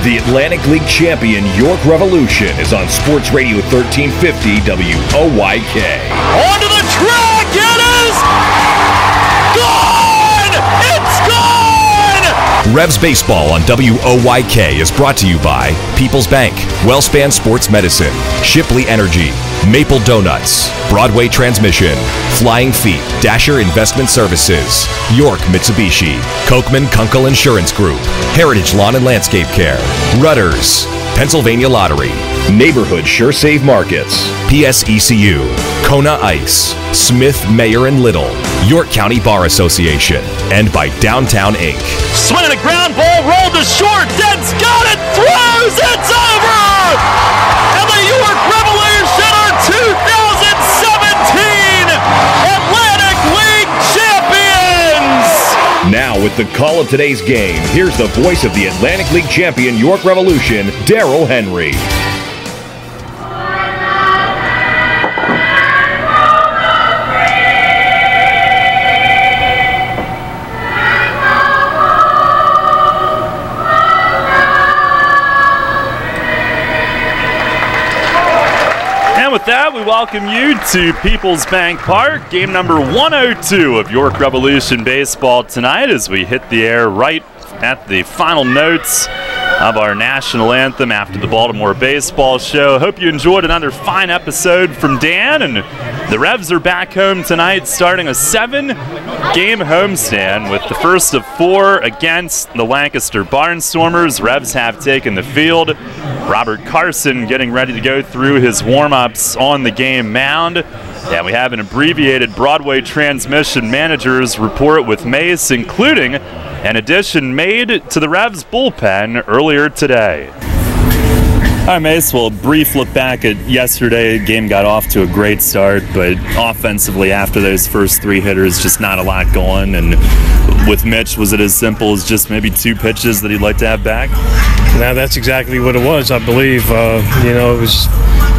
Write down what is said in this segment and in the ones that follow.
The Atlantic League champion York Revolution is on Sports Radio 1350 WOYK. Onto the track, it is gone! It's gone! Revs Baseball on WOYK is brought to you by PeoplesBank, WellSpan Sports Medicine, Shipley Energy, Maple Donuts, Broadway Transmission, Flying Feet, Dasher Investment Services, York Mitsubishi, Kochman Kunkel Insurance Group, Heritage Lawn and Landscape Care, Rudders, Pennsylvania Lottery, Neighborhood SureSave Markets, PSECU, Kona Ice, Smith, Mayer and Little, York County Bar Association, and by Downtown Inc. Swinging a ground ball, rolled to short, Dead's got it, throws, it's over! And the York Revolution are 2017 Atlantic League champions! Now with the call of today's game, here's the voice of the Atlantic League champion York Revolution, Darryl Henry. With that, we welcome you to PeoplesBank Park, game number 102 of York Revolution baseball tonight as we hit the air right at the final notes of our national anthem after the Baltimore baseball show. Hope you enjoyed another fine episode from Dan, and the Revs are back home tonight starting a 7-game homestand with the first of 4 against the Lancaster Barnstormers. Revs have taken the field. Robert Carson getting ready to go through his warm-ups on the game mound. And we have an abbreviated Broadway transmission manager's report with Mace, including an addition made to the Revs bullpen earlier today. All right, Mace, well, a brief look back at yesterday. The game got off to a great start, but offensively after those first 3 hitters, just not a lot going. And with Mitch, was it as simple as just maybe 2 pitches that he'd like to have back? Now, that's exactly what it was, I believe. It was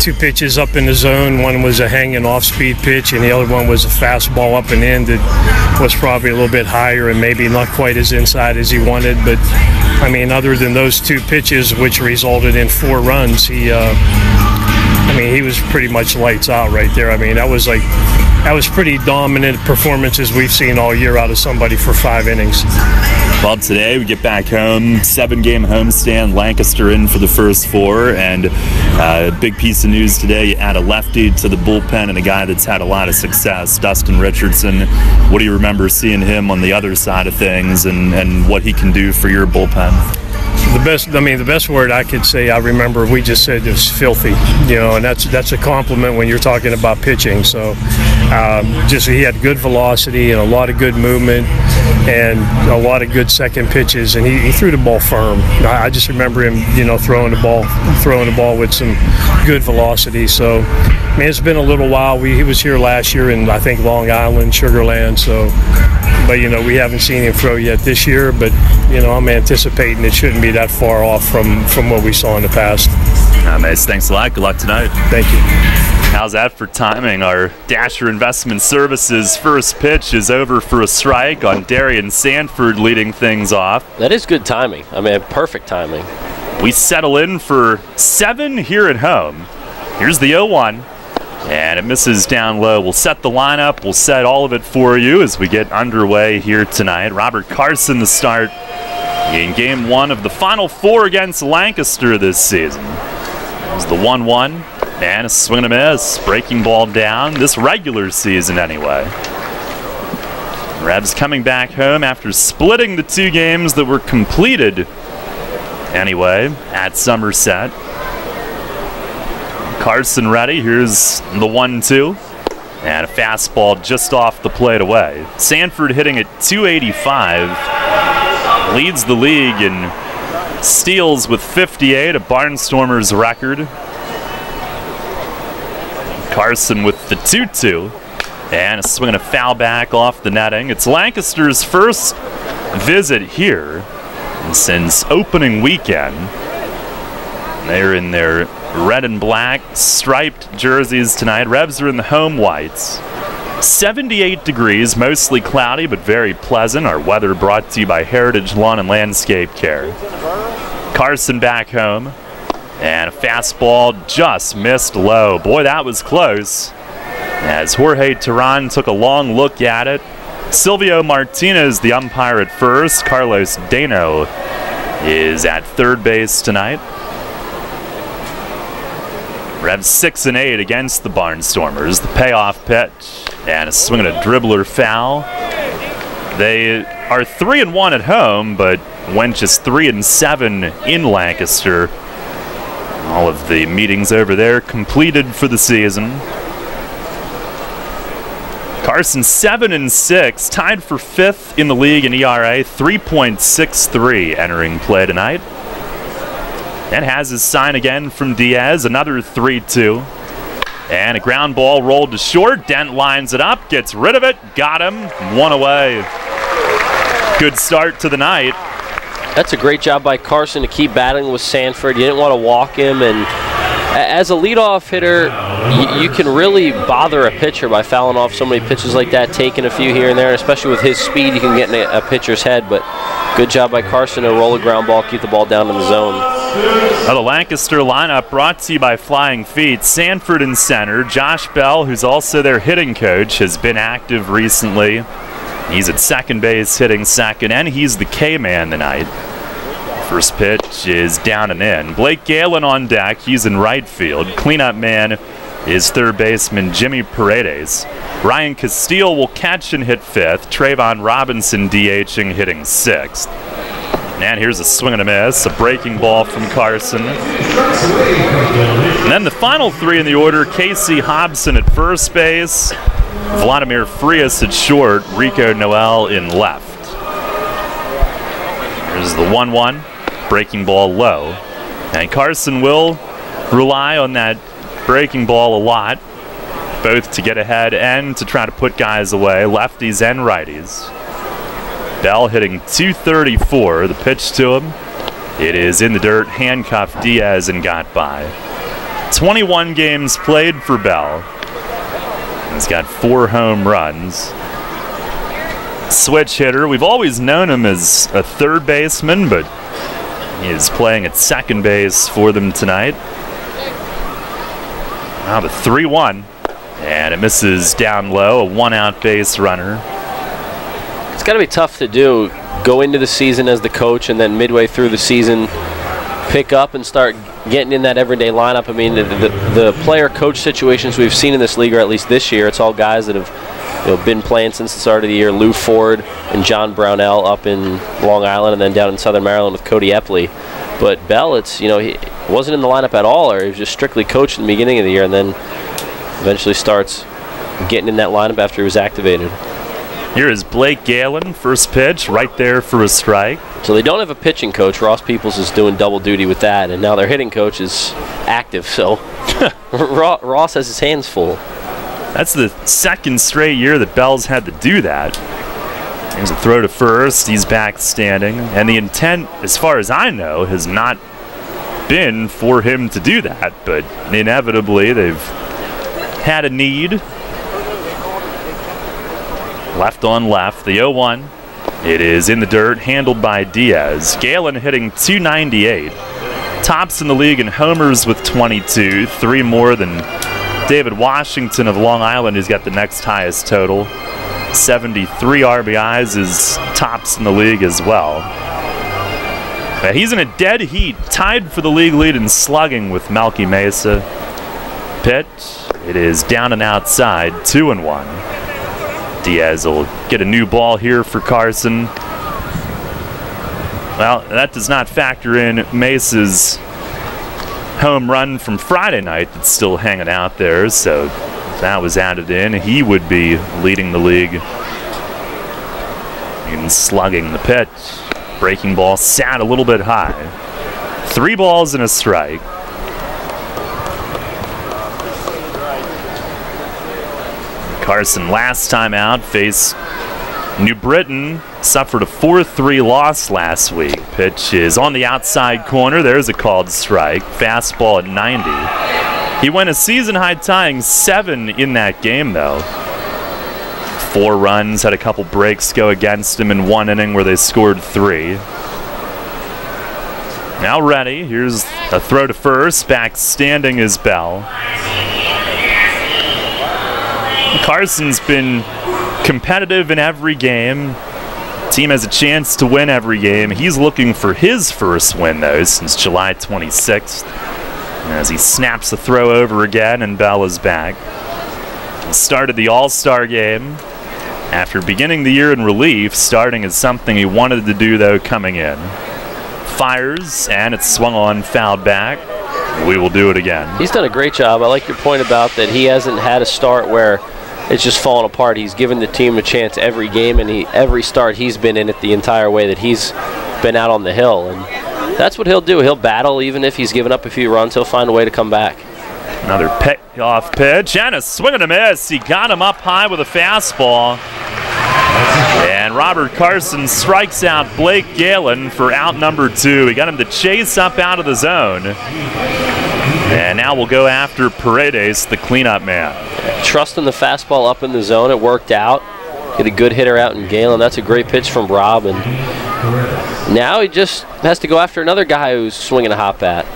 2 pitches up in the zone. One was a hanging off-speed pitch, and the other one was a fastball up and in that was probably a little bit higher and maybe not quite as inside as he wanted. But, I mean, other than those 2 pitches, which resulted in 4 runs, he was pretty much lights out right there. I mean, that was pretty dominant performances we've seen all year out of somebody for 5 innings. Well, today we get back home, 7-game homestand, Lancaster in for the first 4, and a big piece of news today, you add a lefty to the bullpen and a guy that's had a lot of success, Dustin Richardson. What do you remember seeing him on the other side of things and what he can do for your bullpen? The best word I could say I remember we just said is filthy, and that's a compliment when you're talking about pitching. So he had good velocity and a lot of good movement and a lot of good second pitches, and he threw the ball firm. I just remember him, throwing the ball with some good velocity. So, it's been a little while. He was here last year in, I think, Long Island, Sugarland. So, but we haven't seen him throw yet this year. But I'm anticipating it shouldn't be that far off from what we saw in the past. Mace, thanks a lot. Good luck tonight. Thank you. How's that for timing? Our Dasher Investment Services first pitch is over for a strike on Darian Sanford leading things off. That is good timing. Perfect timing. We settle in for 7 here at home. Here's the 0-1. And it misses down low. We'll set the lineup. We'll set all of it for you as we get underway here tonight. Robert Carson the start in game 1 of the final 4 against Lancaster this season. It was the 1-1. And a swing and a miss, breaking ball down, this regular season anyway. Revs coming back home after splitting the 2 games that were completed anyway at Somerset. Carson ready, here's the 1-2. And a fastball just off the plate away. Sanford hitting at .285, leads the league in steals with 58, a Barnstormers record. Carson with the 2-2, and a swing and a foul back off the netting. It's Lancaster's first visit here since opening weekend. They're in their red and black striped jerseys tonight. Revs are in the home whites. 78 degrees, mostly cloudy but very pleasant. Our weather brought to you by Heritage Lawn and Landscape Care. Carson back home. And a fastball just missed low. Boy, that was close. As Jorge Terran took a long look at it. Silvio Martinez, the umpire at first. Carlos Dano is at third base tonight. Revs 6-8 against the Barnstormers. The payoff pitch and a swing and a dribbler foul. They are 3-1 at home, but went just 3-7 in Lancaster. All of the meetings over there completed for the season. Carson 7-6, tied for 5th in the league in ERA, 3.63 entering play tonight. And has his sign again from Diaz, another 3-2. And a ground ball rolled to short. Dent lines it up, gets rid of it, got him, one away. Good start to the night. That's a great job by Carson to keep battling with Sanford. You didn't want to walk him, and as a leadoff hitter, you can really bother a pitcher by fouling off so many pitches like that, taking a few here and there, and especially with his speed, you can get in a pitcher's head. But good job by Carson to roll a ground ball, keep the ball down in the zone. Well, the Lancaster lineup brought to you by Flying Feet. Sanford in center. Josh Bell, who's also their hitting coach, has been active recently. He's at second base, hitting second, and he's the K-man tonight. First pitch is down and in. Blake Galen on deck. He's in right field. Cleanup man is third baseman Jimmy Paredes. Ryan Castile will catch and hit fifth. Trayvon Robinson DHing, hitting sixth. And here's a swing and a miss. A breaking ball from Carson. And then the final three in the order. Casey Hobson at first base. Vladimir Frias at short. Rico Noel in left. Here's the 1-1. Breaking ball low. And Carson will rely on that breaking ball a lot, both to get ahead and to try to put guys away, lefties and righties. Bell hitting .234. The pitch to him. It is in the dirt, handcuffed Diaz and got by. 21 games played for Bell. He's got 4 home runs. Switch hitter. We've always known him as a third baseman, but he is playing at second base for them tonight. Now the 3-1, and it misses down low, a one-out base runner. It's got to be tough to do, go into the season as the coach and then midway through the season pick up and start getting in that everyday lineup. I mean, the player-coach situations we've seen in this league, or at least this year, it's all guys that have been playing since the start of the year. Lou Ford and John Brownell up in Long Island, and then down in Southern Maryland with Cody Epley. But Bell, he wasn't in the lineup at all, or he was just strictly coached in the beginning of the year, and then eventually starts getting in that lineup after he was activated. Here is Blake Galen, first pitch, right there for a strike. So they don't have a pitching coach. Ross Peoples is doing double duty with that, and now their hitting coach is active, so Ross has his hands full. That's the second straight year that Bell's had to do that. Here's a throw to first. He's back standing. And the intent, as far as I know, has not been for him to do that. But inevitably, they've had a need. Left on left. The 0-1. It is in the dirt, handled by Diaz. Galen hitting .298. Tops in the league in homers with 22. 3 more than David Washington of Long Island, who's got the next highest total. 73 RBIs is tops in the league as well. But he's in a dead heat, tied for the league lead in slugging with Melky Mesa. Pitch, it is down and outside, 2-1. Diaz will get a new ball here for Carson. Well, that does not factor in Mesa's home run from Friday night that's still hanging out there, so if that was added in, he would be leading the league in slugging. The pitch. Breaking ball sat a little bit high. 3 balls and a strike. Carson last time out faced New Britain, suffered a 4-3 loss last week. Pitch is on the outside corner. There's a called strike. Fastball at 90. He went a season-high tying 7 in that game, though. 4 runs, had a couple breaks go against him in 1 inning where they scored 3. Now ready. Here's a throw to first. Back standing is Bell. Carson's been competitive in every game. Team has a chance to win every game. He's looking for his first win, though, since July 26th. As he snaps the throw over again, and Bell is back. He started the All-Star game. After beginning the year in relief, starting is something he wanted to do, though, coming in. Fires, and it's swung on, fouled back. We will do it again. He's done a great job. I like your point about that he hasn't had a start where it's just fallen apart. He's given the team a chance every game, and every start he's been in it the entire way that he's been out on the hill. And that's what he'll do. He'll battle even if he's given up a few runs. He'll find a way to come back. Another payoff pitch and a swing and a miss. He got him up high with a fastball. And Robert Carson strikes out Blake Galen for out number 2. He got him to chase up out of the zone. And now we'll go after Paredes, the cleanup man. Trusting the fastball up in the zone, it worked out. Get a good hitter out in Galen. That's a great pitch from Rob. And now he just has to go after another guy who's swinging a hot bat.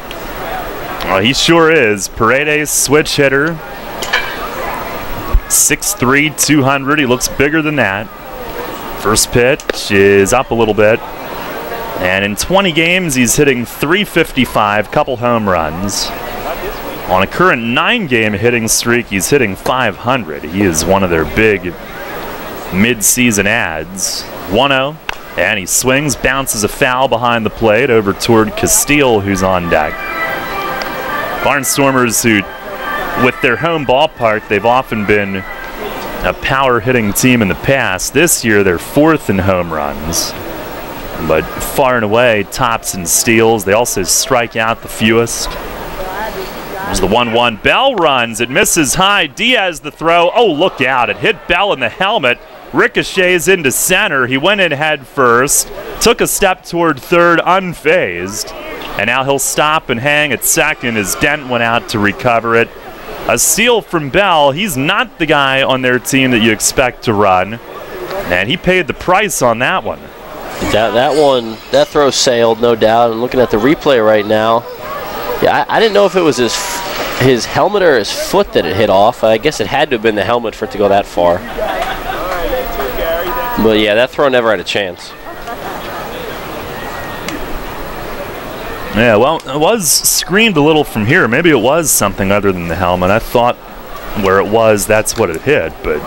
Well, he sure is. Paredes, switch hitter. 6'3", 200. He looks bigger than that. First pitch is up a little bit. And in 20 games, he's hitting .355, couple home runs. On a current 9-game hitting streak, he's hitting .500. He is one of their big mid-season ads. 1-0, and he swings, bounces a foul behind the plate over toward Castile, who's on deck. Barnstormers, who, with their home ballpark, they've often been a power-hitting team in the past. This year, they're 4th in home runs, but far and away, tops in steals. They also strike out the fewest. There's the 1-1. Bell runs. It misses high. Diaz the throw. Oh, look out. It hit Bell in the helmet. Ricochets into center. He went in head first. Took a step toward third, unfazed. And now he'll stop and hang at second as Dent went out to recover it. A steal from Bell. He's not the guy on their team that you expect to run. And he paid the price on that one. That throw sailed, no doubt. And looking at the replay right now, yeah, I didn't know if it was his helmet or his foot that it hit off. I guess it had to have been the helmet for it to go that far. But yeah, that throw never had a chance. Yeah, well, it was screamed a little from here. Maybe it was something other than the helmet. I thought where it was, that's what it hit. But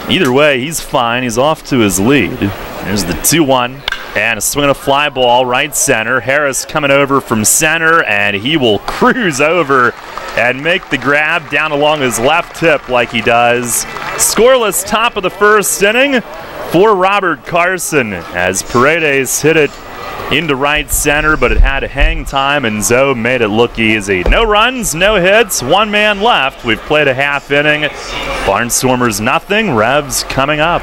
either way, he's fine. He's off to his lead. There's the 2-1. And a swing and a fly ball, right center. Harris coming over from center, and he will cruise over and make the grab down along his left hip like he does. Scoreless top of the first inning for Robert Carson as Paredes hit it into right center, but it had a hang time, and Zoe made it look easy. No runs, no hits, 1 man left. We've played a half inning. Barnstormers nothing, Revs coming up.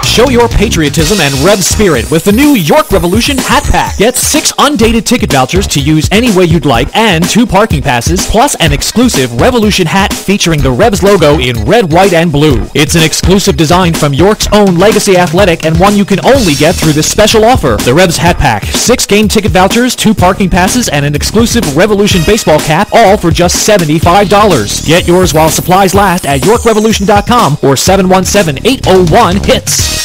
Show your patriotism and Revs spirit with the new York Revolution Hat Pack. Get 6 undated ticket vouchers to use any way you'd like and 2 parking passes, plus an exclusive Revolution hat featuring the Revs logo in red, white, and blue. It's an exclusive design from York's own Legacy Athletic and one you can only get through this special offer. The Revs Hat Pack, 6 game ticket vouchers, 2 parking passes, and an exclusive Revolution baseball cap, all for just $75. Get yours while supplies last at YorkRevolution.com or 717-801-HITS.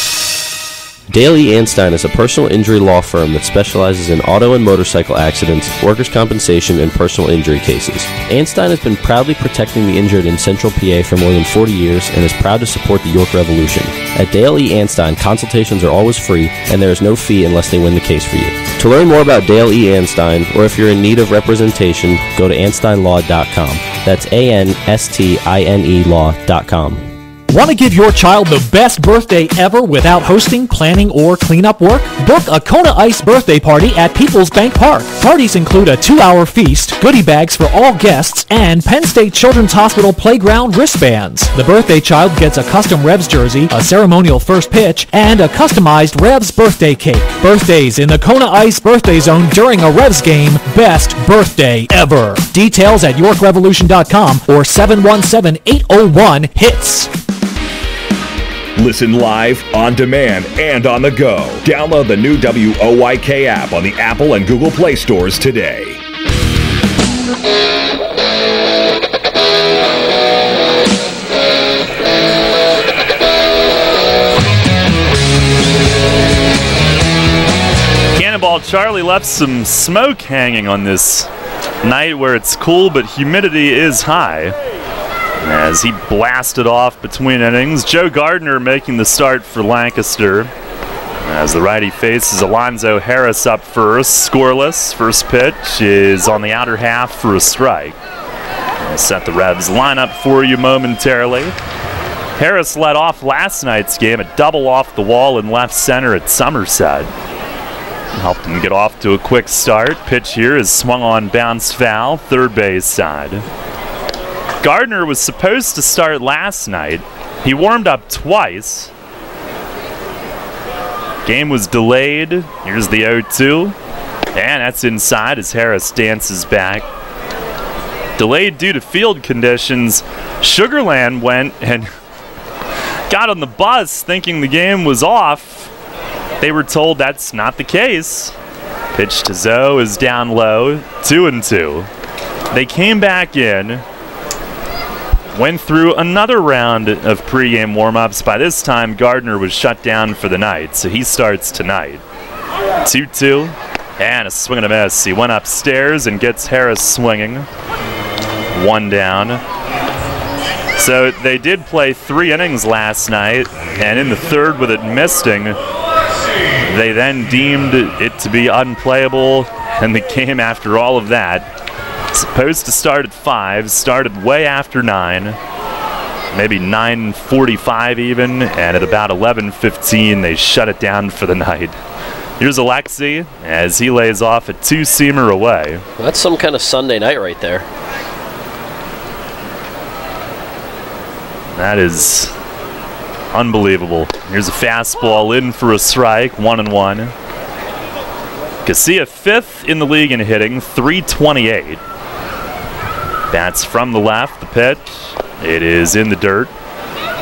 Daly Anstein is a personal injury law firm that specializes in auto and motorcycle accidents, workers' compensation, and personal injury cases. Anstein has been proudly protecting the injured in Central PA for more than 40 years and is proud to support the York Revolution. At Dale E. Anstein, consultations are always free and there is no fee unless they win the case for you. To learn more about Dale E. Anstein, or if you're in need of representation, go to AnsteinLaw.com. That's ANSTINE law.com. Want to give your child the best birthday ever without hosting, planning, or cleanup work? Book a Kona Ice birthday party at PeoplesBank Park. Parties include a 2-hour feast, goodie bags for all guests, and Penn State Children's Hospital playground wristbands. The birthday child gets a custom Revs jersey, a ceremonial first pitch, and a customized Revs birthday cake. Birthdays in the Kona Ice birthday zone during a Revs game. Best birthday ever. Details at YorkRevolution.com or 717-801-HITS. Listen live, on demand, and on the go. Download the new WOYK app on the Apple and Google Play stores today. Cannonball Charlie left some smoke hanging on this night where it's cool but humidity is high. As he blasted off between innings, Joe Gardner making the start for Lancaster. As the righty faces Alonzo Harris up first, scoreless. First pitch is on the outer half for a strike. I'll set the Revs lineup for you momentarily. Harris led off last night's game, a double off the wall in left center at Somerset. Helped him get off to a quick start. Pitch here is swung on, bounce foul, third base side. Gardner was supposed to start last night. He warmed up twice. Game was delayed. Here's the 0-2. And that's inside as Harris dances back. Delayed due to field conditions. Sugarland went and got on the bus thinking the game was off. They were told that's not the case. Pitch to Zoe is down low, 2-2. They came back in, went through another round of pregame warm-ups. By this time, Gardner was shut down for the night, so he starts tonight. 2-2, and a swing and a miss. He went upstairs and gets Harris swinging. One down. So they did play 3 innings last night, and in the third with it misting, they then deemed it to be unplayable, and the game after all of that, supposed to start at 5, started way after 9, maybe 9:45 even, and at about 11:15 they shut it down for the night. Here's Alexi as he lays off a 2-seamer away. That's some kind of Sunday night right there. That is unbelievable. Here's a fastball in for a strike, 1-1. Casilla 5th in the league in hitting, 328. Bats from the left, the pitch. It is in the dirt.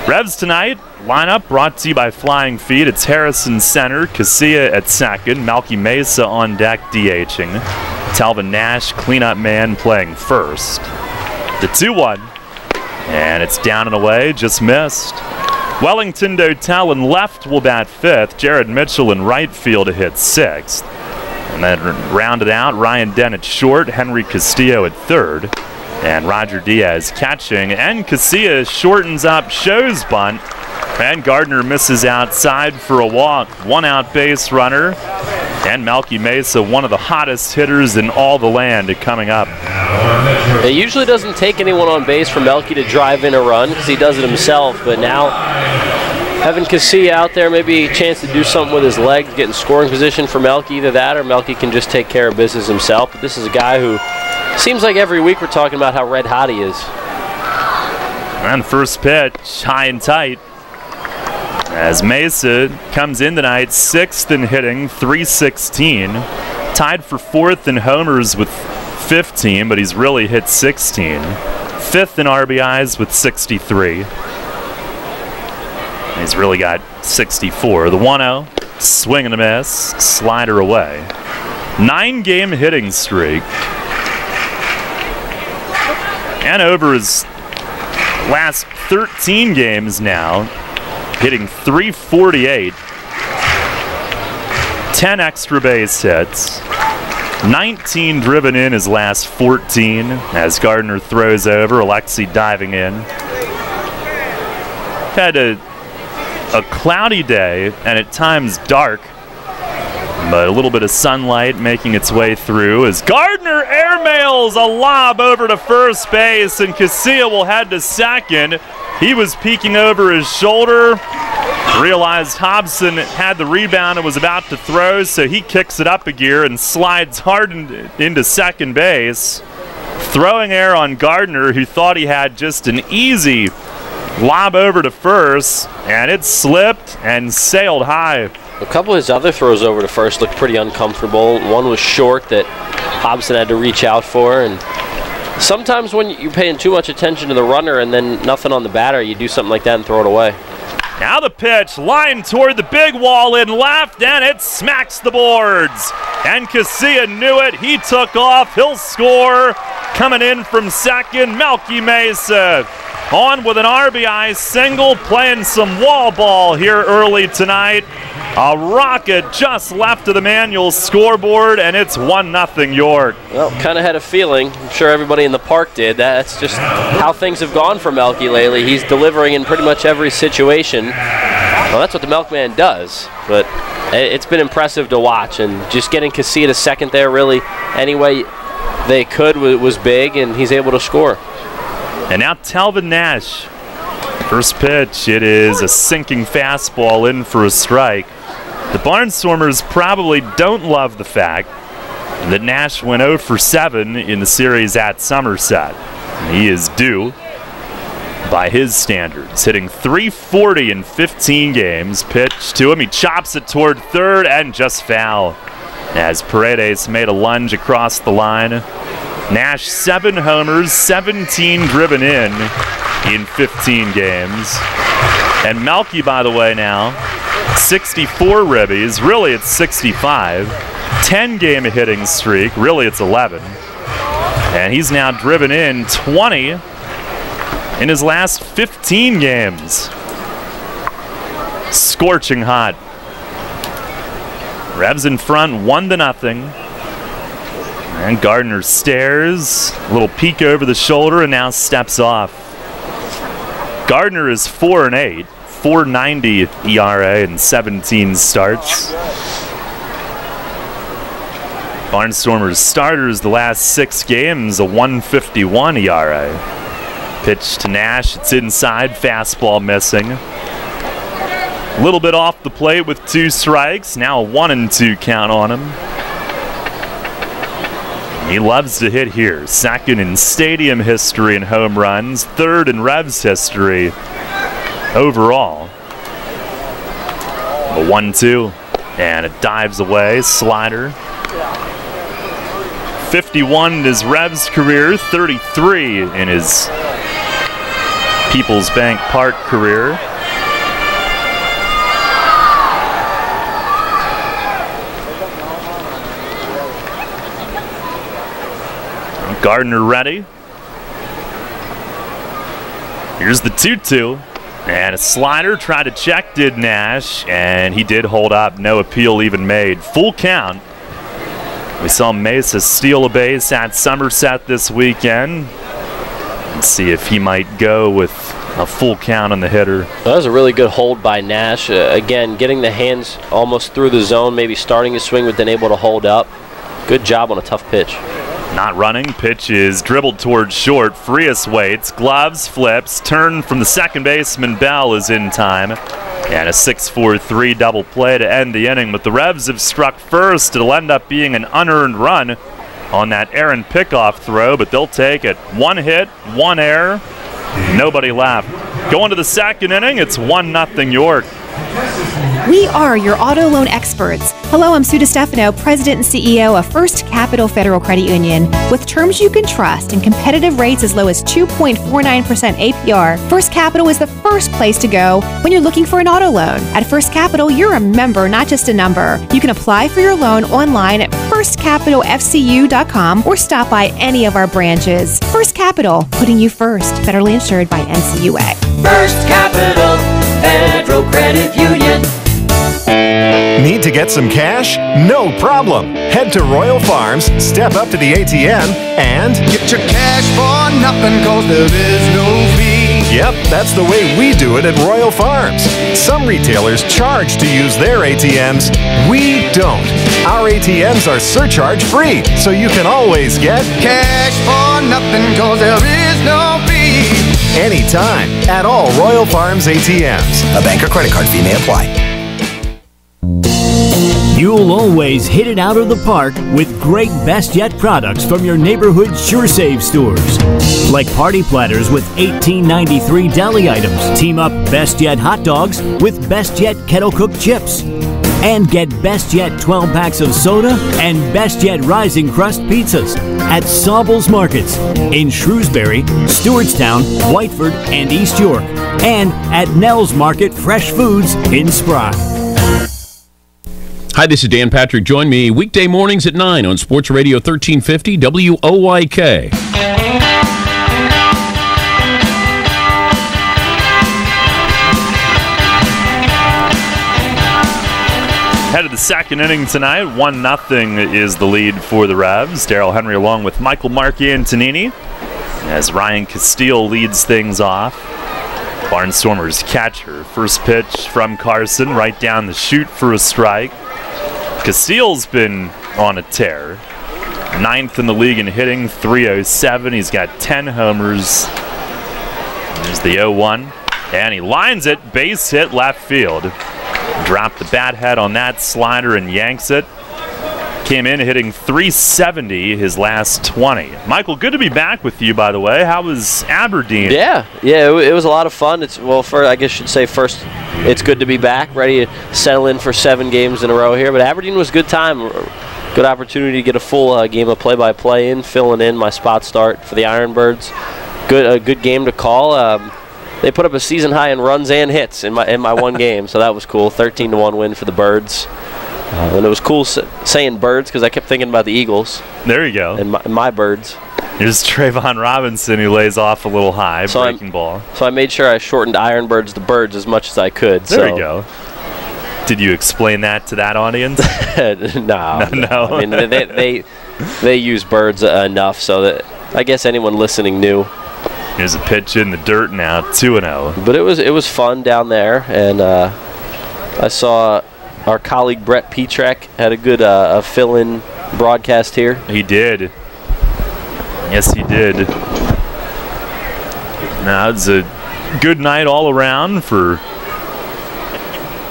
Revs tonight, lineup brought to you by Flying Feet. It's Harrison center, Casilla at second, Melky Mesa on deck DHing. Talvin Nash, cleanup man, playing first. The 2-1, and it's down and away, just missed. Wellington Dotel in left will bat 5th. Jared Mitchell in right field to hit 6th. And then rounded out, Ryan Dent at short, Henry Castillo at 3rd. And Roger Diaz catching. And Casilla shortens up, shows bunt. And Gardner misses outside for a walk. 1 out base runner. And Melky Mesa, one of the hottest hitters in all the land, coming up. It usually doesn't take anyone on base for Melky to drive in a run because he does it himself, but now having Casilla out there, maybe a chance to do something with his legs, get in scoring position for Melky, either that or Melky can just take care of business himself. But this is a guy who seems like every week we're talking about how red hot he is. And first pitch, high and tight. As Mesa comes in tonight, 6th in hitting, 316. Tied for 4th in homers with 15, but he's really hit 16. 5th in RBIs with 63. He's really got 64. The 1-0, swing and a miss, slider away. 9-game hitting streak. And over his last 13 games now, hitting 348. 10 extra base hits. 19 driven in his last 14 as Gardner throws over, Alexi diving in. Had a cloudy day and at times dark, but a little bit of sunlight making its way through as Gardner airmails a lob over to first base and Casilla will head to second. He was peeking over his shoulder, realized Hobson had the rebound and was about to throw, so he kicks it up a gear and slides hard into second base. Throwing air on Gardner, who thought he had just an easy lob over to first, and it slipped and sailed high. A couple of his other throws over to first looked pretty uncomfortable. One was short that Hobson had to reach out for, and sometimes when you're paying too much attention to the runner and then nothing on the batter, you do something like that and throw it away. Now the pitch, line toward the big wall in left, and it smacks the boards. And Casilla knew it. He took off. He'll score. Coming in from second, Melky Mesa. On with an RBI single, playing some wall ball here early tonight. A rocket just left of the manual scoreboard, and it's 1-0 York. Well, kind of had a feeling. I'm sure everybody in the park did. That's just how things have gone for Melky lately. He's delivering in pretty much every situation. Well, that's what the Milkman does, but it's been impressive to watch, and just getting Casilla to second there really any way they could was big, and he's able to score. And now Talvin Nash. First pitch, it is a sinking fastball in for a strike. The Barnstormers probably don't love the fact that Nash went 0 for 7 in the series at Somerset. And he is due by his standards, hitting .340 in 15 games. Pitch to him, he chops it toward third and just foul as Paredes made a lunge across the line. Nash 7 homers, 17 driven in 15 games. And Melky, by the way, now 64 ribbies, really it's 65. 10-game hitting streak, really it's 11. And he's now driven in 20 in his last 15 games. Scorching hot. Revs in front, 1-0. And Gardner stares, a little peek over the shoulder, and now steps off. Gardner is 4-8, .490 ERA in 17 starts. Barnstormers starters the last 6 games, a .151 ERA. Pitch to Nash, it's inside, fastball missing. A little bit off the plate with 2 strikes, now a 1-2 count on him. He loves to hit here. Second in stadium history in home runs. Third in Revs history overall. A 1-2. And it dives away. Slider. 51 in his Revs career. 33 in his PeoplesBank Park career. Gardner ready. Here's the 2-2. And a slider, tried to check, did Nash, and he did hold up. No appeal even made. Full count. We saw Mesa steal a base at Somerset this weekend. Let's see if he might go with a full count on the hitter. That was a really good hold by Nash. Again, getting the hands almost through the zone, maybe starting his swing, but then able to hold up. Good job on a tough pitch. Not running, pitch is dribbled towards short. Frias waits, gloves, flips, turn from the second baseman. Bell is in time. And a 6-4-3 double play to end the inning. But the Revs have struck first. It'll end up being an unearned run on that errant pickoff throw, but they'll take it. 1 hit, 1 error, nobody left. Going to the second inning, it's 1-0 York. We are your auto loan experts. Hello, I'm Sue DeStefano, President and CEO of First Capital Federal Credit Union. With terms you can trust and competitive rates as low as 2.49% APR, First Capital is the first place to go when you're looking for an auto loan. At First Capital, you're a member, not just a number. You can apply for your loan online at firstcapitalfcu.com or stop by any of our branches. First Capital, putting you first. Federally insured by NCUA. First Capital Federal Credit Union. Need to get some cash? No problem. Head to Royal Farms, step up to the ATM, and get your cash for nothing, cause there is no fee. Yep, that's the way we do it at Royal Farms. Some retailers charge to use their ATMs. We don't. Our ATMs are surcharge free, so you can always get cash for nothing, cause there is no fee. Anytime at all Royal Farms ATMs. A bank or credit card fee may apply. You'll always hit it out of the park with great Best Yet products from your neighborhood Sure Save stores. Like party platters with $18.93 deli items. Team up Best Yet hot dogs with Best Yet kettle cooked chips. And get Best Yet 12 packs of soda and Best Yet Rising Crust pizzas at Sobel's Markets in Shrewsbury, Stewartstown, Whiteford, and East York. And at Nell's Market Fresh Foods in Spry. Hi, this is Dan Patrick. Join me weekday mornings at 9 on Sports Radio 1350 WOYK. Head of the second inning tonight, 1-0 is the lead for the Revs. Darrell Henry along with Michael Mark Antonini as Ryan Castile leads things off. Barnstormers catcher, first pitch from Carson, right down the chute for a strike. Castile's been on a tear. 9th in the league in hitting, .307. He's got 10 homers. There's the 0-1. And he lines it, base hit left field. Dropped the bat head on that slider and yanks it. Came in hitting .370 his last 20. Michael, good to be back with you, by the way. How was Aberdeen? Yeah, it was a lot of fun. It's I guess I should say first, it's good to be back, ready to settle in for 7 games in a row here. But Aberdeen was a good time, good opportunity to get a full game of play-by-play in, filling in my spot start for the Ironbirds. A good game to call. They put up a season high in runs and hits in my one game, so that was cool. 13-1 win for the Birds. And it was cool saying Birds because I kept thinking about the Eagles. There you go. And my Birds. Here's Trayvon Robinson, who lays off a little high, breaking ball. So I made sure I shortened Ironbirds to Birds as much as I could. There you go. Did you explain that to that audience? No. I mean, they use Birds enough so that I guess anyone listening knew. Here's a pitch in the dirt now, 2-0. But it was fun down there, and I saw our colleague Brett Petrak had a good fill-in broadcast here. He did. Yes, he did. Now it's a good night all around for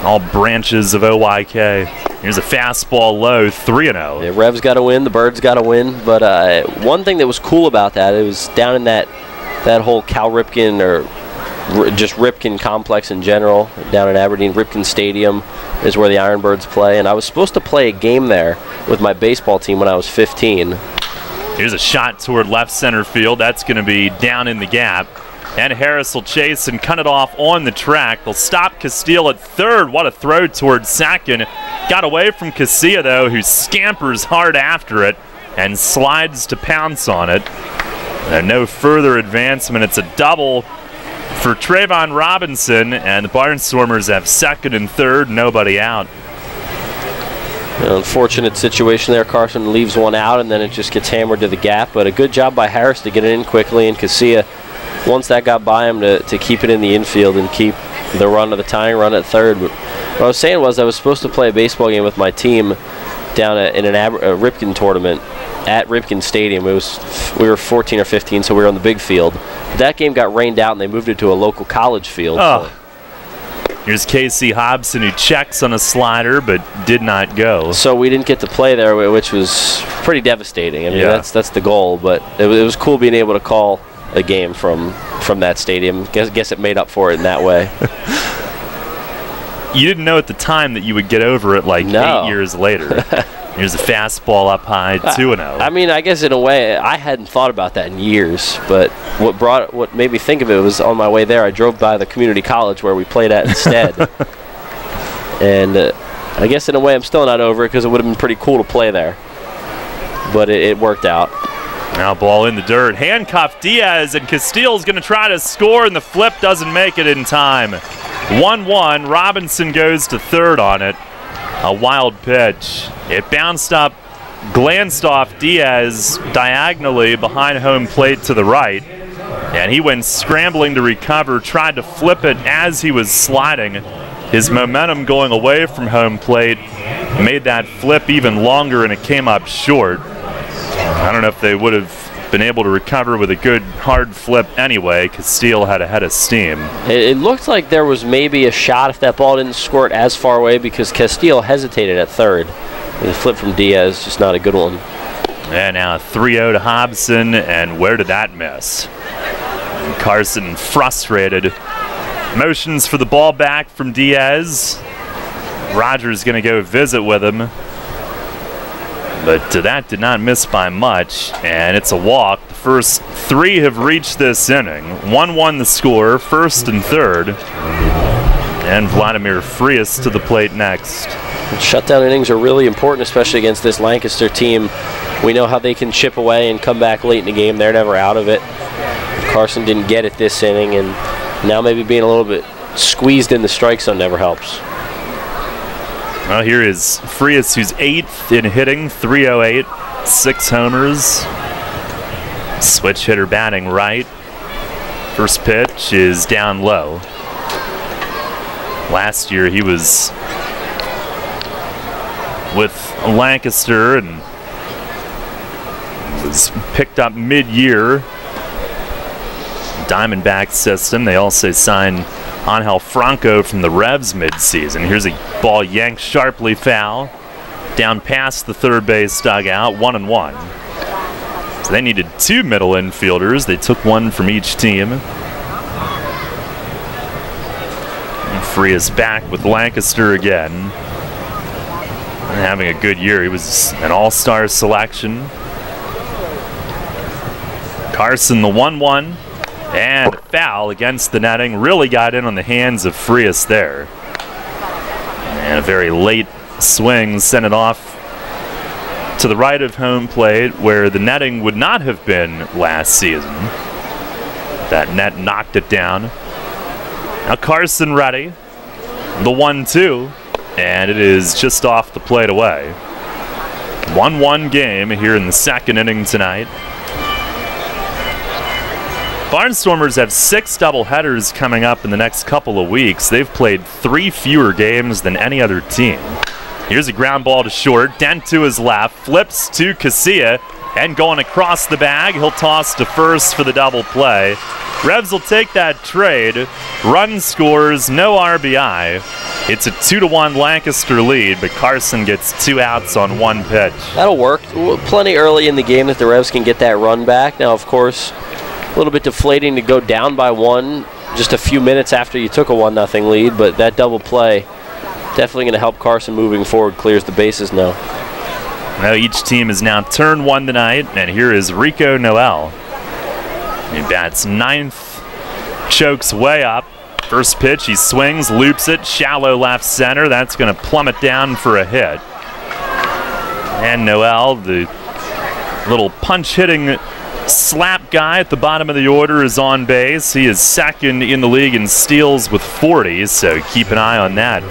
all branches of OYK. Here's a fastball low, 3-0. The Revs got to win, the Birds got to win. But one thing that was cool about that, it was down in that whole Cal Ripken or just Ripken complex in general, down in Aberdeen. Ripken Stadium is where the Ironbirds play. And I was supposed to play a game there with my baseball team when I was 15. Here's a shot toward left center field. That's going to be down in the gap. And Harris will chase and cut it off on the track. They'll stop Castile at third. What a throw towards second. Got away from Casilla, though, who scampers hard after it and slides to pounce on it. And no further advancement. It's a double for Trayvon Robinson, and the Barnstormers have second and third, nobody out. An unfortunate situation there. Carson leaves one out, and then it just gets hammered to the gap. But a good job by Harris to get it in quickly, and Casilla, once that got by him, to keep it in the infield and keep the run of the tying run at third. But what I was saying was I was supposed to play a baseball game with my team down in a Ripken tournament at Ripken Stadium. We were 14 or 15, so we were on the big field. But that game got rained out, and they moved it to a local college field. Oh. So. Here's Casey Hobson, who checks on a slider but did not go. So we didn't get to play there, which was pretty devastating. I mean, that's the goal, but it was cool being able to call a game from that stadium. Guess it made up for it in that way. You didn't know at the time that you would get over it 8 years later. Here's a fastball up high, 2-0. I mean, I guess in a way, I hadn't thought about that in years, but what made me think of it was on my way there, I drove by the community college where we played at instead. And I guess in a way I'm still not over it because it would have been pretty cool to play there. But it worked out. Now ball in the dirt. Handcuffed Diaz, and Castile's going to try to score, and the flip doesn't make it in time. 1-1. Robinson goes to third on it. A wild pitch. It bounced up, glanced off Diaz diagonally behind home plate to the right, and he went scrambling to recover, tried to flip it as he was sliding. His momentum going away from home plate made that flip even longer, and it came up short. I don't know if they would have been able to recover with a good hard flip anyway. Castile had a head of steam. It looked like there was maybe a shot if that ball didn't squirt as far away because Castile hesitated at third. The flip from Diaz, just not a good one. And now 3-0 to Hobson, and where did that miss? And Carson frustrated. Motions for the ball back from Diaz. Rogers going to go visit with him. But that did not miss by much, and it's a walk. The first 3 have reached this inning. 1-1 the score, first and third. And Vladimir Frias to the plate next. Shutdown innings are really important, especially against this Lancaster team. We know how they can chip away and come back late in the game. They're never out of it. Carson didn't get it this inning, and now maybe being a little bit squeezed in the strike zone never helps. Well, here is Frias, who's 8th in hitting, 308, 6 homers. Switch hitter batting right. First pitch is down low. Last year he was with Lancaster and was picked up mid-year. Diamondback system. They also signed Angel Franco from the Revs mid-season. Here's a ball yanked sharply foul. Down past the third base dugout, 1-1. So they needed 2 middle infielders. They took 1 from each team. And Frias back with Lancaster again. And having a good year. He was an all-star selection. Carson, the 1-1. And a foul against the netting. Really got in on the hands of Frias there. And a very late swing sent it off to the right of home plate where the netting would not have been last season. That net knocked it down. Now Carson ready. The 1-2. And it is just off the plate away. 1-1 game here in the second inning tonight. Barnstormers have 6 doubleheaders coming up in the next couple of weeks. They've played 3 fewer games than any other team. Here's a ground ball to short. Dent to his left. Flips to Casilla. And going across the bag, he'll toss to first for the double play. Revs will take that trade. Run scores, no RBI. It's a 2-1 Lancaster lead, but Carson gets 2 outs on 1 pitch. That'll work. Plenty early in the game that the Revs can get that run back. Now, of course, a little bit deflating to go down by 1 just a few minutes after you took a 1-0 lead, but that double play definitely going to help Carson moving forward. Clears the bases now. Now each team has now turned 1 tonight, and here is Rico Noel. He bats 9th, chokes way up. First pitch, he swings, loops it, shallow left center. That's going to plummet down for a hit. And Noel, the little punch-hitting slap guy at the bottom of the order, is on base. He is 2nd in the league in steals with 40, so keep an eye on that.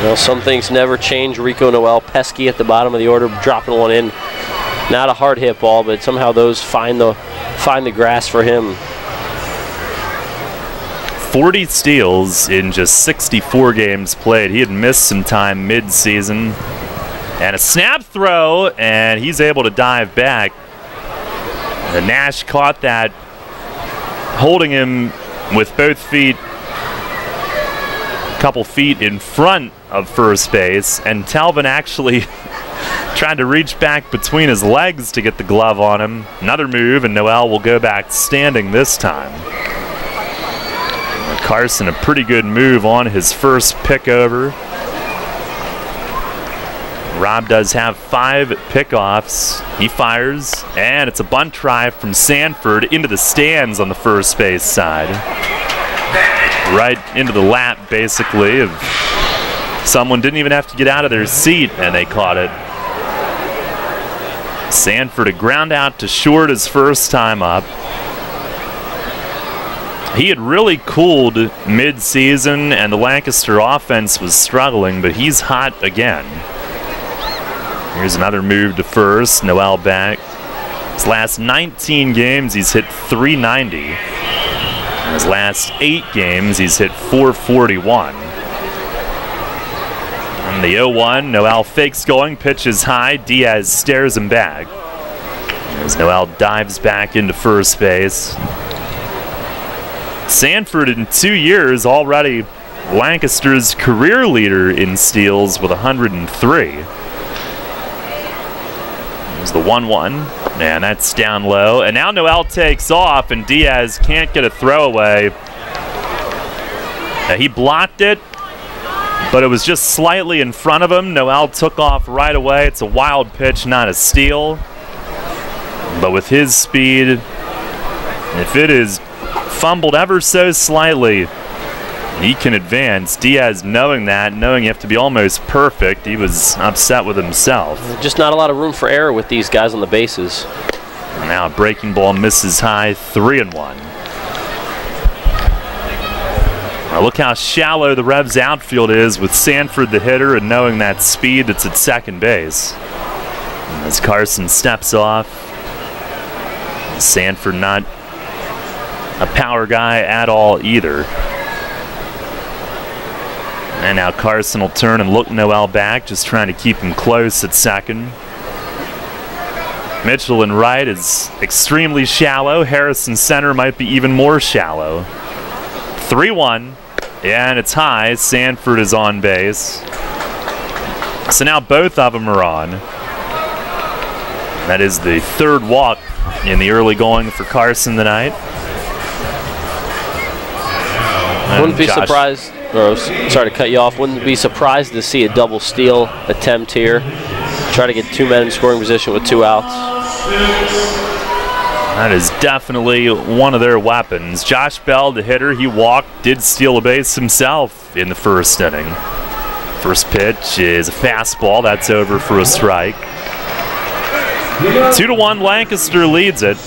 Well, some things never change. Rico Noel, pesky at the bottom of the order, dropping one in. Not a hard hit ball, but somehow those find the grass for him. 40 steals in just 64 games played. He had missed some time mid-season. And a snap throw, and he's able to dive back. And Nash caught that, holding him with both feet a couple feet in front of first base, and Talvin actually tried to reach back between his legs to get the glove on him. Another move, and Noel will go back standing this time. Carson, a pretty good move on his first pick over. Rob does have 5 pickoffs. He fires, and it's a bunt try from Sanford into the stands on the first base side. Right into the lap, basically, of someone. Didn't even have to get out of their seat, and they caught it. Sanford a ground out to short his first time up. He had really cooled mid-season, and the Lancaster offense was struggling, but he's hot again. Here's another move to first. Noel back. His last 19 games, he's hit .390. In his last 8 games, he's hit .441. And the 0-1, Noel fakes going, pitches high. Diaz stares him back. As Noel dives back into first base. Sanford in 2 years already Lancaster's career leader in steals with 103. There's the 1-1, and that's down low. And now Noel takes off, and Diaz can't get a throwaway. He blocked it, but it was just slightly in front of him. Noel took off right away. It's a wild pitch, not a steal. But with his speed, if it is fumbled ever so slightly, he can advance. Diaz, knowing that, knowing you have to be almost perfect, he was upset with himself. Just not a lot of room for error with these guys on the bases. Now a breaking ball misses high, 3-1. Now look how shallow the Revs outfield is with Sanford the hitter and knowing that speed that's at second base. As Carson steps off, Sanford not a power guy at all either. And now Carson will turn and look Noel back, just trying to keep him close at second. Mitchell in right is extremely shallow. Harrison center might be even more shallow. 3-1, and it's high. Sanford is on base. So now both of them are on. That is the third walk in the early going for Carson tonight. Wouldn't be surprised, sorry to cut you off, wouldn't be surprised to see a double steal attempt here. Try to get two men in scoring position with 2 outs. That is definitely one of their weapons. Josh Bell, the hitter, he walked, did steal a base himself in the first inning. First pitch is a fastball, that's over for a strike. 2-1, Lancaster leads it.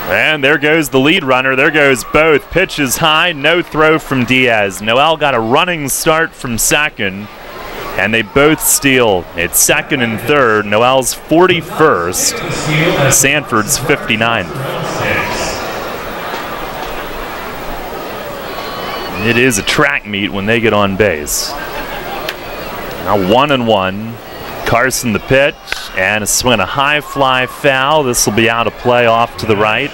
And there goes the lead runner. There goes both. Pitches high, no throw from Diaz. Noel got a running start from second, and they both steal. It's second and third. Noel's 41st. Sanford's 59th. It is a track meet when they get on base. Now 1-1. Carson the pitch, and a swing, a high fly foul. This will be out of play off to the right.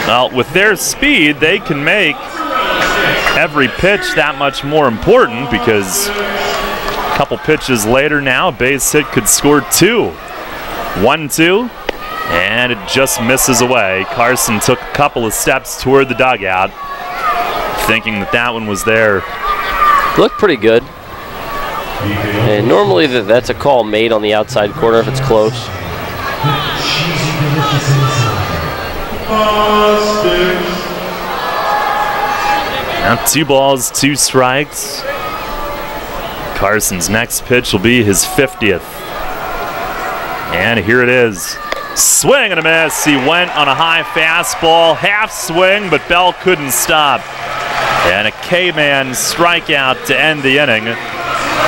Well, with their speed, they can make every pitch that much more important because a couple pitches later now, a base hit could score 2. 1-2, and it just misses away. Carson took a couple of steps toward the dugout, thinking that that one was there. Looked pretty good. And normally that's a call made on the outside corner if it's close. Now 2 balls, 2 strikes. Carson's next pitch will be his 50th. And here it is. Swing and a miss. He went on a high fastball, half swing, but Bell couldn't stop. And a K-man strikeout to end the inning.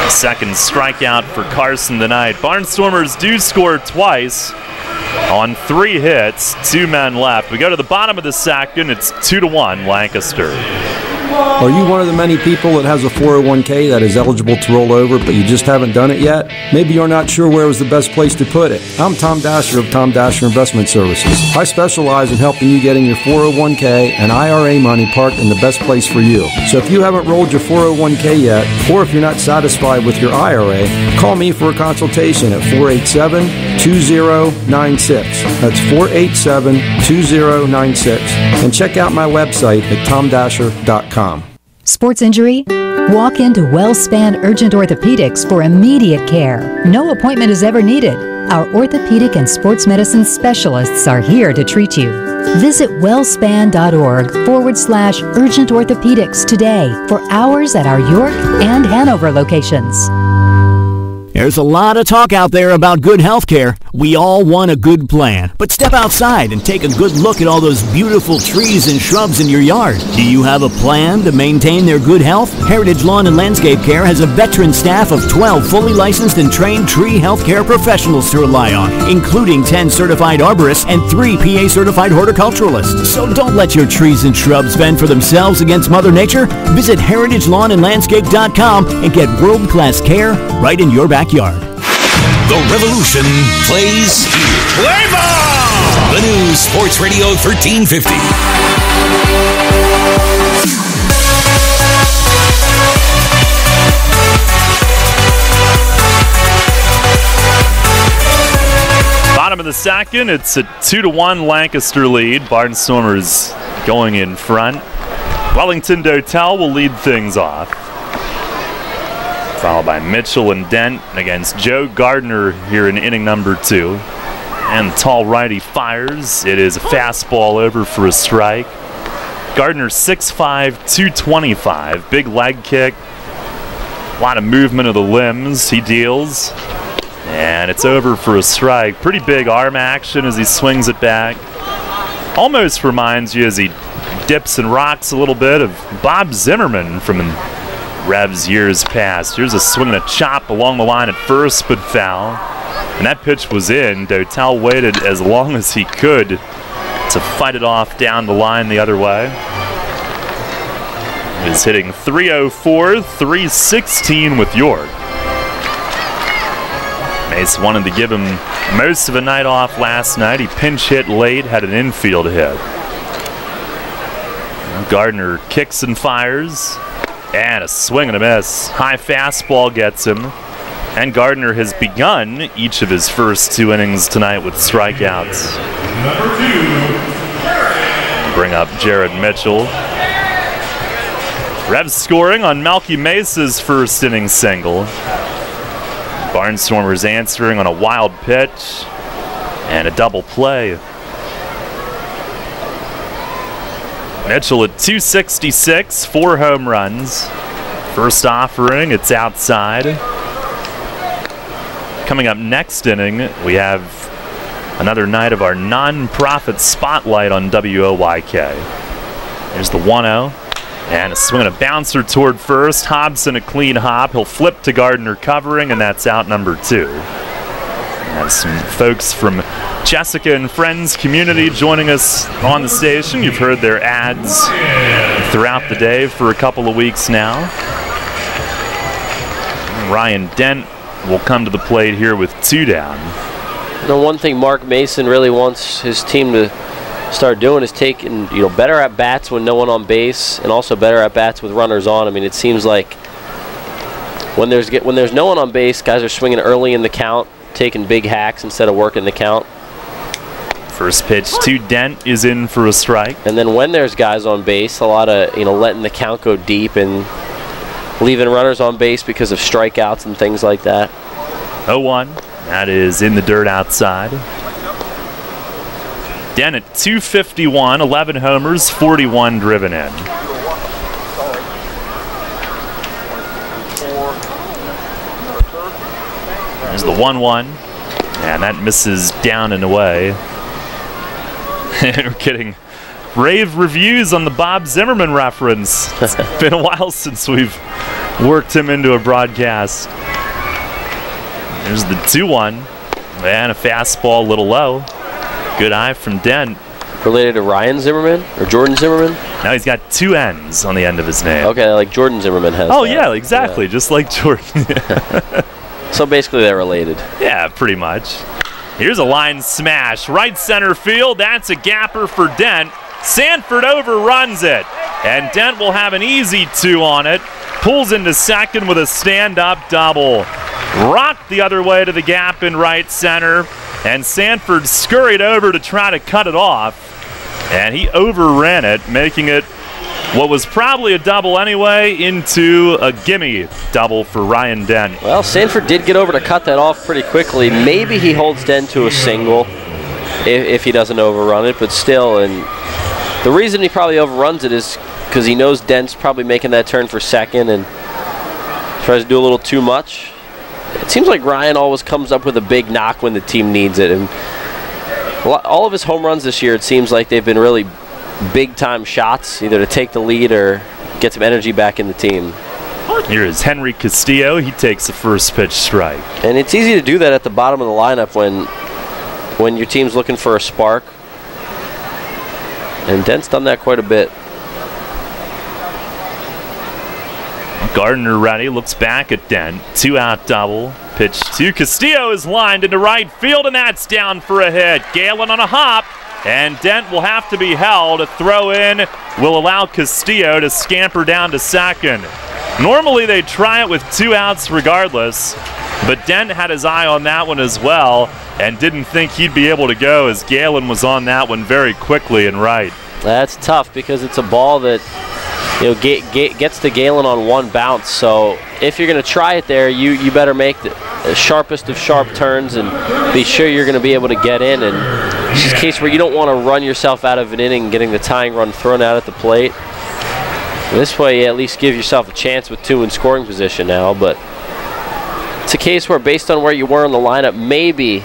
Second strikeout for Carson tonight. Barnstormers do score twice on 3 hits, 2 men left. We go to the bottom of the second. It's 2-1 Lancaster. Are you one of the many people that has a 401k that is eligible to roll over, but you just haven't done it yet? Maybe you're not sure where was the best place to put it. I'm Tom Dasher of Tom Dasher Investment Services. I specialize in helping you getting your 401k and IRA money parked in the best place for you. So if you haven't rolled your 401k yet, or if you're not satisfied with your IRA, call me for a consultation at 487-2096. That's 487-2096. And check out my website at tomdasher.com. Sports injury? Walk into WellSpan Urgent Orthopedics for immediate care. No appointment is ever needed. Our orthopedic and sports medicine specialists are here to treat you. Visit wellspan.org/urgent orthopedics today for hours at our York and Hanover locations. There's a lot of talk out there about good health care. We all want a good plan. But step outside and take a good look at all those beautiful trees and shrubs in your yard. Do you have a plan to maintain their good health? Heritage Lawn and Landscape Care has a veteran staff of 12 fully licensed and trained tree health care professionals to rely on, including 10 certified arborists and 3 PA certified horticulturalists. So don't let your trees and shrubs fend for themselves against Mother Nature. Visit heritagelawnandlandscape.com and get world-class care right in your backyard. The Revolution plays here. Play ball! The new Sports Radio 1350. Bottom of the second. It's a 2-1 Lancaster lead. Barnstormers going in front. Wellington Dotel will lead things off, followed by Mitchell and Dent against Joe Gardner here in inning number 2. And the tall righty fires. It is a fastball over for a strike. Gardner 6'5", 225. Big leg kick. A lot of movement of the limbs. He deals. And it's over for a strike. Pretty big arm action as he swings it back. Almost reminds you, as he dips and rocks a little bit, of Bob Zimmerman from Revs years past. Here's a swing and a chop along the line at first, but foul. And that pitch was in. Dotel waited as long as he could to fight it off down the line the other way. He's hitting .304, .316 with York. Mace wanted to give him most of a night off last night. He pinch hit late, had an infield hit. Gardner kicks and fires, and a swing and a miss. High fastball gets him, and Gardner has begun each of his first 2 innings tonight with strikeouts. Bring up Jared Mitchell. Revs scoring on Melky Mesa's first inning single. Barnstormers answering on a wild pitch and a double play. Mitchell at 266, 4 home runs. First offering, it's outside. Coming up next inning, we have another night of our non-profit spotlight on WOYK. There's the 1-0. And a swing and a bouncer toward first. Hobson a clean hop. He'll flip to Gardner covering, and that's out number 2. Have some folks from Jessica and Friends community joining us on the station. You've heard their ads throughout the day for a couple of weeks now. Ryan Dent will come to the plate here with 2 down. The one thing Mark Mason really wants his team to start doing is taking, better at bats when no one on base, and also better at bats with runners on. I mean, it seems like when there's no one on base, guys are swinging early in the count, taking big hacks instead of working the count. First pitch to Dent is in for a strike. And then when there's guys on base, a lot of letting the count go deep and leaving runners on base because of strikeouts and things like that. 0-1. That is in the dirt outside. Dent at 251, 11 homers, 41 driven in. There's the 1-1, and that misses down and away. We're getting rave reviews on the Bob Zimmerman reference. It's been a while since we've worked him into a broadcast. There's the 2-1, and a fastball a little low. Good eye from Dent. Related to Ryan Zimmerman or Jordan Zimmerman? Now he's got 2 N's on the end of his name. Okay, like Jordan Zimmerman has. Oh, yeah, exactly. Yeah. Just like Jordan. So basically they're related. Yeah, pretty much. Here's a line smash. Right center field. That's a gapper for Dent. Sanford overruns it. And Dent will have an easy 2 on it. Pulls into second with a stand-up double. Rocked the other way to the gap in right center. And Sanford scurried over to try to cut it off, and he overran it, making it what was probably a double anyway into a gimme double for Ryan Dent. Well, Sanford did get over to cut that off pretty quickly. Maybe he holds Dent to a single if he doesn't overrun it, but still. And the reason he probably overruns it is because he knows Dent's probably making that turn for second and tries to do a little too much. It seems like Ryan always comes up with a big knock when the team needs it. And all of his home runs this year, it seems like they've been really big-time shots, either to take the lead or get some energy back in the team. Here is Henry Castillo. He takes the first pitch strike. And it's easy to do that at the bottom of the lineup when your team's looking for a spark. And Dent's done that quite a bit. Gardner ready, looks back at Dent. 2-out double. Pitch to Castillo is lined into right field, and that's down for a hit. Galen on a hop, and Dent will have to be held. A throw in will allow Castillo to scamper down to second. Normally they try it with 2 outs regardless, But Dent had his eye on that one as well and didn't think he'd be able to go as Galen was on that one very quickly and right. That's tough because it's a ball that gets to Galen on one bounce. So if you're going to try it there, you better make the sharpest of sharp turns and be sure you're going to be able to get in. And it's just a case where you don't want to run yourself out of an inning getting the tying run thrown out at the plate. This way you at least give yourself a chance with 2 in scoring position now. But it's a case where based on where you were in the lineup, maybe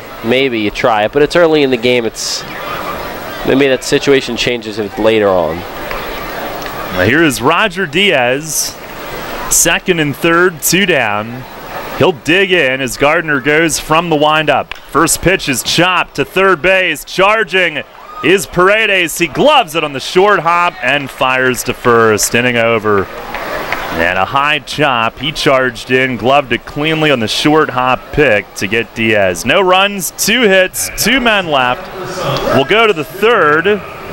you try it. But it's early in the game. Maybe that situation changes later on. Now here is Roger Diaz, second and third, 2 down. He'll dig in as Gardner goes from the windup. First pitch is chopped to third base. Charging is Paredes. He gloves it on the short hop and fires to first. Inning over. And a high chop. He charged in, gloved it cleanly on the short hop pick to get Diaz. No runs, 2 hits, 2 men left. We'll go to the third.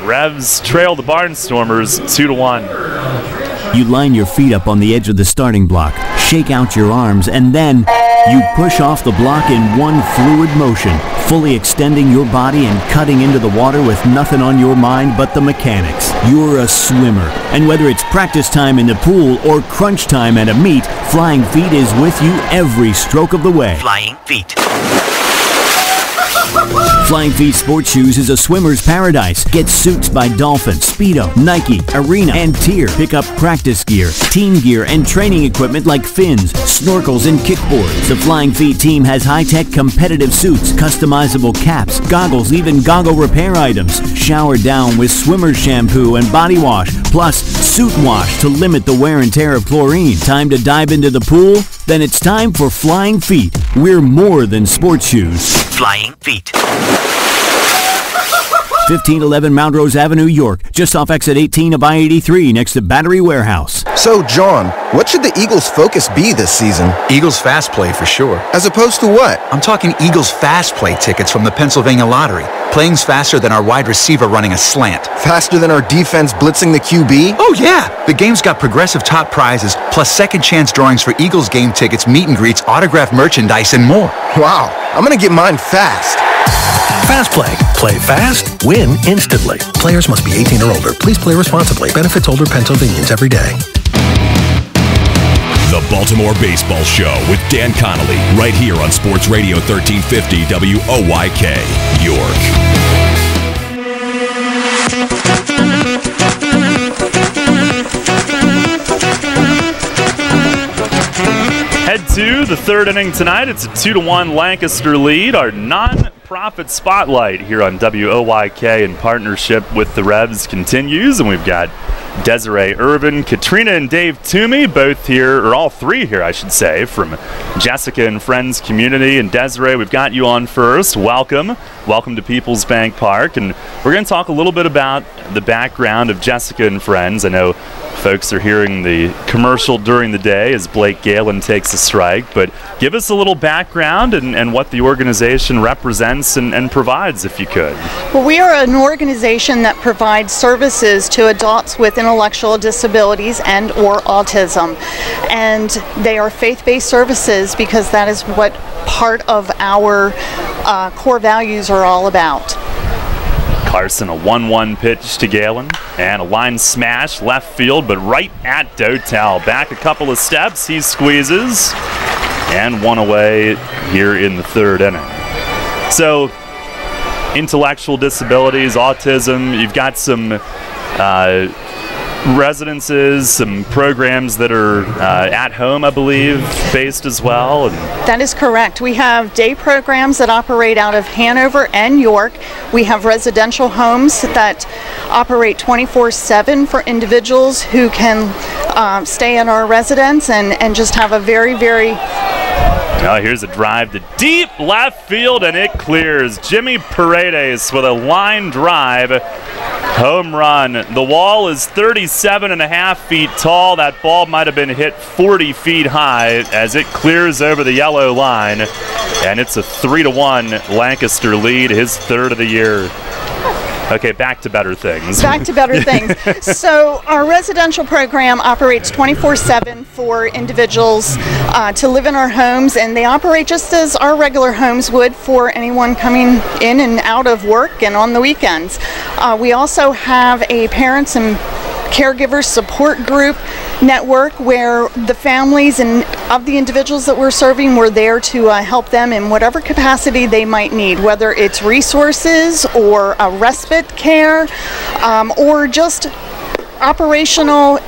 Revs trail the Barnstormers 2-1. You line your feet up on the edge of the starting block, shake out your arms, and then you push off the block in one fluid motion, fully extending your body and cutting into the water with nothing on your mind but the mechanics. You're a swimmer, and whether it's practice time in the pool or crunch time at a meet, Flying Feet is with you every stroke of the way. Flying Feet. Flying Feet Sports Shoes is a swimmer's paradise. Get suits by Dolphin, Speedo, Nike, Arena, and Tier. Pick up practice gear, team gear, and training equipment like fins, snorkels, and kickboards. The Flying Feet team has high-tech competitive suits, customizable caps, goggles, even goggle repair items. Shower down with swimmer shampoo and body wash, plus suit wash to limit the wear and tear of chlorine. Time to dive into the pool? Then it's time for Flying Feet. We're more than sports shoes. Flying Feet. 1511 Mount Rose Avenue, York, just off exit 18 of I-83 next to Battery Warehouse. So, John, what should the Eagles' focus be this season? Eagles Fast Play for sure. As opposed to what? I'm talking Eagles Fast Play tickets from the Pennsylvania Lottery. Playing's faster than our wide receiver running a slant. Faster than our defense blitzing the QB? Oh, yeah! The game's got progressive top prizes, plus second chance drawings for Eagles game tickets, meet and greets, autographed merchandise, and more. Wow, I'm gonna get mine fast. Fast Play. Play fast, win instantly. Players must be 18 or older. Please play responsibly. Benefits older Pennsylvanians every day. The Baltimore Baseball Show with Dan Connolly, right here on Sports Radio 1350 WOYK, York. Head to the third inning tonight. It's a 2-1 Lancaster lead. Our non-profit spotlight here on WOYK in partnership with the Revs continues, and we've got Desiree Irvin, Katrina and Dave Toomey, both here, or all three here, I should say, from Jessica and Friends community. And Desiree, we've got you on first. Welcome. Welcome to PeoplesBank Park. And we're going to talk a little bit about the background of Jessica and Friends. I know folks are hearing the commercial during the day as Blake Galen takes a strike, but give us a little background and what the organization represents and provides, if you could. Well, we are an organization that provides services to adults with intellectual disabilities and or autism, and they are faith-based services because that is what part of our core values are all about. Carson, a 1-1 pitch to Galen, and a line smash left field, but right at Dotel. Back a couple of steps, he squeezes, and one away here in the third inning. So, intellectual disabilities, autism, you've got some residences, some programs that are at home, I believe, based as well. And that is correct. We have day programs that operate out of Hanover and York. We have residential homes that operate 24/7 for individuals who can stay in our residence and just have a very, very... Now here's a drive to deep left field, and it clears. Jimmy Paredes with a line drive. Home run. The wall is 37.5 feet tall. That ball might have been hit 40 feet high as it clears over the yellow line. And it's a 3-1 Lancaster lead, his third of the year. Okay, back to better things. Back to better things. So our residential program operates 24/7 for individuals to live in our homes, and they operate just as our regular homes would for anyone coming in and out of work and on the weekends. We also have a parents and caregiver support group network where the families and of the individuals that we're serving, we're there to help them in whatever capacity they might need, whether it's resources or respite care or just operational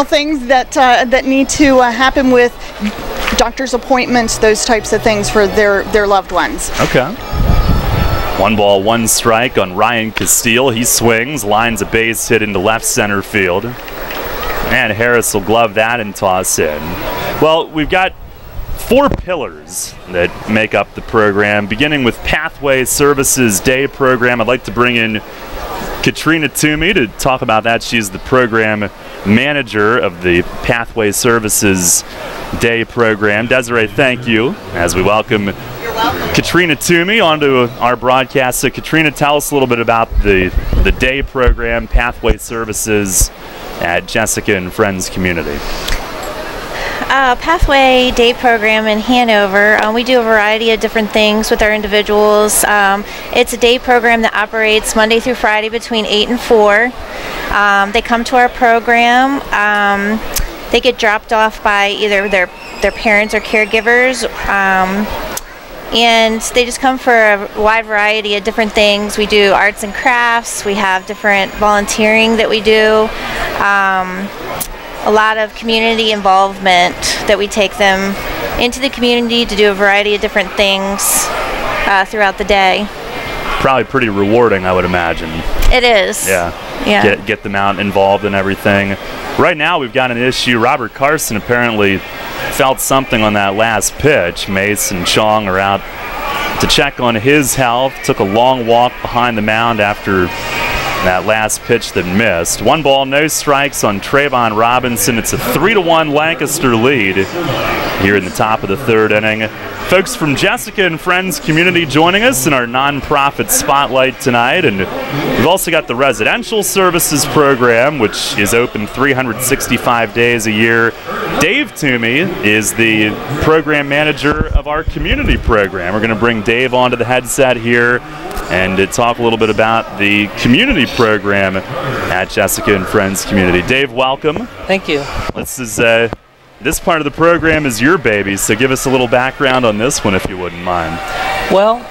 things that need to happen with doctor's appointments, those types of things for their loved ones. Okay. 1 ball, 1 strike on Ryan Castile. He swings, lines a base hit into left center field. And Harris will glove that and toss in. Well, we've got 4 pillars that make up the program, beginning with Pathway Services Day program. I'd like to bring in Katrina Toomey to talk about that. She's the program manager of the Pathway Services Day program. Desiree, thank you as we welcome Katrina Toomey onto our broadcast. So Katrina, tell us a little bit about the day program, Pathway Services at Jessica and Friends Community. Pathway Day program in Hanover. We do a variety of different things with our individuals. It's a day program that operates Monday through Friday between 8 and 4. They come to our program. They get dropped off by either their parents or caregivers. And they just come for a wide variety of different things. We do arts and crafts. We have different volunteering that we do. A lot of community involvement that we take them into the community to do a variety of different things throughout the day. Probably pretty rewarding, I would imagine. It is. Yeah. Get them out involved in everything. Right now we've got an issue. Robert Carson apparently felt something on that last pitch. Mace and Chong are out to check on his health. Took a long walk behind the mound after that last pitch that missed. 1 ball, no strikes on Trayvon Robinson. It's a 3-1 Lancaster lead here in the top of the 3rd inning. Folks from Jessica and Friends Community joining us in our nonprofit spotlight tonight. And we've also got the residential services program, which is open 365 days a year. Dave Toomey is the program manager of our community program. We're going to bring Dave onto the headset here and to talk a little bit about the community program at Jessica and Friends Community. Dave, welcome. Thank you. This part of the program is your baby, so give us a little background on this one if you wouldn't mind. Well,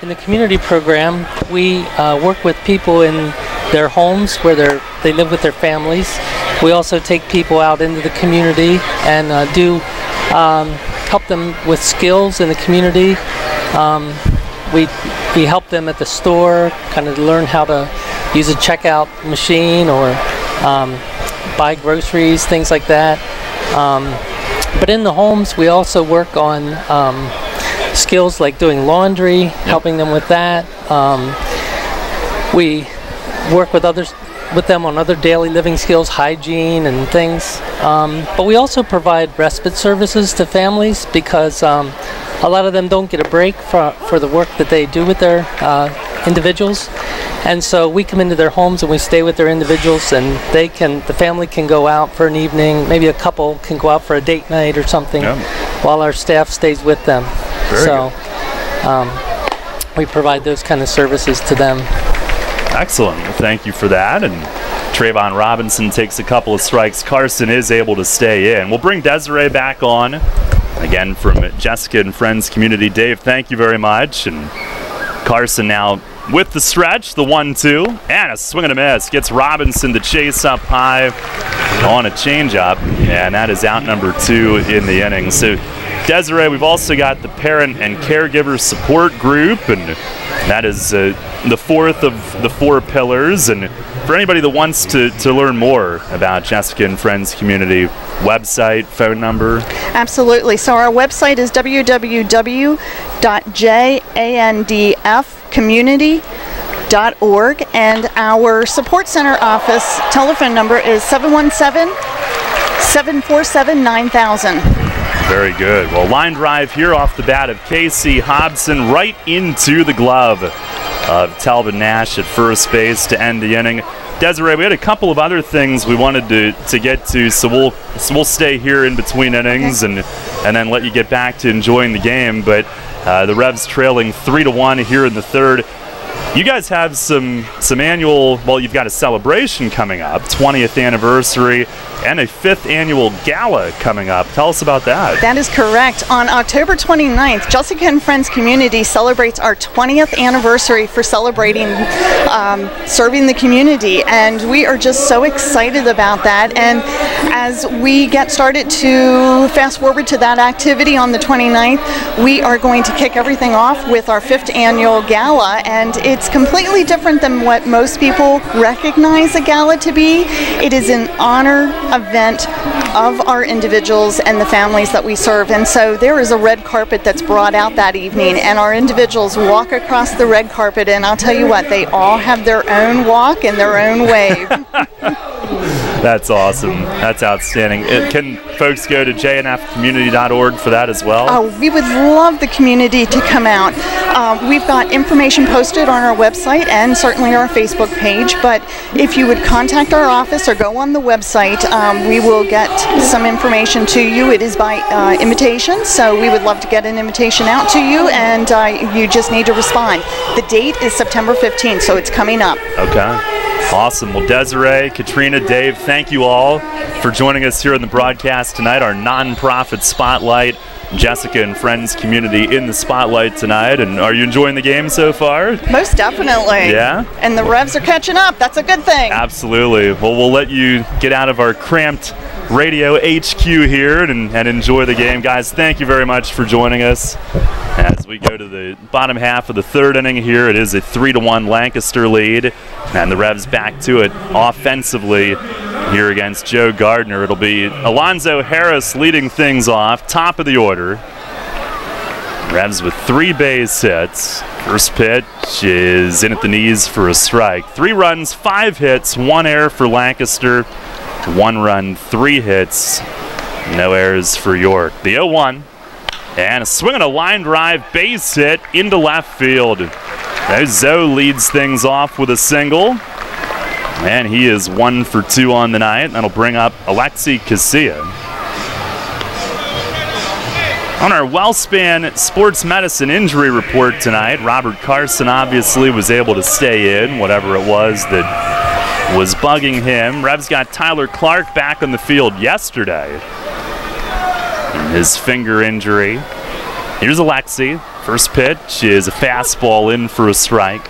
in the community program, we work with people in their homes where they live with their families. We also take people out into the community and help them with skills in the community. We help them at the store, kind of learn how to use a checkout machine or buy groceries, things like that. But in the homes, we also work on skills like doing laundry, helping them with that. We work with them on other daily living skills, hygiene and things. But we also provide respite services to families because a lot of them don't get a break for the work that they do with their individuals. And so we come into their homes and we stay with their individuals, and the family can go out for an evening, maybe a couple can go out for a date night or something while our staff stays with them. We provide those kind of services to them. Excellent. Well, thank you for that. And Trayvon Robinson takes a couple of strikes. Carson is able to stay in. We'll bring Desiree back on. Again, from Jessica and Friends Community. Dave, thank you very much. And Carson now with the stretch, the 1-2, and a swing and a miss. Gets Robinson to chase up high on a changeup, and that is out number 2 in the inning. So, Desiree, we've also got the parent and caregiver support group, and that is the 4th of the 4 pillars. And for anybody that wants to learn more about Jessica and Friends Community, website, phone number? Absolutely. So our website is www.jandfcommunity.org, and our support center office telephone number is 717-747-9000. Very good. Well, line drive here off the bat of Casey Hobson right into the glove of Talbot Nash at first base to end the inning. Desiree, we had a couple of other things we wanted to get to, so we'll stay here in between innings and then let you get back to enjoying the game. But the Revs trailing 3-1 here in the third. You guys have some annual, well, you've got a celebration coming up, 20th anniversary, and a 5th annual gala coming up. Tell us about that. That is correct. On October 29th, Jessica and Friends Community celebrates our 20th anniversary for celebrating serving the community, and we are just so excited about that. And as we get started to fast forward to that activity on the 29th, we are going to kick everything off with our 5th annual gala, and it's completely different than what most people recognize a gala to be. It is an honor event of our individuals and the families that we serve, and so there is a red carpet that's brought out that evening, and our individuals walk across the red carpet, and I'll tell you what, they all have their own walk and their own wave. That's awesome. That's outstanding. Can folks go to jnfcommunity.org for that as well? Oh, we would love the community to come out. We've got information posted on our website and certainly our Facebook page, but if you would contact our office or go on the website, we will get some information to you. It is by invitation, so we would love to get an invitation out to you, and you just need to respond. The date is September 15th, so it's coming up. Okay. Awesome. Well, Desiree, Katrina, Dave, thank you all for joining us here in the broadcast tonight, our nonprofit spotlight. Jessica and Friends Community in the spotlight tonight. And are you enjoying the game so far? Most definitely. Yeah? And the Revs are catching up. That's a good thing. Absolutely. Well, we'll let you get out of our cramped radio HQ here and enjoy the game. Guys, thank you very much for joining us. As we go to the bottom half of the third inning here, it is a 3-1 Lancaster lead, and the Revs back to it offensively here against Joe Gardner. It'll be Alonzo Harris leading things off, top of the order. Revs with 3 base hits. First pitch is in at the knees for a strike. 3 runs, 5 hits, 1 error for Lancaster. 1 run, 3 hits, no errors for York. The 0-1, and a swing and a line drive base hit into left field. Now Zoe leads things off with a single, and he is 1 for 2 on the night. That'll bring up Alexi Casilla. On our WellSpan Sports Medicine injury report tonight, Robert Carson obviously was able to stay in, whatever it was that was bugging him. Revs got Tyler Clark back on the field yesterday. His finger injury. Here's Alexi. First pitch is a fastball in for a strike.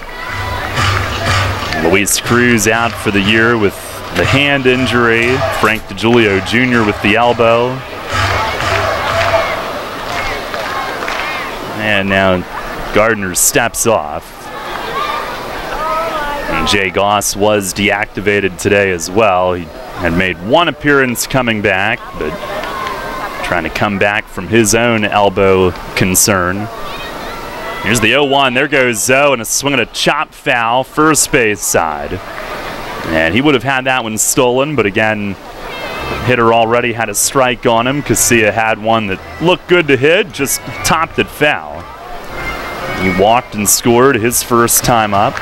Luis Cruz out for the year with the hand injury. Frank DiGiulio Jr. with the elbow. And now Gardner steps off. And Jay Goss was deactivated today as well. He had made 1 appearance coming back, but trying to come back from his own elbow concern. Here's the 0-1. There goes Zoe, and a swing and a chop foul, first base side. And he would have had that one stolen, but again, hitter already had a strike on him. Casilla had one that looked good to hit, just topped it foul. He walked and scored his first time up.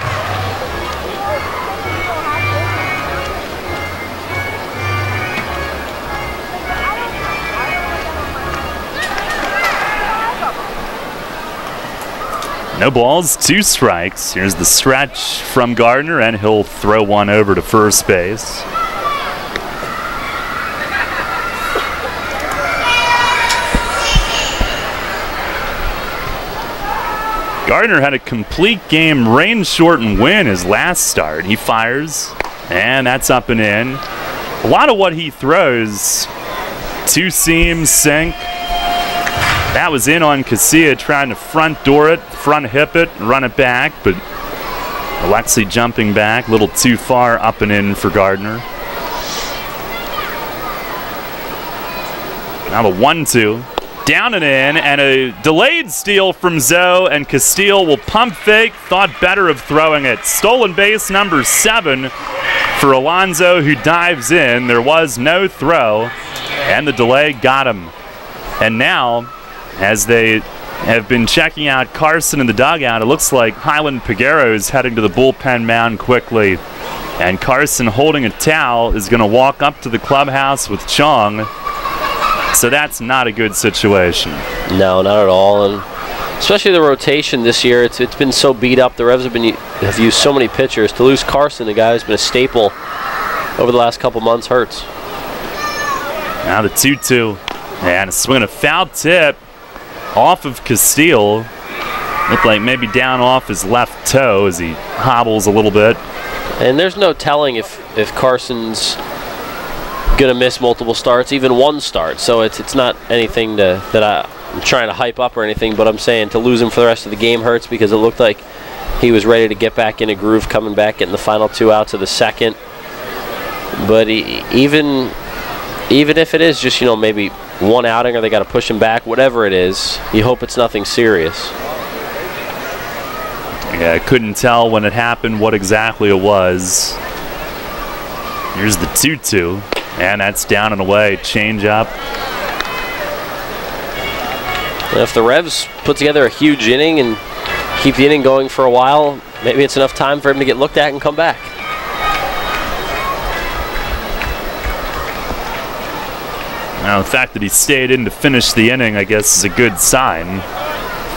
No balls, 2 strikes. Here's the stretch from Gardner, and he'll throw one over to first base. Gardner had a complete game rain shortened win his last start. He fires, and that's up and in. A lot of what he throws, 2 seams, sink. That was in on Casilla, trying to front door it, front hip it, run it back, but Alexi jumping back, a little too far up and in for Gardner. Now the 1-2, down and in, and a delayed steal from Zoe, and Castile will pump fake, thought better of throwing it. Stolen base number 7 for Alonzo, who dives in. There was no throw, and the delay got him. And now, as they have been checking out Carson in the dugout. It looks like Highland Piguero is heading to the bullpen mound quickly. And Carson, holding a towel, is going to walk up to the clubhouse with Chong. So that's not a good situation. No, not at all. And especially the rotation this year, it's been so beat up. The Revs have used so many pitchers. To lose Carson, the guy who's been a staple over the last couple months, hurts. Now the 2-2. And a swing and a foul tip off of Castile. Looked like maybe down off his left toe as he hobbles a little bit. And there's no telling if Carson's going to miss multiple starts, even one start. So it's not anything that I'm trying to hype up or anything, but I'm saying to lose him for the rest of the game hurts because it looked like he was ready to get back in a groove, coming back, getting the final 2 outs of the second. But even if it is just, maybe one outing or they got to push him back, whatever it is, you hope it's nothing serious. Yeah, I couldn't tell when it happened what exactly it was. Here's the 2-2, and that's down and away. Change up. And if the Revs put together a huge inning and keep the inning going for a while, maybe it's enough time for him to get looked at and come back. Now, the fact that he stayed in to finish the inning, I guess, is a good sign.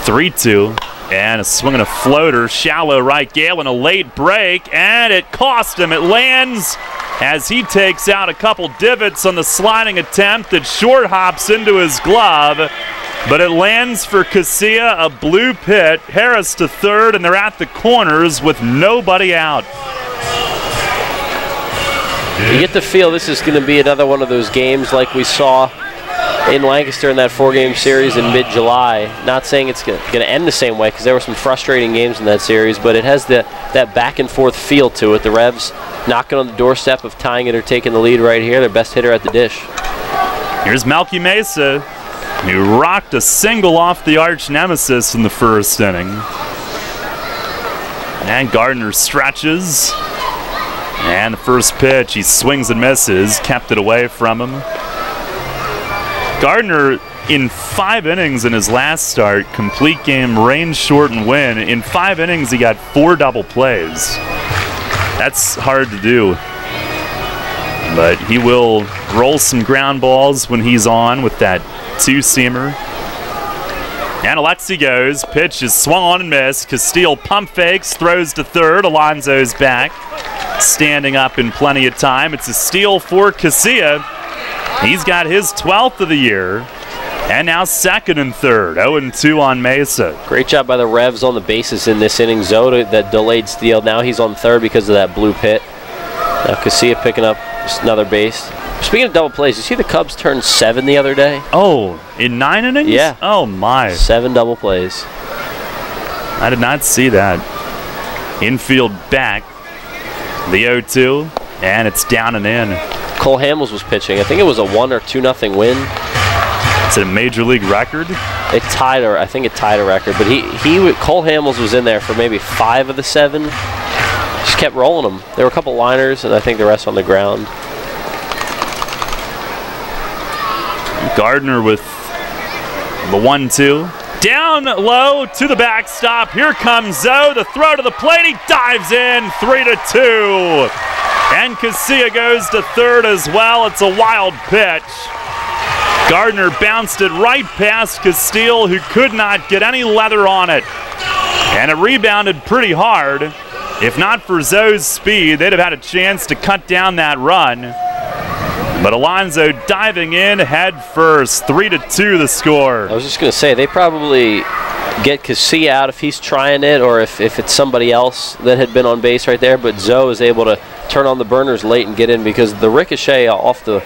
3-2. And a swing and a floater, shallow right, Gale, and a late break, and it cost him. It lands as he takes out a couple divots on the sliding attempt that short hops into his glove, but it lands for Casilla, a blue pit. Harris to third, and they're at the corners with nobody out. You get the feel this is going to be another one of those games like we saw in Lancaster in that 4-game series in mid-July. Not saying it's going to end the same way because there were some frustrating games in that series, but it has that back-and-forth feel to it. The Revs knocking on the doorstep of tying it or taking the lead right here. Their best hitter at the dish. Here's Melky Mesa, who rocked a single off the arch nemesis in the first inning. And Gardner stretches. And the first pitch, he swings and misses, kept it away from him. Gardner, in 5 innings in his last start, complete game, range short, and win. In 5 innings, he got 4 double plays. That's hard to do. But he will roll some ground balls when he's on with that 2-seamer. And Alexi goes. Pitch is swung on and missed. Castile pump fakes, throws to third. Alonso's back, standing up in plenty of time. It's a steal for Casilla. He's got his 12th of the year, and now second and third. 0-2 on Mesa. Great job by the Revs on the bases in this inning. Zoda, that delayed steal. Now he's on third because of that blue pit. Now Casilla picking up another base. Speaking of double plays, you see the Cubs turned 7 the other day? Oh, in 9 innings? Yeah. Oh, my. 7 double plays. I did not see that. Infield back. The 0-2, and it's down and in. Cole Hamels was pitching. I think it was a 1 or 2-0 win. It's a major league record. I think it tied a record. But Cole Hamels was in there for maybe 5 of the 7. Just kept rolling them. There were a couple liners, and I think the rest on the ground. Gardner with the 1-2. Down low to the backstop. Here comes Zoe. The throw to the plate. He dives in. 3-2. And Casilla goes to third as well. It's a wild pitch. Gardner bounced it right past Castile, who could not get any leather on it. And it rebounded pretty hard. If not for Zoe's speed, they'd have had a chance to cut down that run. But Alonso diving in head first. 3-2 the score. I was just going to say, they probably get Casilla out if he's trying it, or if it's somebody else that had been on base right there. But Zoe is able to turn on the burners late and get in because the ricochet off the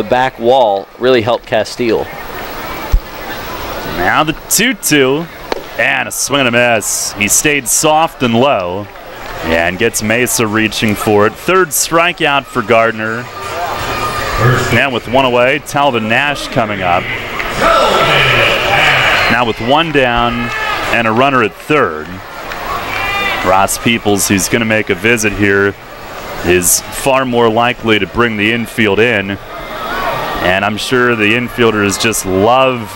back wall really helped Castile. Now the 2-2, and a swing and a miss. He stayed soft and low, and gets Mesa reaching for it. Third strikeout for Gardner. Now with 1 away, Talvin Nash coming up. Now with 1 down and a runner at third. Ross Peoples, who's going to make a visit here, is far more likely to bring the infield in. And I'm sure the infielders just love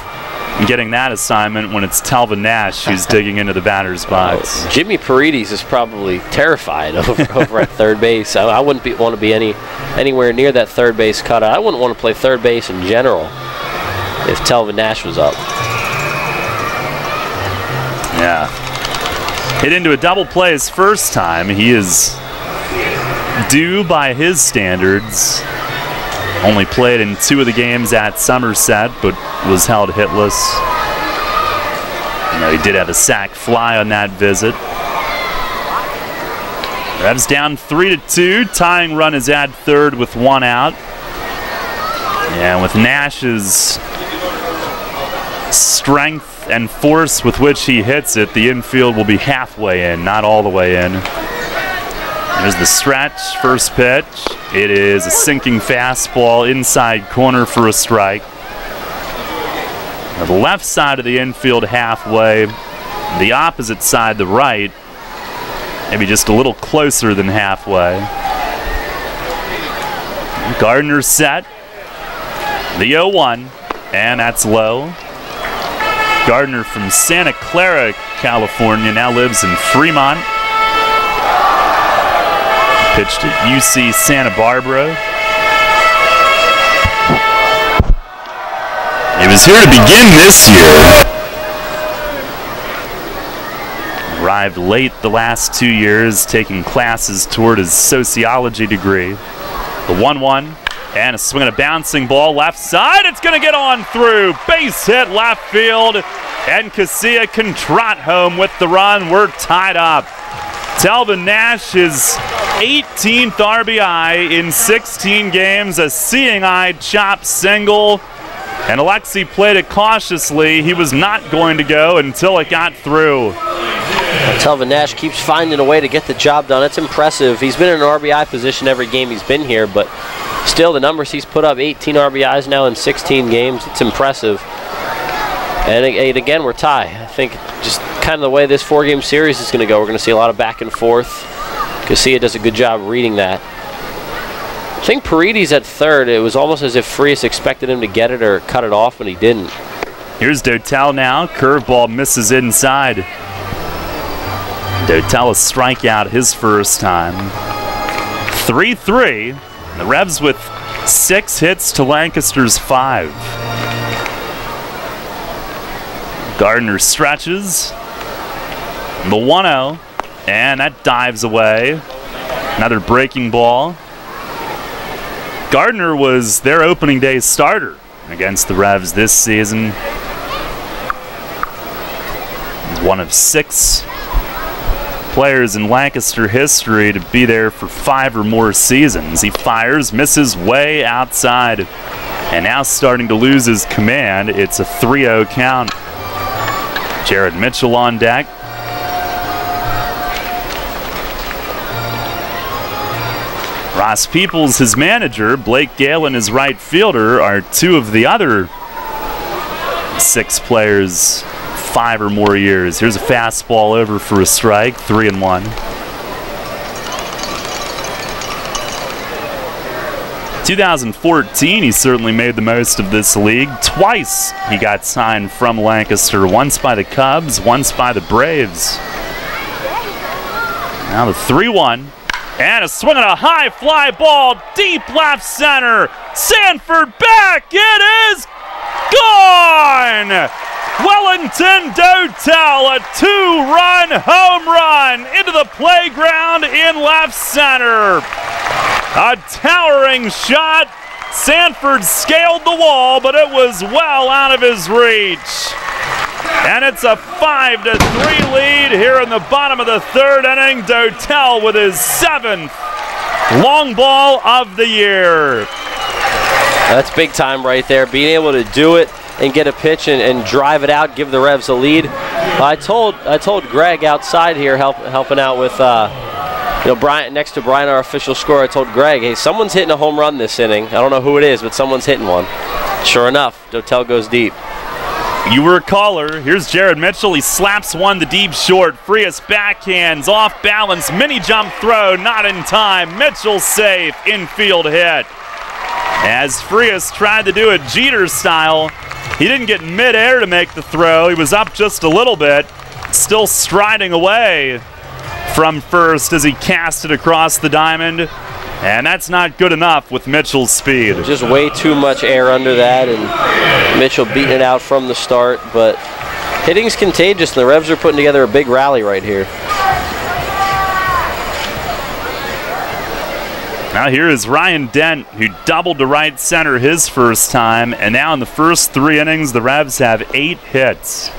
getting that assignment when it's Telvin Nash who's digging into the batter's box. Jimmy Paredes is probably terrified over at third base. I wouldn't want to be anywhere near that third base cutout. I wouldn't want to play third base in general if Telvin Nash was up. Yeah. Hit into a double play his first time. He is due by his standards. Only played in 2 of the games at Somerset, but was held hitless. You know, he did have a sac fly on that visit. Revs down 3-2. Tying run is at third with 1 out. And with Nash's strength and force with which he hits it, the infield will be halfway in, not all the way in. There's the stretch, first pitch. It is a sinking fastball inside corner for a strike. Now the left side of the infield halfway, the opposite side, the right, maybe just a little closer than halfway. Gardner set. The 0-1, and that's low. Gardner from Santa Clara, California, now lives in Fremont. Pitched at UC Santa Barbara. He was here to begin this year. Arrived late the last 2 years, taking classes toward his sociology degree. The 1-1, and a swing and a bouncing ball left side. It's going to get on through. Base hit left field, and Casilla can trot home with the run. We're tied up. Telvin Nash, his 18th RBI in 16 games, a seeing-eyed chop single. And Alexi played it cautiously. He was not going to go until it got through. Telvin Nash keeps finding a way to get the job done. It's impressive. He's been in an RBI position every game he's been here, but still the numbers he's put up, 18 RBIs now in 16 games. It's impressive. And again, we're tied. I think just kind of the way this 4-game series is going to go, we're going to see a lot of back and forth. Casilla does a good job reading that. I think Paredes at third, it was almost as if Frias expected him to get it or cut it off, but he didn't. Here's Dotel now. Curveball misses inside. Dotel a strikeout his first time. 3-3. The Revs with 6 hits to Lancaster's 5. Gardner stretches. The 1-0. And that dives away. Another breaking ball. Gardner was their opening day starter against the Revs this season. He's one of 6 players in Lancaster history to be there for 5 or more seasons. He fires, misses way outside, and now starting to lose his command. It's a 3-0 count. Jared Mitchell on deck. Ross Peoples, his manager, Blake Galen, his right fielder, are 2 of the other 6 players 5 or more years. Here's a fastball over for a strike, 3-1. 2014, he certainly made the most of this league. Twice he got signed from Lancaster, once by the Cubs, once by the Braves. Now the 3-1. And a swing and a high fly ball, deep left center. Sanford back, it is gone! Wellington Dotel, a 2-run home run into the playground in left center. A towering shot. Sanford scaled the wall, but it was well out of his reach. And it's a 5-3 lead here in the bottom of the 3rd inning. Dotel with his 7th long ball of the year. That's big time right there. Being able to do it and get a pitch and drive it out, give the Revs a lead. I told Greg outside here helping out with Brian, next to Brian, our official scorer. I told Greg, hey, someone's hitting a home run this inning. I don't know who it is, but someone's hitting one. Sure enough, Dotel goes deep. You were a caller. Here's Jared Mitchell. He slaps one to deep short. Frias backhands, off balance, mini jump throw, not in time. Mitchell safe, infield hit. As Frias tried to do a Jeter style, He didn't get midair to make the throw. He was up just a little bit, still striding away from first as he cast it across the diamond. And that's not good enough with Mitchell's speed. Just way too much air under that, and Mitchell beating it out from the start. But hitting's contagious, and the Revs are putting together a big rally right here. Now here is Ryan Dent, who doubled to right center his first time, and now in the first 3 innings, the Revs have 8 hits.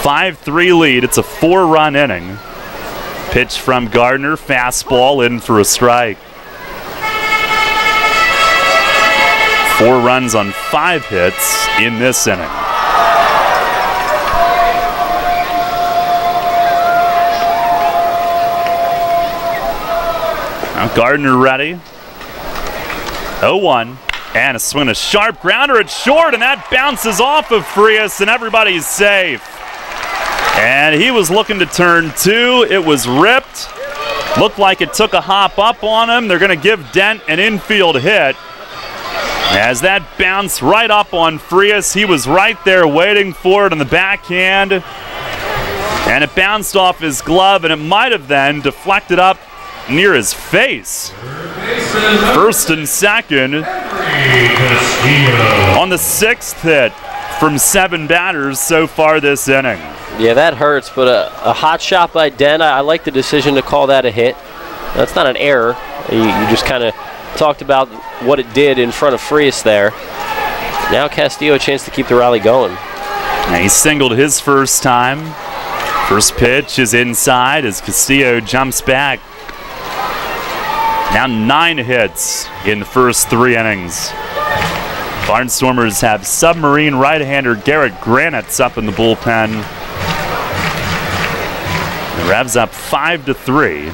5-3 lead. It's a 4-run inning. Pitch from Gardner, fastball in for a strike. 4 runs on 5 hits in this inning. Now Gardner ready. 0-1. And a swing, a sharp grounder at short, and that bounces off of Frias, and everybody's safe. And he was looking to turn 2. It was ripped. Looked like it took a hop up on him. They're going to give Dent an infield hit. As that bounced right up on Frias, he was right there waiting for it on the backhand. And it bounced off his glove, and it might have then deflected up near his face. First and second on the 6th hit from 7 batters so far this inning. Yeah, that hurts, but a hot shot by Dent. I like the decision to call that a hit. That's not an error. You just kind of talked about what it did in front of Frias there. Now Castillo a chance to keep the rally going. And he singled his first time. First pitch is inside as Castillo jumps back. Now 9 hits in the first 3 innings. Barnstormers have submarine right-hander Garrett Granitz up in the bullpen. The Revs up 5-3.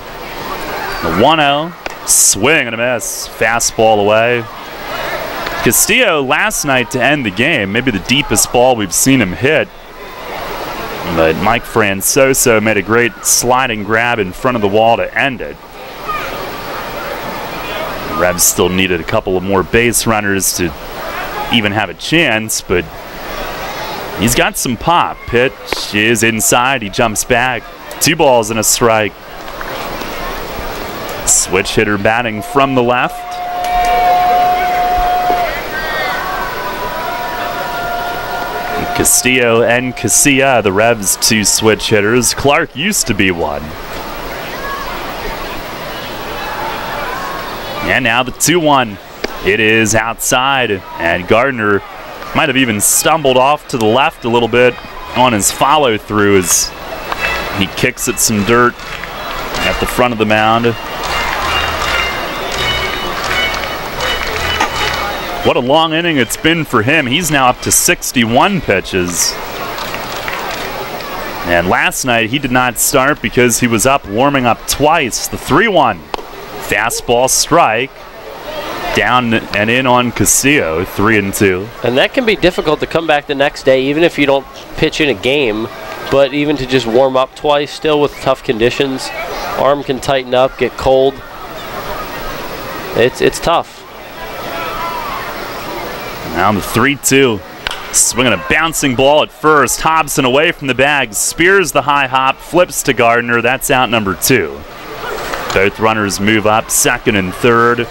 The 1-0, swing and a miss, fastball away. Castillo last night to end the game, maybe the deepest ball we've seen him hit. But Mike Francoso made a great sliding grab in front of the wall to end it. The Revs still needed a couple of more base runners to even have a chance, but he's got some pop. Pitch is inside, he jumps back. 2 balls and a strike. Switch hitter batting from the left. Castillo and Casilla, the Revs' 2 switch hitters. Clark used to be one. And now the 2-1. It is outside, and Gardner might have even stumbled off to the left a little bit on his follow-through as he kicks at some dirt at the front of the mound. What a long inning it's been for him. He's now up to 61 pitches. And last night he did not start because he was up warming up twice. The 3-1. Fastball strike. Down and in on Castillo, 3-2. And that can be difficult to come back the next day, even if you don't pitch in a game. But even to just warm up twice, still with tough conditions. Arm can tighten up, get cold. It's tough. Now the 3-2. Swinging a bouncing ball at first. Hobson away from the bag, spears the high hop, flips to Gardner. That's out number 2. Both runners move up, second and third.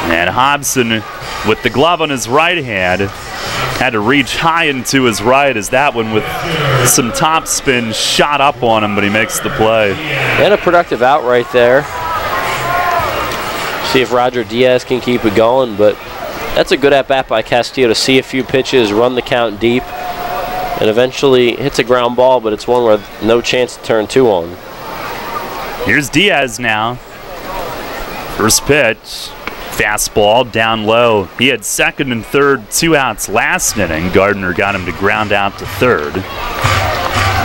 And Hobson, with the glove on his right hand, had to reach high into his right as that one with some top spin shot up on him, but he makes the play. And a productive out right there. See if Roger Diaz can keep it going, but that's a good at-bat by Castillo to see a few pitches, run the count deep, and eventually hits a ground ball, but it's one where no chance to turn 2 on. Here's Diaz now. First pitch. Fastball down low. He had second and third, 2 outs last inning. Gardner got him to ground out to third.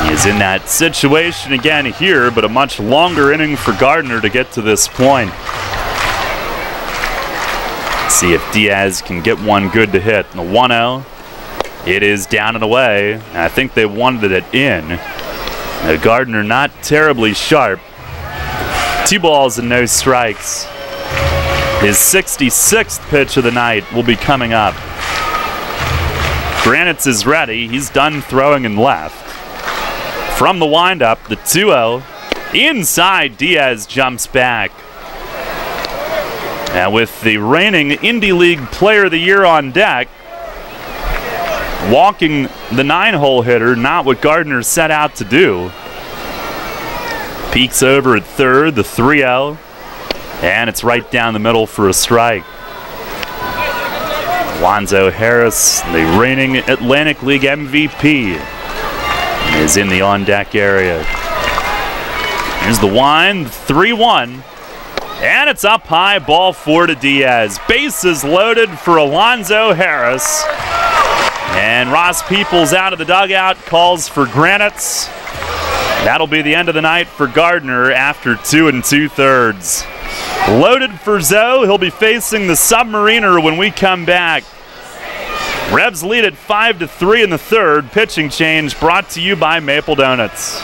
He is in that situation again here, but a much longer inning for Gardner to get to this point. See if Diaz can get one good to hit. The 1-0. It is down and away. And I think they wanted it in. Gardner not terribly sharp. 2 balls and no strikes. His 66th pitch of the night will be coming up. Granitz is ready. He's done throwing and left. From the windup, the 2-0. Inside, Diaz jumps back. Now with the reigning Indy League Player of the Year on deck, walking the 9-hole hitter, not what Gardner set out to do. Peeks over at third, the 3-0, and it's right down the middle for a strike. Alonzo Harris, the reigning Atlantic League MVP, is in the on-deck area. Here's the wind, 3-1. And it's up high, ball 4 to Diaz. Bases loaded for Alonzo Harris. And Ross Peoples out of the dugout, calls for Granitz. That'll be the end of the night for Gardner after 2 2/3. Loaded for Zoe. He'll be facing the Submariner when we come back. Revs lead at 5-3 in the third. Pitching change brought to you by Maple Donuts.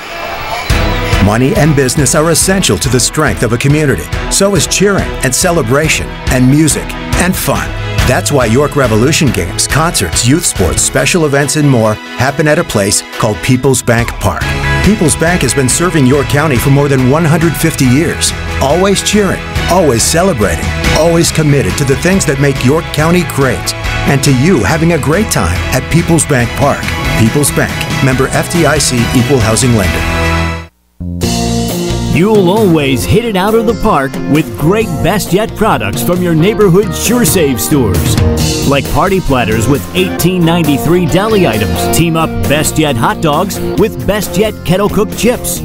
Money and business are essential to the strength of a community. So is cheering and celebration and music and fun. That's why York Revolution games, concerts, youth sports, special events, and more happen at a place called PeoplesBank Park. PeoplesBank has been serving York County for more than 150 years. Always cheering, always celebrating, always committed to the things that make York County great. And to you having a great time at PeoplesBank Park. Peoples Bank, member FDIC, equal housing lender. You'll always hit it out of the park with great Best Yet products from your neighborhood SureSave stores. Like party platters with $18.93 deli items. Team up Best Yet hot dogs with Best Yet kettle cooked chips.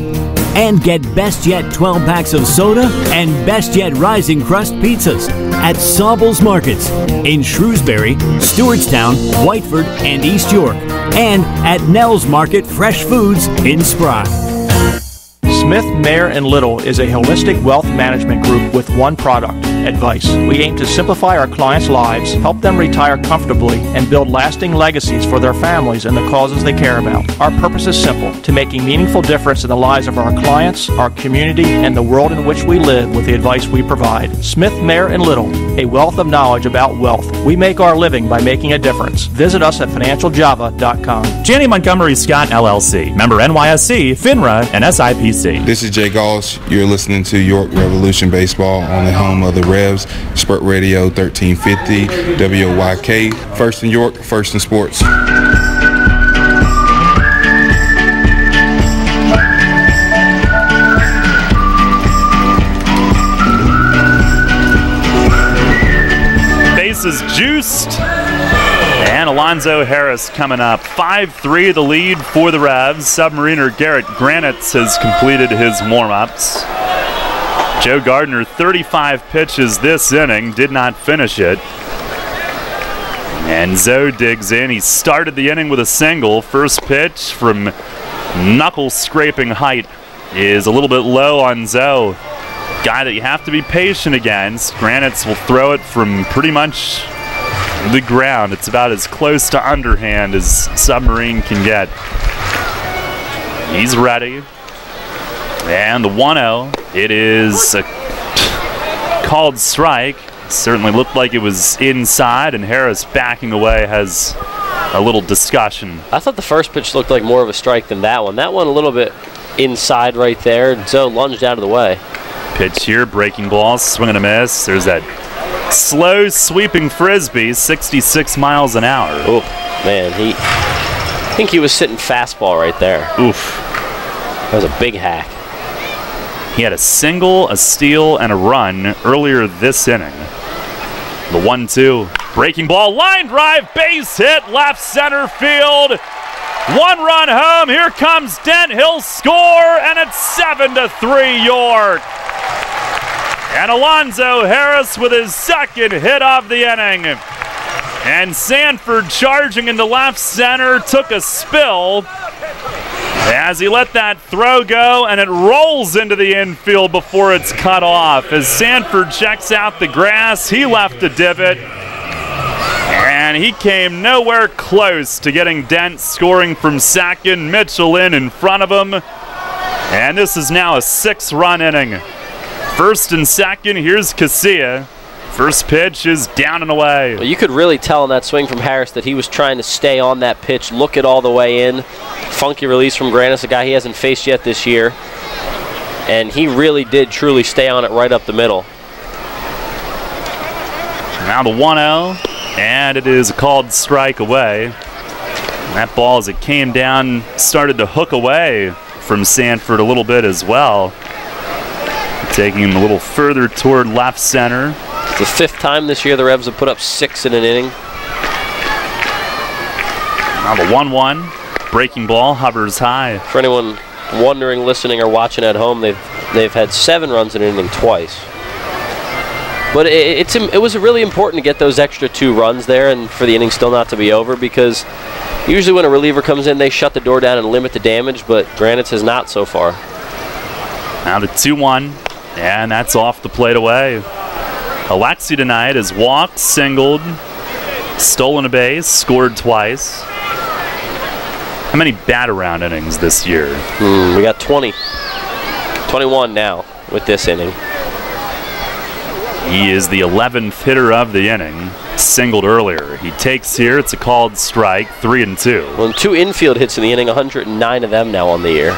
And get Best Yet 12 packs of soda and Best Yet Rising Crust pizzas at Saubles Markets in Shrewsbury, Stewartstown, Whiteford, and East York. And at Nell's Market Fresh Foods in Spry. Smith, Mayer & Little is a holistic wealth management group with one product, advice. We aim to simplify our clients' lives, help them retire comfortably, and build lasting legacies for their families and the causes they care about. Our purpose is simple, to make a meaningful difference in the lives of our clients, our community, and the world in which we live with the advice we provide. Smith, Mayer & Little, a wealth of knowledge about wealth. We make our living by making a difference. Visit us at financialjava.com. Janney Montgomery Scott LLC, member NYSE, FINRA, and SIPC. This is Jay Gauls. You're listening to York Revolution Baseball on the home of the Revs, Spurt Radio 1350, WOYK. First in York, first in sports. Bases juiced. And Alonzo Harris coming up. 5-3 the lead for the Revs. Submariner Garrett Granitz has completed his warm-ups. Joe Gardner, 35 pitches this inning, did not finish it. And Zoe digs in. He started the inning with a single. First pitch from knuckle-scraping height is a little bit low on Zoe. Guy that you have to be patient against. Granitz will throw it from pretty much the ground. It's about as close to underhand as Submarine can get. He's ready. And the 1-0. It is a called strike. Certainly looked like it was inside, and Harris backing away has a little discussion. I thought the first pitch looked like more of a strike than that one. That one a little bit inside right there. Zoe lunged out of the way. Pitch here, breaking ball, swing and a miss. There's that slow sweeping frisbee, 66 miles an hour. Oh, man, I think he was sitting fastball right there. Oof. That was a big hack. He had a single, a steal, and a run earlier this inning. The 1-2. Breaking ball, line drive, base hit, left center field. One run home. Here comes Dent. He'll score, and it's 7-3 York. And Alonzo Harris with his second hit of the inning. And Sanford charging into left center, took a spill as he let that throw go, and it rolls into the infield before it's cut off. As Sanford checks out the grass, he left a divot, and he came nowhere close to getting Dent scoring from second. Mitchell in front of him, and this is now a 6-run inning. First and second, here's Casilla. First pitch is down and away. Well, you could really tell in that swing from Harris that he was trying to stay on that pitch, look it all the way in. Funky release from Grannis, a guy he hasn't faced yet this year. And he really did truly stay on it right up the middle. Now the 1-0, and it is a called strike away. And that ball, as it came down, started to hook away from Sanford a little bit as well. Taking him a little further toward left center. It's the 5th time this year the Revs have put up 6 in an inning. Now the 1-1, breaking ball hovers high. For anyone wondering, listening, or watching at home, they've had 7 runs in an inning twice. But it was really important to get those extra 2 runs there and for the inning still not to be over, because usually when a reliever comes in, they shut the door down and limit the damage, but Granite has not so far. Now to 2-1, and that's off the plate away. Alexi tonight has walked, singled, stolen a base, scored twice. How many bat-around innings this year? We got 20. 21 now with this inning. He is the 11th hitter of the inning. Singled earlier. He takes here. It's a called strike. 3-2. Well, 2 infield hits in the inning. 109 of them now on the year.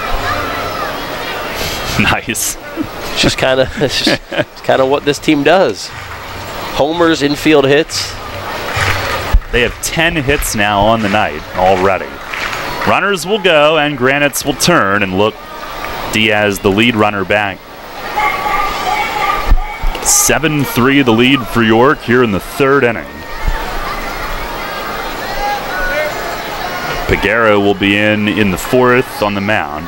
Nice. It's just kind of what this team does. Homers, infield hits. They have 10 hits now on the night already. Runners will go and Granites will turn and look Diaz, the lead runner, back. 7-3 the lead for York here in the 3rd inning. Peguero will be in the 4th on the mound.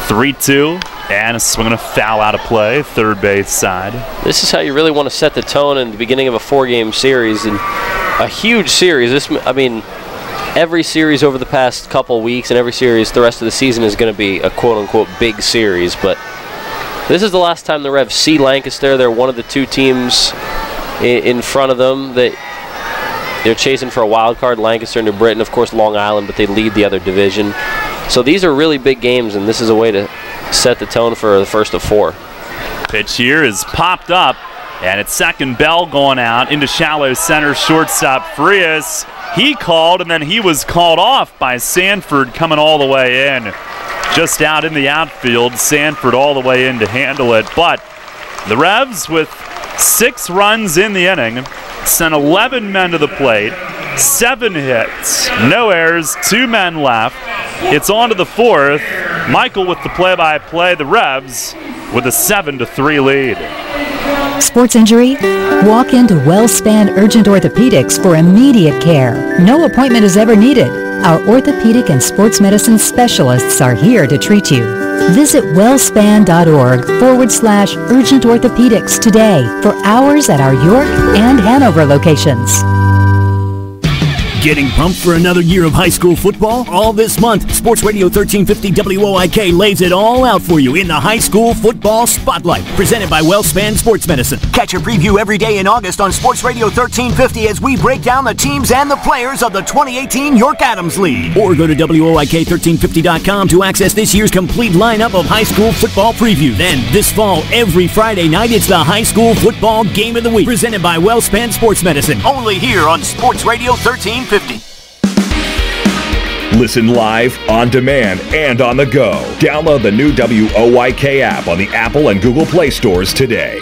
3-2. And a swing and a foul out of play, third base side. This is how you really want to set the tone in the beginning of a 4-game series, and a huge series. Every series over the past couple weeks and every series the rest of the season is going to be a quote-unquote big series, but this is the last time the Revs see Lancaster. They're one of the 2 teams in front of them. They're chasing for a wild card, Lancaster and New Britain, of course Long Island, but they lead the other division. So these are really big games, and this is a way to set the tone for the first of 4. Pitch here is popped up, and it's second. Bell going out into shallow center, shortstop Frias. He called, and then he was called off by Sanford coming all the way in. Just out in the outfield, Sanford all the way in to handle it. But the Revs, with 6 runs in the inning, sent 11 men to the plate, 7 hits, no errors, 2 men left. It's on to the 4th. Michael with the play-by-play. The Revs with a 7-3 lead. Sports injury? Walk into WellSpan Urgent Orthopedics for immediate care. No appointment is ever needed. Our orthopedic and sports medicine specialists are here to treat you. Visit wellspan.org/urgent orthopedics today for hours at our York and Hanover locations. Getting pumped for another year of high school football? All this month, Sports Radio 1350 WOIK lays it all out for you in the High School Football Spotlight, presented by WellSpan Sports Medicine. Catch a preview every day in August on Sports Radio 1350 as we break down the teams and the players of the 2018 York Adams League. Or go to WOIK1350.com to access this year's complete lineup of high school football preview. Then, this fall, every Friday night, it's the High School Football Game of the Week, presented by WellSpan Sports Medicine. Only here on Sports Radio 1350. Listen live, on demand, and on the go. Download the new WOIK app on the Apple and Google Play stores today.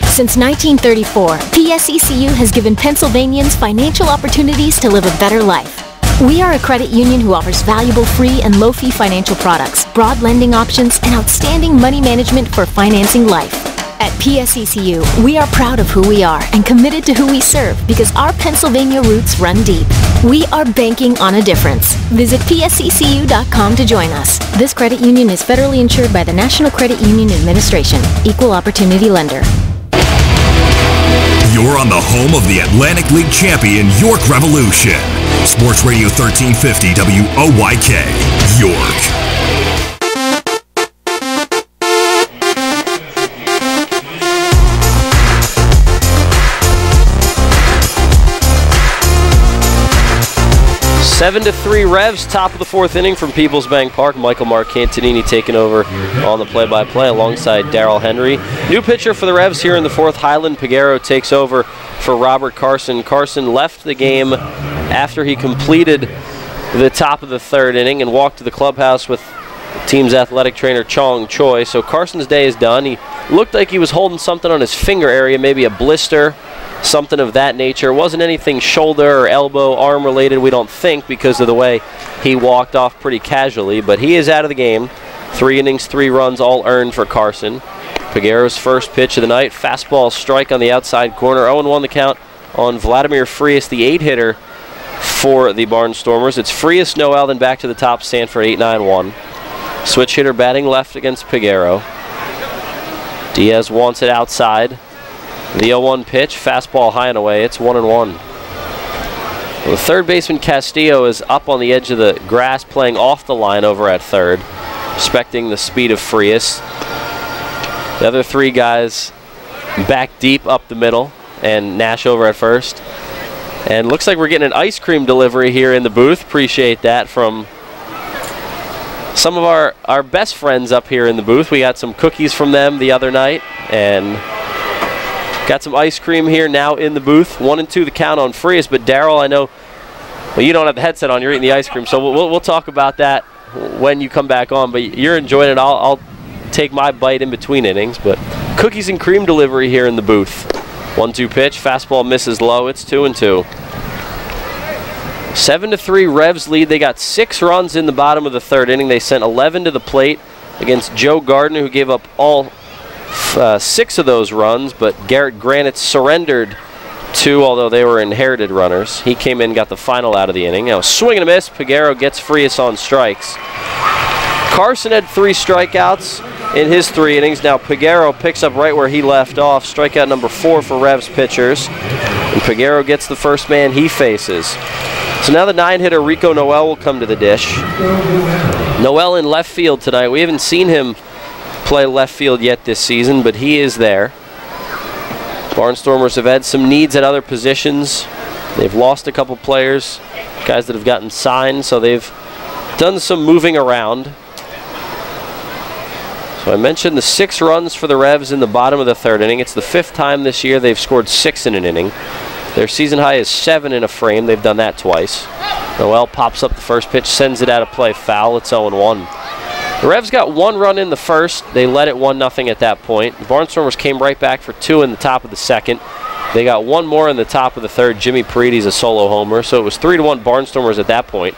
Since 1934, PSECU has given Pennsylvanians financial opportunities to live a better life. We are a credit union who offers valuable free and low-fee financial products, broad lending options, and outstanding money management for financing life. At PSECU, we are proud of who we are and committed to who we serve because our Pennsylvania roots run deep. We are banking on a difference. Visit PSECU.com to join us. This credit union is federally insured by the National Credit Union Administration. Equal Opportunity Lender. You're on the home of the Atlantic League champion York Revolution. Sports Radio 1350 WOIK, York. 7-3 Revs, top of the 4th inning from PeoplesBank Park. Michael Marcantonini taking over on the play-by-play alongside Darrell Henry. New pitcher for the Revs here in the 4th, Hyland Peguero, takes over for Robert Carson. Carson left the game after he completed the top of the 3rd inning and walked to the clubhouse with team's athletic trainer Chong Choi. So Carson's day is done. He looked like he was holding something on his finger area, maybe a blister, something of that nature. It wasn't anything shoulder or elbow, arm related, we don't think, because of the way he walked off pretty casually. But he is out of the game. 3 innings, 3 runs, all earned for Carson. Peguero's first pitch of the night, fastball strike on the outside corner. 0-1 the count on Vladimir Frias, the 8-hitter for the Barnstormers. It's Frias, Noel, then back to the top, Sanford 8-9-1. Switch hitter batting left against Peguero. Diaz wants it outside. The 0-1 pitch, fastball high and away. It's 1-1. Well, the third baseman Castillo is up on the edge of the grass, playing off the line over at third, respecting the speed of Frias. The other 3 guys back deep up the middle, and Nash over at first. And looks like we're getting an ice cream delivery here in the booth. Appreciate that from some of our best friends up here in the booth. We got some cookies from them the other night, and got some ice cream here now in the booth. 1-2 the count on Frias, but Darrell, I know, well, you don't have the headset on, you're eating the ice cream, so we'll talk about that when you come back on, but you're enjoying it. I'll take my bite in between innings, but cookies and cream delivery here in the booth. 1-2 pitch, fastball misses low, it's 2-2. 7-3 Revs lead. They got 6 runs in the bottom of the 3rd inning. They sent 11 to the plate against Joe Gardner, who gave up all 6 of those runs, but Garrett Granite surrendered 2, although they were inherited runners. He came in, got the final out of the inning. Now, swing and a miss. Peguero gets Frias on strikes. Carson had 3 strikeouts in his 3 innings. Now Peguero picks up right where he left off. Strikeout number 4 for Revs pitchers. And Peguero gets the first man he faces. So now the 9-hitter Rico Noel will come to the dish. Noel in left field tonight. We haven't seen him play left field yet this season, but he is there. Barnstormers have had some needs at other positions. They've lost a couple players, guys that have gotten signed, so they've done some moving around. So I mentioned the 6 runs for the Revs in the bottom of the 3rd inning. It's the 5th time this year they've scored 6 in an inning. Their season high is 7 in a frame. They've done that twice. Noel pops up the first pitch, sends it out of play, foul. It's 0-1. The Revs got 1 run in the 1st. They led it 1-0 at that point. The Barnstormers came right back for 2 in the top of the 2nd. They got 1 more in the top of the 3rd. Jimmy Paredes a solo homer, so it was 3-1 Barnstormers at that point.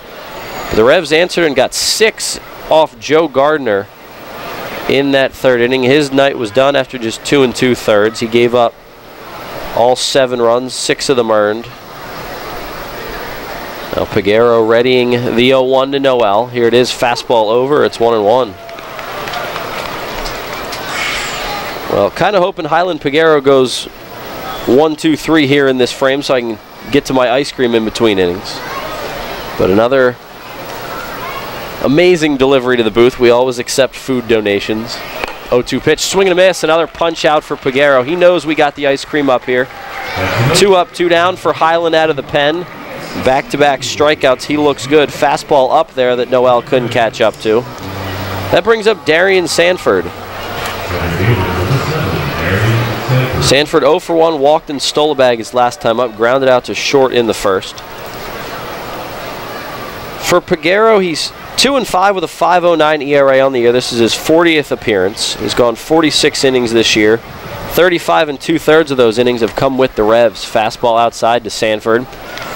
But the Revs answered and got 6 off Joe Gardner in that 3rd inning. His night was done after just 2 2/3. He gave up all 7 runs, 6 of them earned. Now Peguero readying the 0-1 to Noel. Here it is, fastball over, it's 1-1. Well, kind of hoping Hyland Peguero goes 1, 2, 3 here in this frame so I can get to my ice cream in between innings. But another amazing delivery to the booth. We always accept food donations. 0-2 pitch, swing and a miss, another punch out for Peguero. He knows we got the ice cream up here. 2 up, 2 down for Hyland out of the pen. Back-to-back strikeouts, he looks good. Fastball up there that Noel couldn't catch up to. That brings up Darian Sanford. Sanford 0 for 1, walked and stole a bag his last time up, grounded out to short in the 1st. For Peguero, he's 2-5 with a 5.09 ERA on the year. This is his 40th appearance. He's gone 46 innings this year. 35 2/3 of those innings have come with the Revs. Fastball outside to Sanford.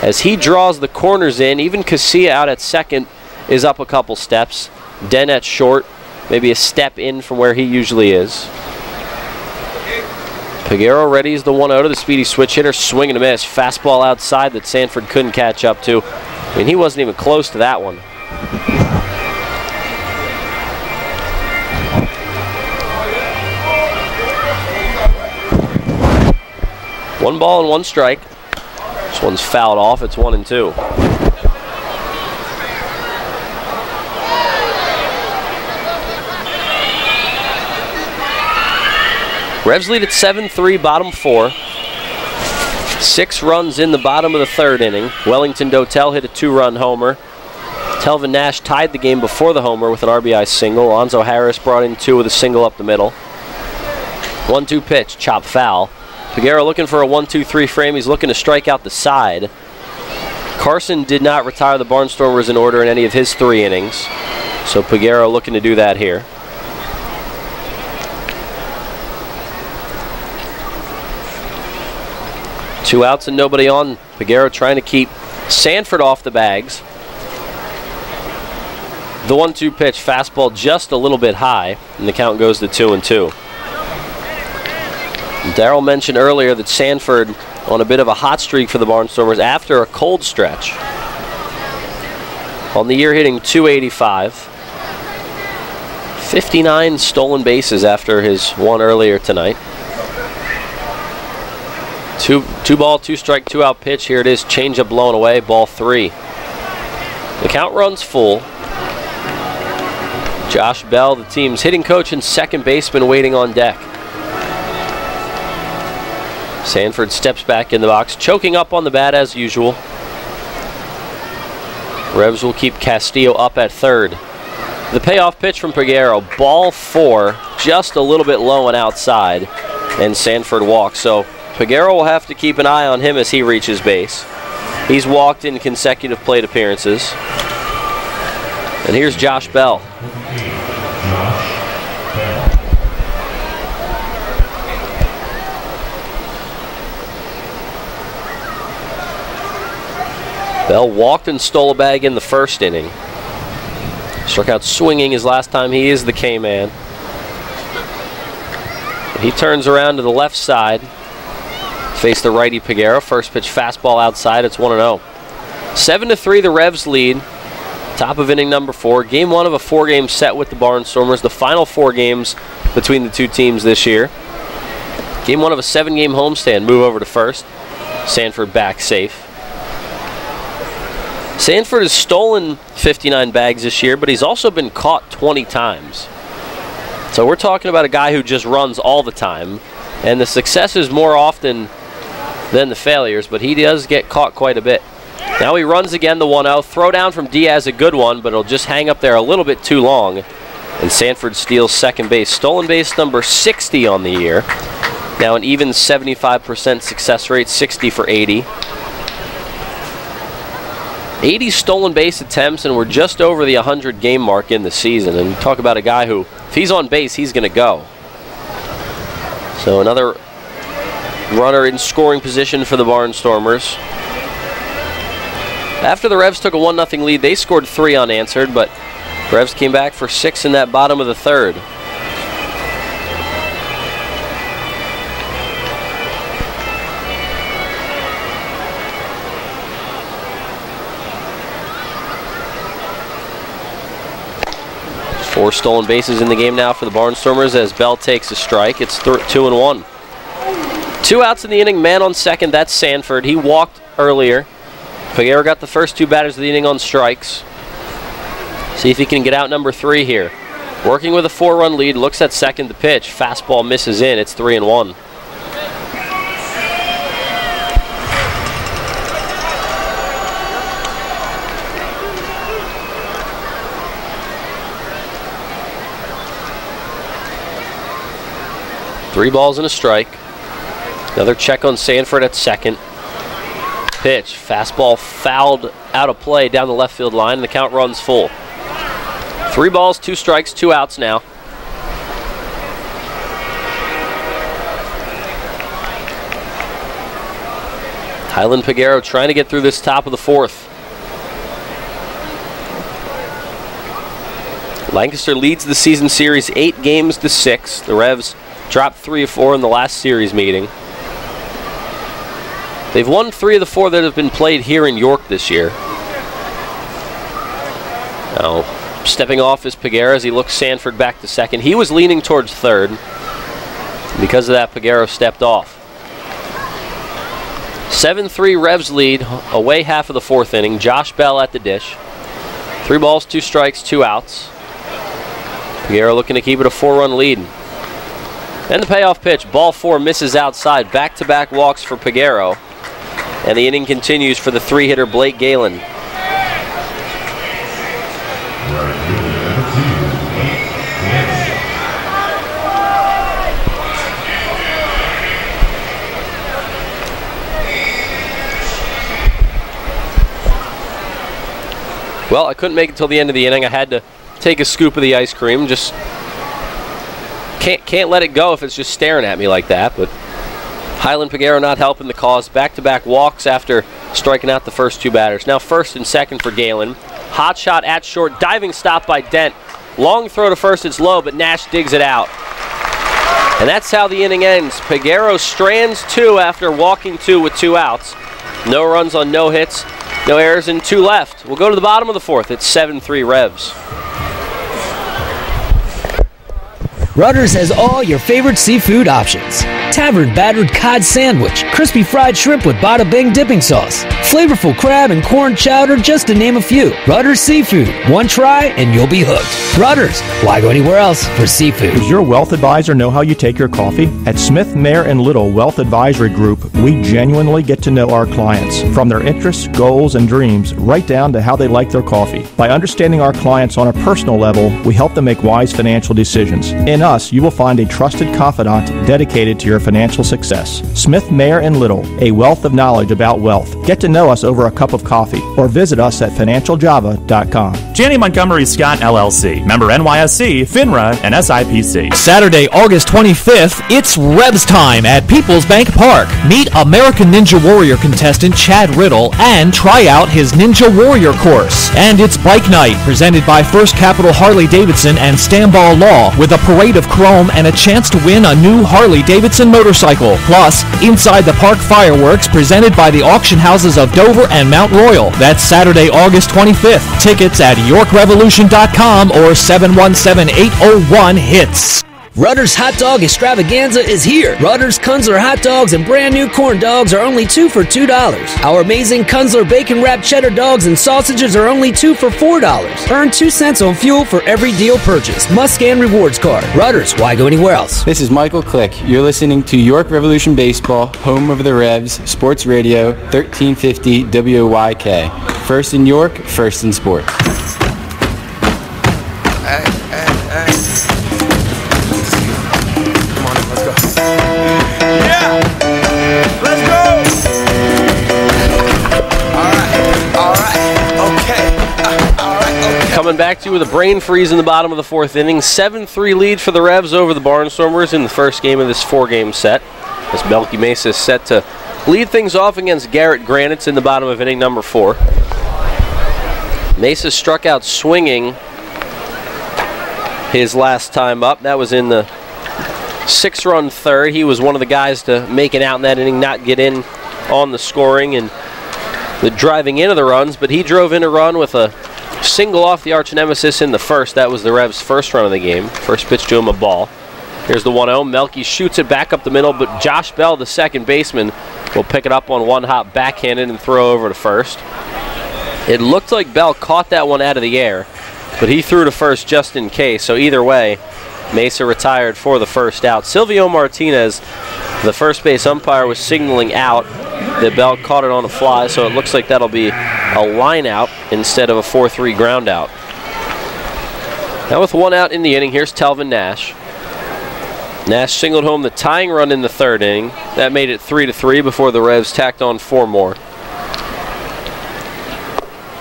As he draws the corners in, even Casilla out at second is up a couple steps. Den at short, maybe a step in from where he usually is. Peguero readies the 1-0 to the speedy switch hitter. Swing and a miss. Fastball outside that Sanford couldn't catch up to. I mean, he wasn't even close to that one. One ball and 1 strike. This one's fouled off. It's 1-2. Revs lead at 7-3, bottom 4. 6 runs in the bottom of the 3rd inning. Wellington Dotel hit a 2-run homer. Telvin Nash tied the game before the homer with an RBI single. Alonzo Harris brought in 2 with a single up the middle. 1-2 pitch, chop foul. Peguero looking for a 1-2-3 frame. He's looking to strike out the side. Carson did not retire the Barnstormers in order in any of his 3 innings. So Peguero looking to do that here. Two outs and nobody on. Peguero trying to keep Sanford off the bags. The 1-2 pitch, fastball just a little bit high, and the count goes to 2-2. Darryl mentioned earlier that Sanford on a bit of a hot streak for the Barnstormers after a cold stretch. On the year hitting .285. 59 stolen bases after his one earlier tonight. Two ball, 2 strike, 2 out pitch. Here it is, changeup blown away, ball 3. The count runs full. Josh Bell, the team's hitting coach and second baseman, waiting on deck. Sanford steps back in the box, choking up on the bat as usual. Revs will keep Castillo up at 3rd. The payoff pitch from Peguero, ball 4, just a little bit low and outside, and Sanford walks. So Peguero will have to keep an eye on him as he reaches base. He's walked in consecutive plate appearances. And here's Josh Bell. Bell walked and stole a bag in the 1st inning. Struck out swinging his last time. He is the K-man. He turns around to the left side. Face the righty Peguero. First pitch fastball outside. It's 1-0. 7-3 the Revs lead. Top of inning number 4. Game 1 of a 4-game set with the Barnstormers. The final 4 games between the two teams this year. Game 1 of a 7-game homestand. Move over to first. Sanford back safe. Sanford has stolen 59 bags this year, but he's also been caught 20 times. So we're talking about a guy who just runs all the time. And the success is more often than the failures, but he does get caught quite a bit. Now he runs again, the 1-0. Throw down from Diaz, a good one, but it'll just hang up there a little bit too long. And Sanford steals second base. Stolen base number 60 on the year. Now an even 75% success rate, 60 for 80. 80 stolen base attempts, and we're just over the 100 game mark in the season. And talk about a guy who, if he's on base, he's going to go. So another runner in scoring position for the Barnstormers. After the Revs took a 1-0 lead, they scored 3 unanswered, but Revs came back for 6 in that bottom of the 3rd. Four stolen bases in the game now for the Barnstormers as Bell takes a strike. It's 2-1. 2 outs in the inning, man on second, that's Sanford. He walked earlier. Peguero got the first 2 batters of the inning on strikes. See if he can get out number 3 here. Working with a 4-run lead, looks at second, the pitch. Fastball misses in, it's 3-1. Three balls and a strike. Another check on Sanford at second. Pitch, fastball fouled out of play down the left field line, and the count runs full. 3 balls, 2 strikes, 2 outs now. Highland Peguero trying to get through this top of the 4th. Lancaster leads the season series 8-6. The Revs dropped 3 of 4 in the last series meeting. They've won 3 of the 4 that have been played here in York this year. Now, stepping off is Peguero as he looks Sanford back to second. He was leaning towards third. Because of that, Peguero stepped off. 7-3 Revs lead, away half of the 4th inning. Josh Bell at the dish. 3 balls, 2 strikes, 2 outs. Peguero looking to keep it a 4-run lead. And the payoff pitch, ball 4 misses outside. Back-to-back walks for Peguero. And the inning continues for the 3-hitter Blake Galen. Well, I couldn't make it till the end of the inning. I had to take a scoop of the ice cream. Just can't let it go if it's just staring at me like that. But Highland Peguero not helping the cause. Back-to-back walks after striking out the first 2 batters. Now first and second for Galen. Hot shot at short. Diving stop by Dent. Long throw to first. It's low, but Nash digs it out. And that's how the inning ends. Peguero strands 2 after walking 2 with 2 outs. No runs on no hits. No errors and 2 left. We'll go to the bottom of the 4th. It's 7-3 Revs. Rutter's has all your favorite seafood options. Tavern battered cod sandwich, crispy fried shrimp with bada bing dipping sauce, flavorful crab and corn chowder, just to name a few. Rutter's Seafood. One try and you'll be hooked. Rutter's. Why go anywhere else for seafood? Does your wealth advisor know how you take your coffee? At Smith, Mayer & Little Wealth Advisory Group, we genuinely get to know our clients, from their interests, goals, and dreams, right down to how they like their coffee. By understanding our clients on a personal level, we help them make wise financial decisions. In us, you will find a trusted confidant dedicated to your financial success. Smith, Mayer & Little, a wealth of knowledge about wealth. Get to know us over a cup of coffee or visit us at financialjava.com. Janney Montgomery Scott LLC, member NYSE, FINRA, and SIPC. Saturday, August 25th, it's Revs time at PeoplesBank Park. Meet American Ninja Warrior contestant Chad Riddle and try out his Ninja Warrior course. And it's Bike Night, presented by First Capital Harley-Davidson and Stanball Law, with a parade of chrome and a chance to win a new Harley-Davidson motorcycle. Plus, Inside the Park fireworks presented by the auction houses of Dover and Mount Royal. That's Saturday, August 25th. Tickets at YorkRevolution.com or 717-801-HITS. Rutter's Hot Dog Extravaganza is here. Rutter's Kunzler hot dogs and brand new corn dogs are only 2 for $2. Our amazing Kunzler bacon wrapped cheddar dogs and sausages are only 2 for $4. Earn 2 cents on fuel for every deal purchased. Must scan rewards card. Rutter's, why go anywhere else? This is Michael Click. You're listening to York Revolution Baseball, home of the Revs, Sports Radio, 1350 WOYK. First in York, first in sport. Coming back to you with a brain freeze in the bottom of the 4th inning. 7-3 lead for the Revs over the Barnstormers in the first game of this 4-game set. As Belky Mesa is set to lead things off against Garrett Granitz in the bottom of inning number 4. Mesa struck out swinging his last time up. That was in the 6-run third. He was one of the guys to make it out in that inning, not get in on the scoring and the driving into the runs, but he drove in a run with a single off the arch nemesis in the first. That was the Revs' first run of the game. First pitch to him, a ball. Here's the 1-0. Melky shoots it back up the middle, but Josh Bell, the second baseman, will pick it up on one hop backhanded and throw over to first. It looked like Bell caught that one out of the air, but he threw to first just in case. So either way, Mesa retired for the first out. Silvio Martinez, the first base umpire, was signaling out. The Bell caught it on a fly, so it looks like that'll be a line out instead of a 4-3 ground out. Now with 1 out in the inning, here's Telvin Nash. Nash singled home the tying run in the 3rd inning. That made it 3-3 before the Revs tacked on 4 more.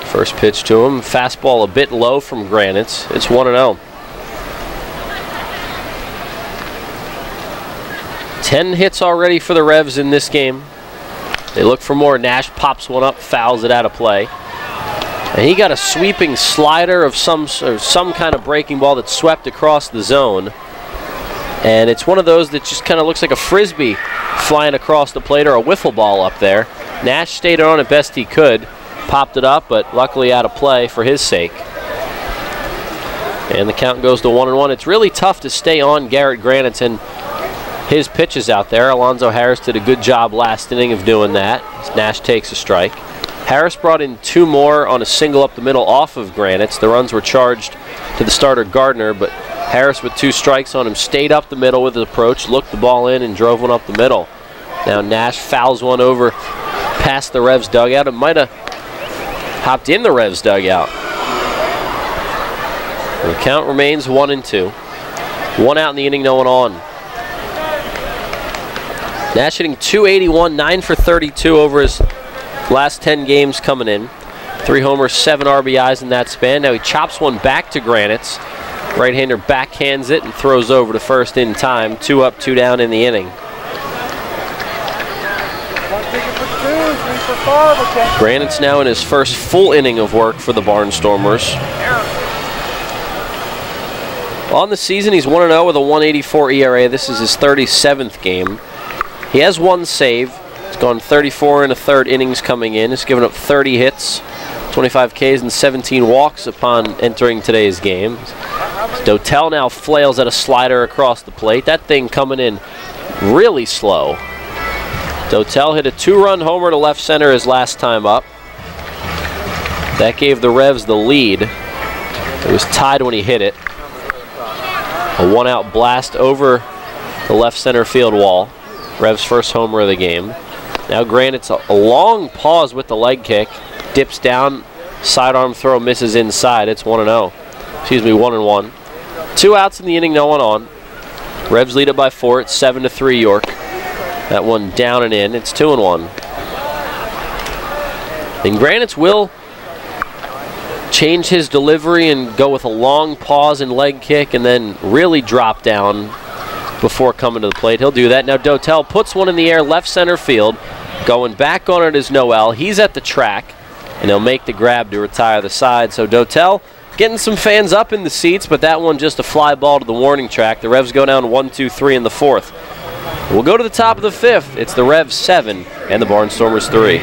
First pitch to him, fastball a bit low from Granitz. It's 1-0. 10 hits already for the Revs in this game. They look for more. Nash pops one up, fouls it out of play. And he got a sweeping slider of some kind of breaking ball that swept across the zone. And it's one of those that just kind of looks like a frisbee flying across the plate or a wiffle ball up there. Nash stayed on it best he could, popped it up, but luckily out of play for his sake. And the count goes to 1-1. It's really tough to stay on Garrett Granitz and his pitches out there. Alonzo Harris did a good job last inning of doing that. Nash takes a strike. Harris brought in 2 more on a single up the middle off of Granitz. The runs were charged to the starter Gardner, but Harris with 2 strikes on him stayed up the middle with his approach, looked the ball in and drove one up the middle. Now Nash fouls one over past the Revs dugout. It might have hopped in the Revs dugout. The count remains 1-2. 1 out in the inning, no one on. Nash hitting .281, 9 for 32 over his last 10 games coming in. 3 homers, 7 RBIs in that span. Now he chops one back to Granite's. Right-hander backhands it and throws over to first in time. 2 up, 2 down in the inning. Granite's now in his first full inning of work for the Barnstormers. On the season, he's 1-0 with a 1.84 ERA. This is his 37th game. He has 1 save. He's gone 34 1/3 innings coming in. He's given up 30 hits, 25 Ks, and 17 walks upon entering today's game. Dotel now flails at a slider across the plate. That thing coming in really slow. Dotel hit a 2-run homer to left center his last time up. That gave the Revs the lead. It was tied when he hit it. A 1-out blast over the left center field wall. Revs' first homer of the game. Now Granite's a long pause with the leg kick. Dips down, sidearm throw misses inside. It's 1-0. Excuse me, 1-1. 2 outs in the inning, no one on. Revs lead it by 4. It's 7-3 York. That one down and in. It's 2-1. And Granite's will change his delivery and go with a long pause and leg kick and then really drop down before coming to the plate. He'll do that. Now Dotel puts one in the air left center field. Going back on it is Noel. He's at the track, and he'll make the grab to retire the side. So Dotel getting some fans up in the seats, but that one just a fly ball to the warning track. The Revs go down 1-2-3 in the 4th. We'll go to the top of the 5th. It's the Revs 7 and the Barnstormers 3.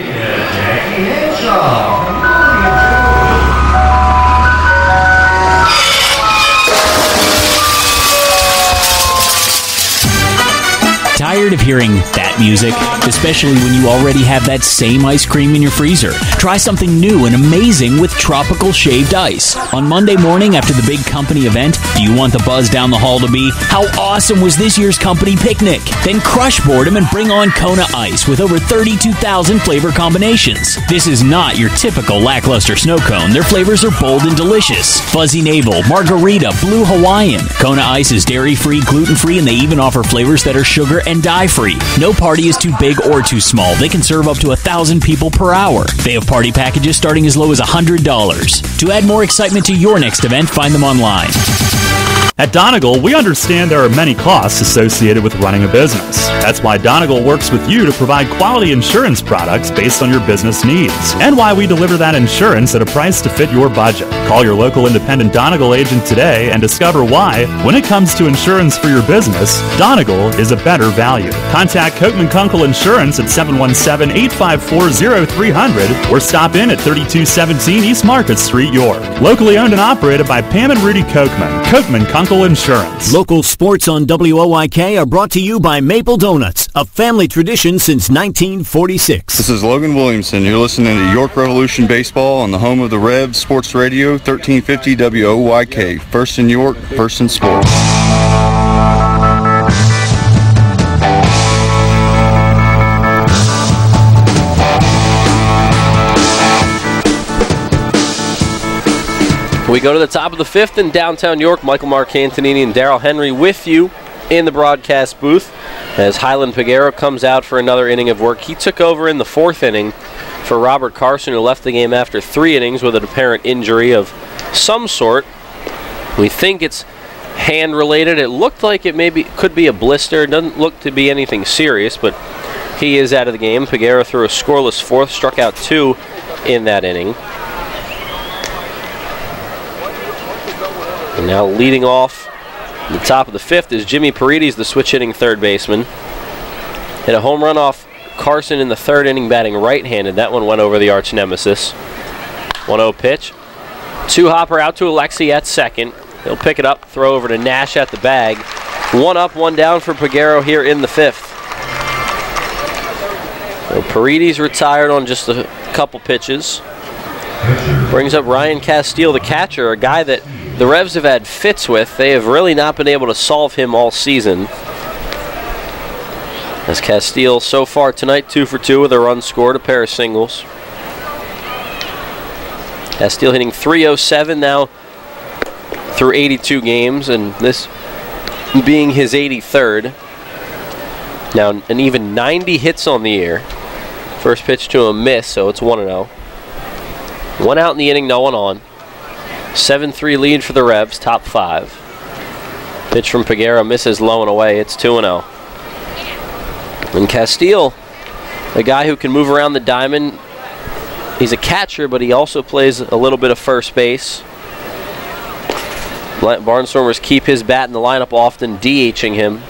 Tired of hearing that music? Especially when you already have that same ice cream in your freezer. Try something new and amazing with tropical shaved ice. On Monday morning after the big company event, do you want the buzz down the hall to be, how awesome was this year's company picnic? Then crush boredom and bring on Kona Ice with over 32,000 flavor combinations. This is not your typical lackluster snow cone. Their flavors are bold and delicious. Fuzzy Navel, Margarita, Blue Hawaiian. Kona Ice is dairy-free, gluten-free, and they even offer flavors that are sugar and dye-free. No party is too big or too small. They can serve up to 1,000 people per hour. They have party packages starting as low as $100. To add more excitement to your next event, find them online. At Donegal, we understand there are many costs associated with running a business. That's why Donegal works with you to provide quality insurance products based on your business needs, and why we deliver that insurance at a price to fit your budget. Call your local independent Donegal agent today and discover why, when it comes to insurance for your business, Donegal is a better value. Contact Kochman Kunkel Insurance at 717-854-0300 or stop in at 3217 East Market Street, York. Locally owned and operated by Pam and Rudy Kochman. Kochman Kunkel Insurance. Local sports on WOYK are brought to you by Maple Donuts, a family tradition since 1946. This is Logan Williamson. You're listening to York Revolution Baseball on the home of the Revs, Sports Radio 1350 WOYK. First in York, first in sports. We go to the top of the 5th in downtown York. Michael Marcantonini and Darryl Henry with you in the broadcast booth as Highland Peguero comes out for another inning of work. He took over in the 4th inning for Robert Carson, who left the game after 3 innings with an apparent injury of some sort. We think it's hand related. It looked like it could be a blister. It doesn't look to be anything serious, but he is out of the game. Peguero threw a scoreless 4th, struck out 2 in that inning. And now leading off the top of the 5th is Jimmy Paredes, the switch-hitting third baseman. Hit a home run off Carson in the 3rd inning, batting right-handed. That one went over the arch nemesis. 1-0 pitch. 2-hopper out to Alexi at second. He'll pick it up, throw over to Nash at the bag. 1 up, 1 down for Peguero here in the 5th. So Paredes retired on just a couple pitches. Brings up Ryan Castile, the catcher, a guy that the Revs have had fits with. They have really not been able to solve him all season. As Castile so far tonight 2 for 2 with a run scored, a pair of singles. Castile hitting .307 now through 82 games, and this being his 83rd. Now an even 90 hits on the year. First pitch to a miss, so it's 1-0. 1 out in the inning, no one on. 7-3 lead for the Revs, top 5. Pitch from Peguero misses low and away, it's 2-0. And Castile, a guy who can move around the diamond. He's a catcher, but he also plays a little bit of first base. Barnstormers keep his bat in the lineup often, DHing him.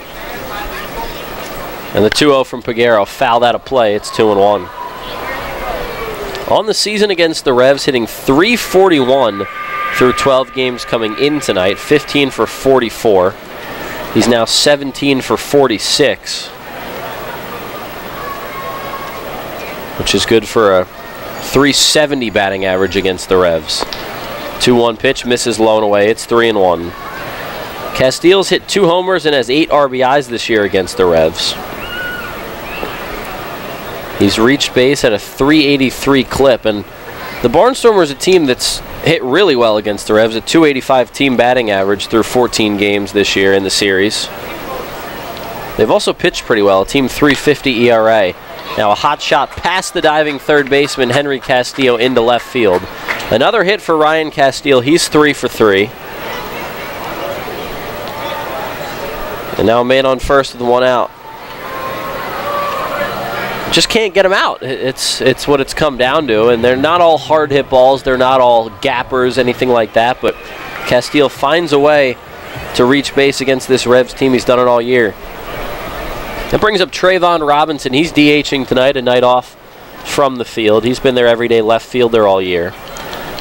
And the 2-0 from Peguero, fouled out of play, it's 2-1. On the season against the Revs, hitting .341 through 12 games coming in tonight, 15 for 44. He's now 17 for 46. Which is good for a .370 batting average against the Revs. 2-1 pitch, misses low and away, it's 3-1. Castile's hit 2 homers and has 8 RBIs this year against the Revs. He's reached base at a .383 clip, and the Barnstormers, a team that's hit really well against the Revs, a .285 team batting average through 14 games this year in the series. They've also pitched pretty well, a team .350 ERA. Now a hot shot past the diving third baseman Henry Castillo into left field. Another hit for Ryan Castile, he's 3 for 3. And now a man on first with 1 out. Just can't get him out. It's what it's come down to, and they're not all hard hit balls, they're not all gappers, anything like that, but Castile finds a way to reach base against this Revs team. He's done it all year. That brings up Trayvon Robinson. He's DHing tonight, a night off from the field. He's been their everyday left fielder all year.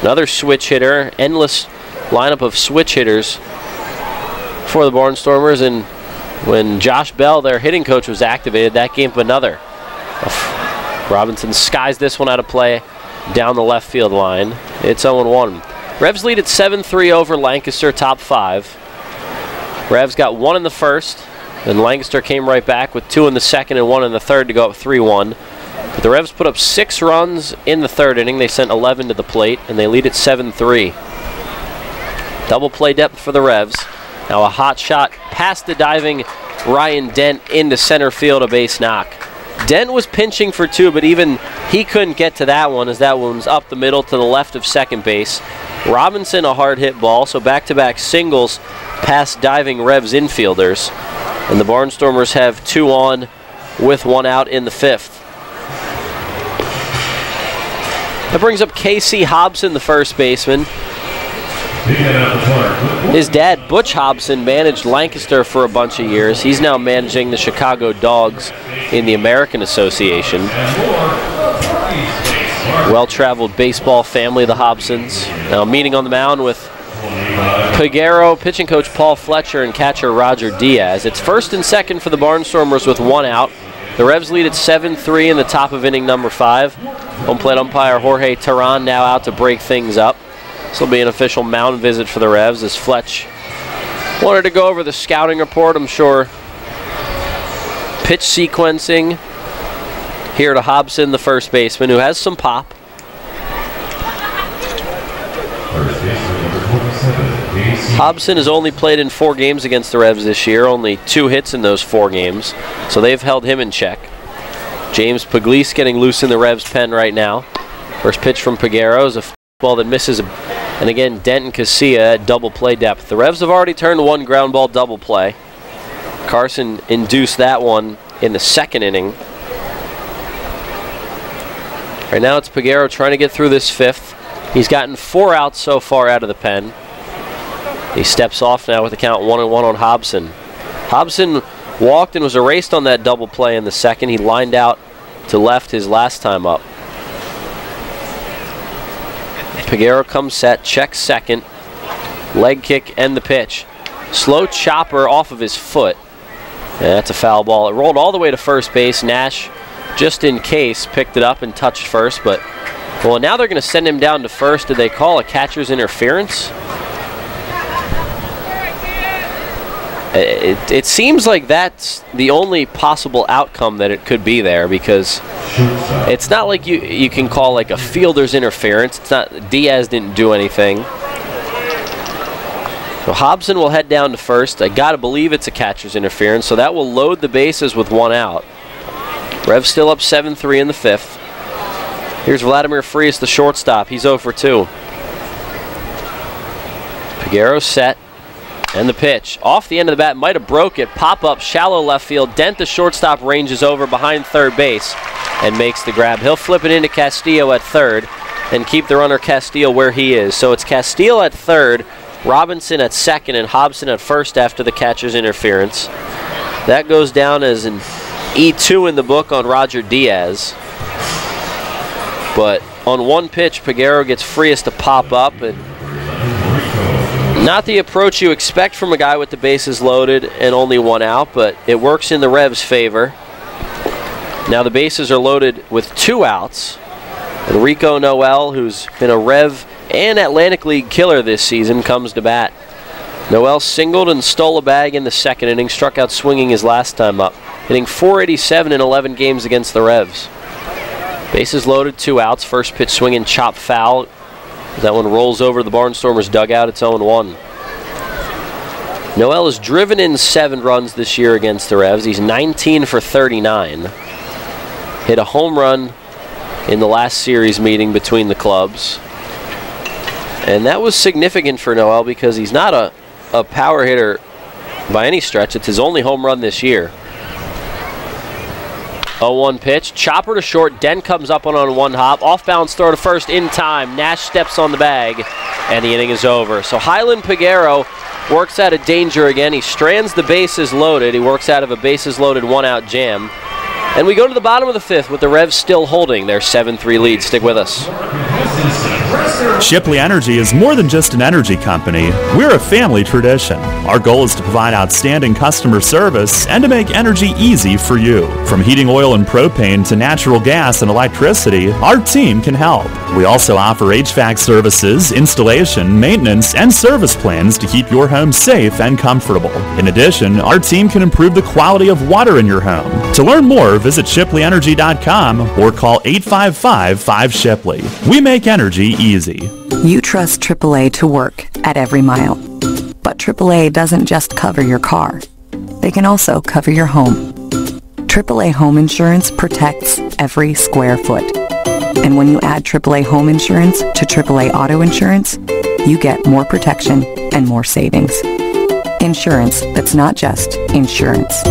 Another switch hitter, endless lineup of switch hitters for the Barnstormers, and when Josh Bell, their hitting coach, was activated, that gave him another. Robinson skies this one out of play down the left field line. It's 0-1. Revs lead at 7-3 over Lancaster, top 5. Revs got 1 in the first, and Lancaster came right back with 2 in the second and 1 in the third to go up 3-1. But the Revs put up 6 runs in the third inning. They sent 11 to the plate, and they lead at 7-3. Double play depth for the Revs. Now a hot shot past the diving Ryan Dent into center field, a base knock. Dent was pinching for 2, but even he couldn't get to that one, as that one's up the middle to the left of second base. Robinson a hard hit ball, so back-to-back singles past diving Revs infielders. And the Barnstormers have 2 on with 1 out in the 5th. That brings up Casey Hobson, the first baseman. His dad, Butch Hobson, managed Lancaster for a bunch of years. He's now managing the Chicago Dogs in the American Association. Well-traveled baseball family, the Hobsons. Now meeting on the mound with Peguero, pitching coach Paul Fletcher, and catcher Roger Diaz. It's first and second for the Barnstormers with 1 out. The Revs lead at 7-3 in the top of inning number 5. Home plate umpire Jorge Terran now out to break things up. This will be an official mound visit for the Revs, as Fletch wanted to go over the scouting report, I'm sure. Pitch sequencing here to Hobson, the first baseman, who has some pop. Hobson has only played in 4 games against the Revs this year, only 2 hits in those 4 games, so they've held him in check. James Pugliese getting loose in the Revs pen right now. First pitch from Peguero is a ball that misses, and again, Denton Casilla at double play depth. The Revs have already turned 1 ground ball double play. Carson induced that one in the 2nd inning. Right now it's Peguero trying to get through this 5th. He's gotten 4 outs so far out of the pen. He steps off now with the count 1-1 on Hobson. Hobson walked and was erased on that double play in the 2nd. He lined out to left his last time up. Peguero comes set, checks second, leg kick and the pitch. Slow chopper off of his foot. And that's a foul ball. It rolled all the way to first base. Nash, just in case, picked it up and touched first. But, well, now they're going to send him down to first. Did they call a catcher's interference? It seems like that's the only possible outcome that it could be there, because it's not like you can call like a fielder's interference. It's not, Diaz didn't do anything. So Hobson will head down to first. I gotta believe it's a catcher's interference, so that will load the bases with 1 out. Revs still up 7-3 in the 5th. Here's Vladimir Frias, the shortstop. He's 0 for 2. Peguero set. And the pitch. Off the end of the bat, might have broke it. Pop up, shallow left field. Dent, the shortstop, ranges over behind third base and makes the grab. He'll flip it into Castillo at third and keep the runner Castillo where he is. So it's Castillo at third, Robinson at second, and Hobson at first after the catcher's interference. That goes down as an E2 in the book on Roger Diaz. But on one pitch, Peguero gets Frias to pop up, and not the approach you expect from a guy with the bases loaded and only 1 out, but it works in the Revs' favor. Now the bases are loaded with 2 outs. And Rico Noel, who's been a Rev and Atlantic League killer this season, comes to bat. Noel singled and stole a bag in the 2nd inning, struck out swinging his last time up, hitting .487 in 11 games against the Revs. Bases loaded, 2 outs. First pitch swinging, chop foul. That one rolls over the Barnstormers dugout. It's 0-1. Noel has driven in 7 runs this year against the Revs. He's 19 for 39. Hit a home run in the last series meeting between the clubs. And that was significant for Noel because he's not a power hitter by any stretch. It's his only home run this year. 0-1 pitch. Chopper to short. Dent comes up on 1 hop. Off-balance throw to first in time. Nash steps on the bag, and the inning is over. So Highland Peguero works out of danger again. He strands the bases loaded. He works out of a bases loaded 1-out jam. And we go to the bottom of the 5th with the Revs still holding their 7-3 lead. Stick with us. Shipley Energy is more than just an energy company. We're a family tradition. Our goal is to provide outstanding customer service and to make energy easy for you. From heating oil and propane to natural gas and electricity, our team can help. We also offer HVAC services, installation, maintenance, and service plans to keep your home safe and comfortable. In addition, our team can improve the quality of water in your home. To learn more, visit ShipleyEnergy.com or call 855-5-SHIPLEY. We make energy easy. You trust AAA to work at every mile. But AAA doesn't just cover your car. They can also cover your home. AAA Home Insurance protects every square foot. And when you add AAA Home Insurance to AAA Auto Insurance, you get more protection and more savings. Insurance that's not just insurance.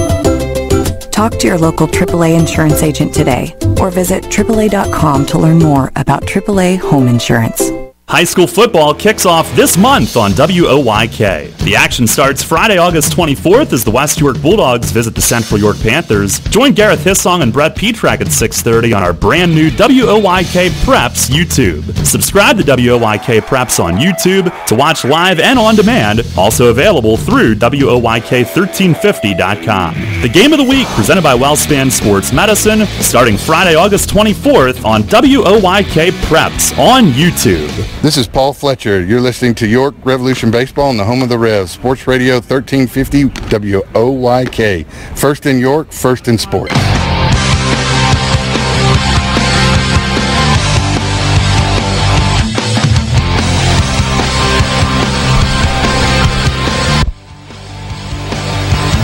Talk to your local AAA insurance agent today or visit AAA.com to learn more about AAA Home Insurance. High school football kicks off this month on WOYK. The action starts Friday, August 24th as the West York Bulldogs visit the Central York Panthers. Join Gareth Hissong and Brett Petrak at 6:30 on our brand new WOYK Preps YouTube. Subscribe to WOYK Preps on YouTube to watch live and on demand, also available through WOYK1350.com. The game of the week presented by WellSpan Sports Medicine starting Friday, August 24th on WOYK Preps on YouTube. This is Paul Fletcher. You're listening to York Revolution Baseball on the home of the Revs, Sports Radio 1350 WOYK. First in York, first in sports.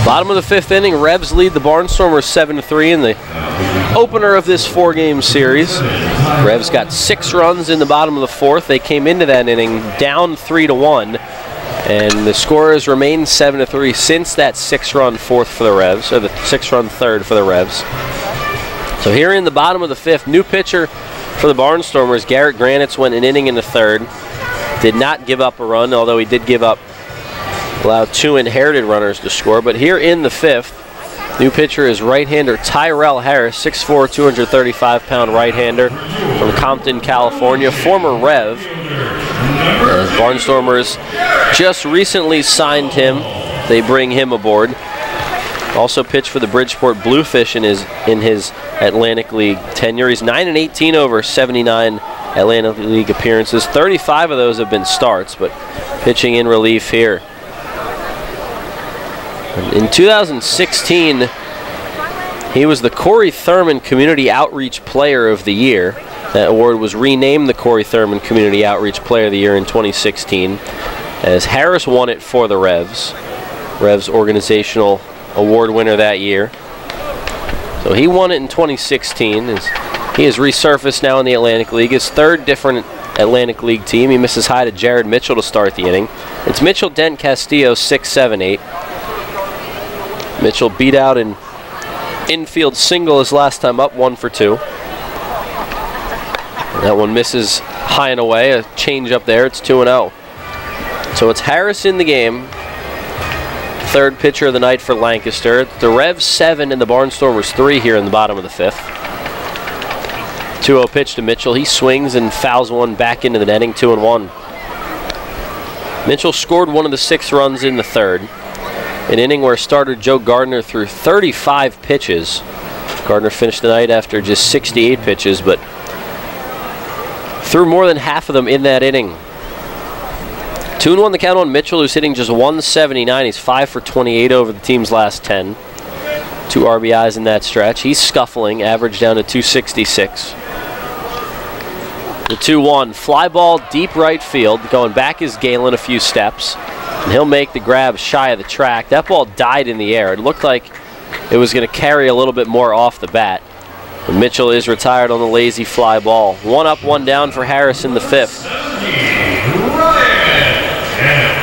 Bottom of the 5th inning, Revs lead the Barnstormers 7-3 in the opener of this 4-game series. Revs got 6 runs in the bottom of the 4th. They came into that inning down 3-1, and the score has remained 7-3 since that 6-run 4th for the Revs, or the 6-run 3rd for the Revs. So here in the bottom of the 5th, new pitcher for the Barnstormers, Garrett Granitz, went an inning in the 3rd. Did not give up a run, although he did allow 2 inherited runners to score. But here in the 5th, new pitcher is right-hander Tyrell Harris, 6'4", 235-pound right-hander from Compton, California, former Rev. As Barnstormers just recently signed him, they bring him aboard. Also pitched for the Bridgeport Bluefish in his Atlantic League tenure. He's 9-18 over 79 Atlantic League appearances. 35 of those have been starts, but pitching in relief here. In 2016, he was the Corey Thurman Community Outreach Player of the Year. That award was renamed the Corey Thurman Community Outreach Player of the Year in 2016, as Harris won it for the Revs. Revs organizational award winner that year. So he won it in 2016. He has resurfaced now in the Atlantic League. His third different Atlantic League team. He misses high to Jared Mitchell to start the inning. It's Mitchell, Dent, Castillo, 6-7-8. Mitchell beat out an infield single his last time up, 1 for 2. That one misses high and away. A change up there. It's 2-0. So it's Harris in the game. Third pitcher of the night for Lancaster. The Revs 7 and the Barnstormers 3 here in the bottom of the 5th. 2-0 pitch to Mitchell. He swings and fouls one back into the netting, 2-1. Mitchell scored one of the 6 runs in the third. An inning where starter Joe Gardner threw 35 pitches. Gardner finished the night after just 68 pitches, but threw more than half of them in that inning. 2-1 the count on Mitchell, who's hitting just 179. He's 5 for 28 over the team's last 10. 2 RBIs in that stretch. He's scuffling, average down to 266. The 2-1, fly ball deep right field. Going back is Galen a few steps, and he'll make the grab shy of the track. That ball died in the air. It looked like it was going to carry a little bit more off the bat. But Mitchell is retired on the lazy fly ball. 1 up, 1 down for Harris in the 5th.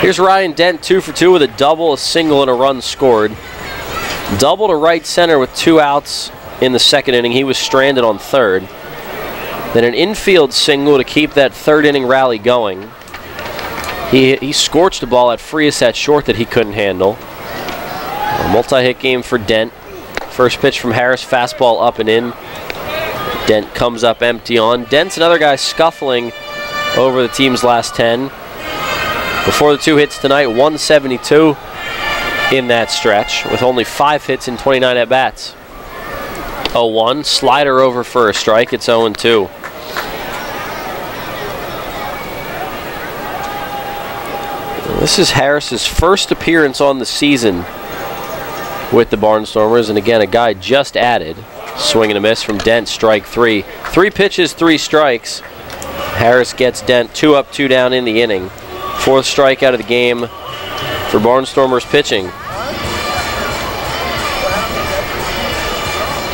Here's Ryan Dent, 2 for 2 with a double, a single, and a run scored. Double to right center with 2 outs in the second inning. He was stranded on third. Then an infield single to keep that third inning rally going. He scorched a ball at Frias at short that he couldn't handle. A multi-hit game for Dent. First pitch from Harris, fastball up and in. Dent comes up empty on. Dent's another guy scuffling over the team's last 10. Before the 2 hits tonight, 172 in that stretch, with only 5 hits in 29 at-bats. 0-1, slider over for a strike. It's 0-2. This is Harris's first appearance on the season with the Barnstormers, and again, a guy just added. Swing and a miss from Dent, strike 3. 3 pitches, 3 strikes. Harris gets Dent 2 up, 2 down in the inning. 4th strikeout of the game for Barnstormers pitching.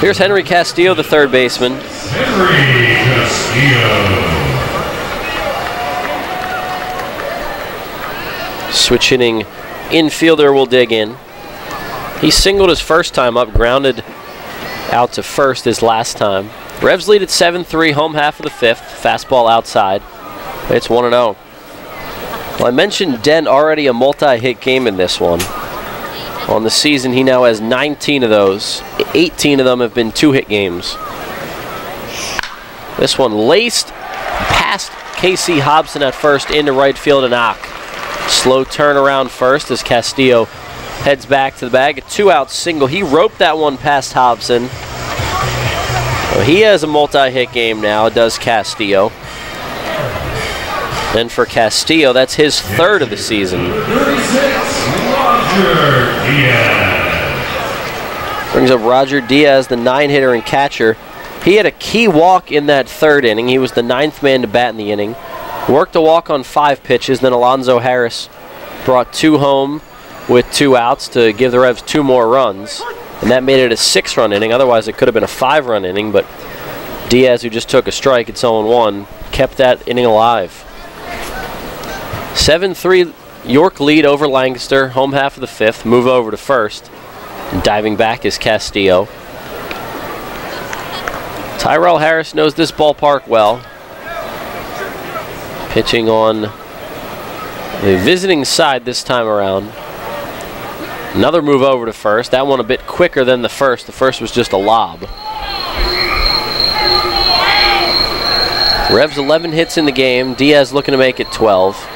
Here's Henry Castillo, the third baseman. Henry Castillo. Switch hitting infielder will dig in. He singled his first time up, grounded out to first his last time. Revs lead at 7-3, home half of the 5th. Fastball outside. It's 1-0. Well, I mentioned Dent, already a multi-hit game in this one. On the season, he now has 19 of those. 18 of them have been 2-hit games. This one laced past Casey Hobson at first into right field, a knock. Slow turn around first as Castillo heads back to the bag. A 2-out single. He roped that one past Hobson. Well, he has a multi-hit game now, does Castillo. And for Castillo, that's his 3rd of the season. Brings up Roger Diaz, the 9-hitter and catcher. He had a key walk in that 3rd inning. He was the 9th man to bat in the inning. Worked a walk on 5 pitches. Then Alonzo Harris brought 2 home with 2 outs to give the Revs 2 more runs. And that made it a 6-run inning. Otherwise, it could have been a 5-run inning. But Diaz, who just took a strike, it's 0-1, kept that inning alive. 7-3 York lead over Lancaster, home half of the 5th. Move over to first. And diving back is Castillo. Tyrell Harris knows this ballpark well. Pitching on the visiting side this time around. Another move over to first. That one a bit quicker than the first. The first was just a lob. Revs 11 hits in the game. Diaz looking to make it 12.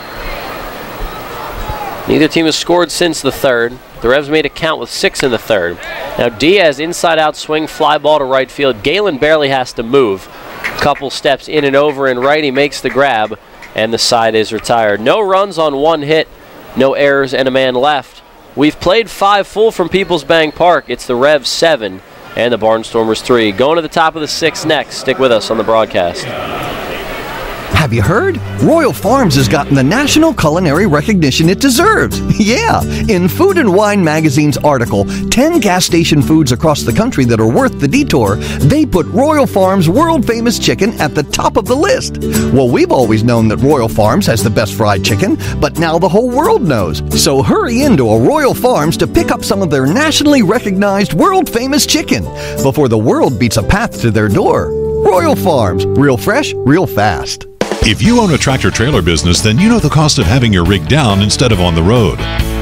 Neither team has scored since the 3rd. The Revs made a count with 6 in the 3rd. Now Diaz, inside-out swing, fly ball to right field. Galen barely has to move. A couple steps in and over and right. He makes the grab, and the side is retired. No runs on 1 hit, no errors, and a man left we've played 5 full from PeoplesBank Park. It's the Revs 7 and the Barnstormers 3. Going to the top of the 6th next. Stick with us on the broadcast. Have you heard? Royal Farms has gotten the national culinary recognition it deserves. Yeah, in Food and Wine magazine's article, 10 gas station foods across the country that are worth the detour, they put Royal Farms' world-famous chicken at the top of the list. Well, we've always known that Royal Farms has the best fried chicken, but now the whole world knows. So hurry into a Royal Farms to pick up some of their nationally recognized world-famous chicken before the world beats a path to their door. Royal Farms, real fresh, real fast. If you own a tractor-trailer business, then you know the cost of having your rig down instead of on the road.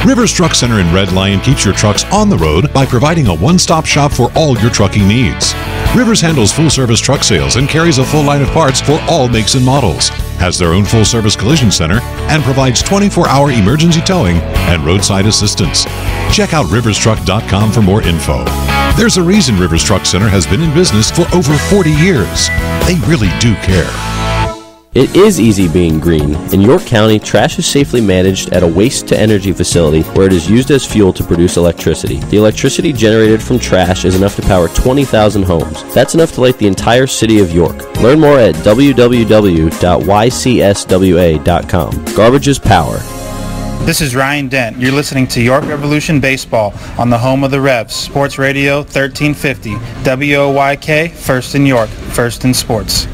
Rivers Truck Center in Red Lion keeps your trucks on the road by providing a one-stop shop for all your trucking needs. Rivers handles full-service truck sales and carries a full line of parts for all makes and models, has their own full-service collision center, and provides 24-hour emergency towing and roadside assistance. Check out riverstruck.com for more info. There's a reason Rivers Truck Center has been in business for over 40 years. They really do care. It is easy being green. In York County, trash is safely managed at a waste-to-energy facility where it is used as fuel to produce electricity. The electricity generated from trash is enough to power 20,000 homes. That's enough to light the entire city of York. Learn more at www.ycswa.com. Garbage is power. This is Ryan Dent. You're listening to York Revolution Baseball on the home of the Revs, Sports Radio 1350, WOYK, first in York, first in sports.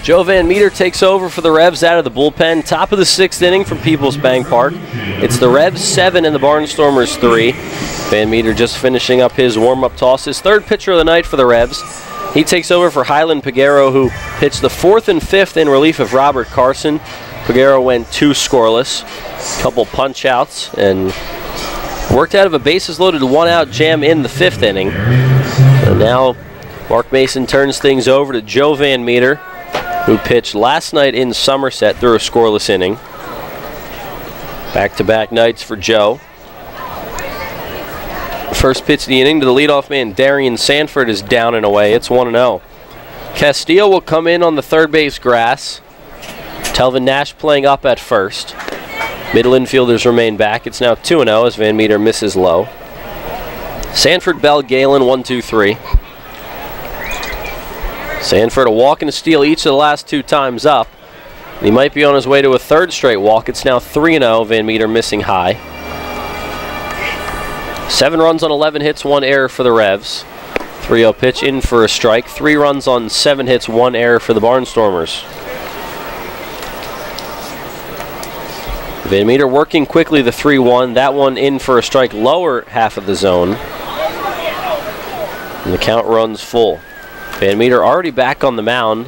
Joe Van Meter takes over for the Revs out of the bullpen. Top of the 6th inning from PeoplesBank Park. It's the Revs 7 and the Barnstormers 3. Van Meter just finishing up his warm-up toss. His 3rd pitcher of the night for the Revs. He takes over for Highland Piguero, who pitched the 4th and 5th in relief of Robert Carson. Piguero went 2 scoreless. Couple punch-outs and worked out of a bases-loaded 1-out jam in the 5th inning. And now Mark Mason turns things over to Joe Van Meter, who pitched last night in Somerset through a scoreless inning. Back-to-back nights for Joe. First pitch of the inning to the leadoff man, Darian Sanford, is down and away. It's 1-0. Castillo will come in on the third base grass. Telvin Nash playing up at first. Middle infielders remain back. It's now 2-0 as Van Meter misses low. Sanford, Bell, Galen, 1-2-3. Sanford a walk and a steal each of the last 2 times up. He might be on his way to a 3rd straight walk. It's now 3-0, Van Meter missing high. 7 runs on 11 hits, 1 error for the Revs. 3-0 pitch in for a strike. 3 runs on 7 hits, 1 error for the Barnstormers. Van Meter working quickly the 3-1. That one in for a strike, lower half of the zone. And the count runs full. Van Meter already back on the mound.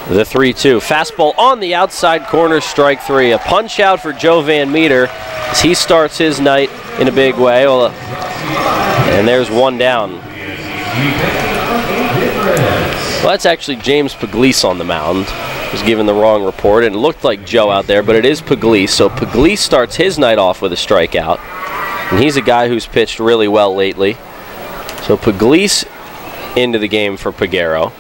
The 3-2. Fastball on the outside corner, strike 3. A punch out for Joe Van Meter as he starts his night in a big way. And there's 1 down. Well, that's actually James Pugliese on the mound. Was given the wrong report, and it looked like Joe out there, but it is Pugliese. So Pugliese starts his night off with a strikeout. And he's a guy who's pitched really well lately. So Pugliese into the game for Piguero.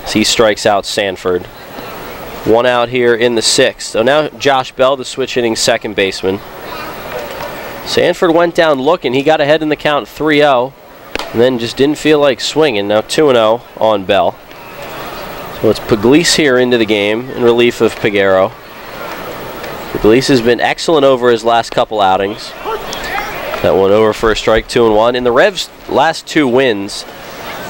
So he strikes out Sanford. 1 out here in the 6th. So now Josh Bell, the switch hitting second baseman. Sanford went down looking. He got ahead in the count 3-0. And then just didn't feel like swinging. Now 2-0 on Bell. So it's Pugliese here into the game in relief of Piguero. Pugliese has been excellent over his last couple outings. That one over for a strike, 2-1. In the Revs' last 2 wins,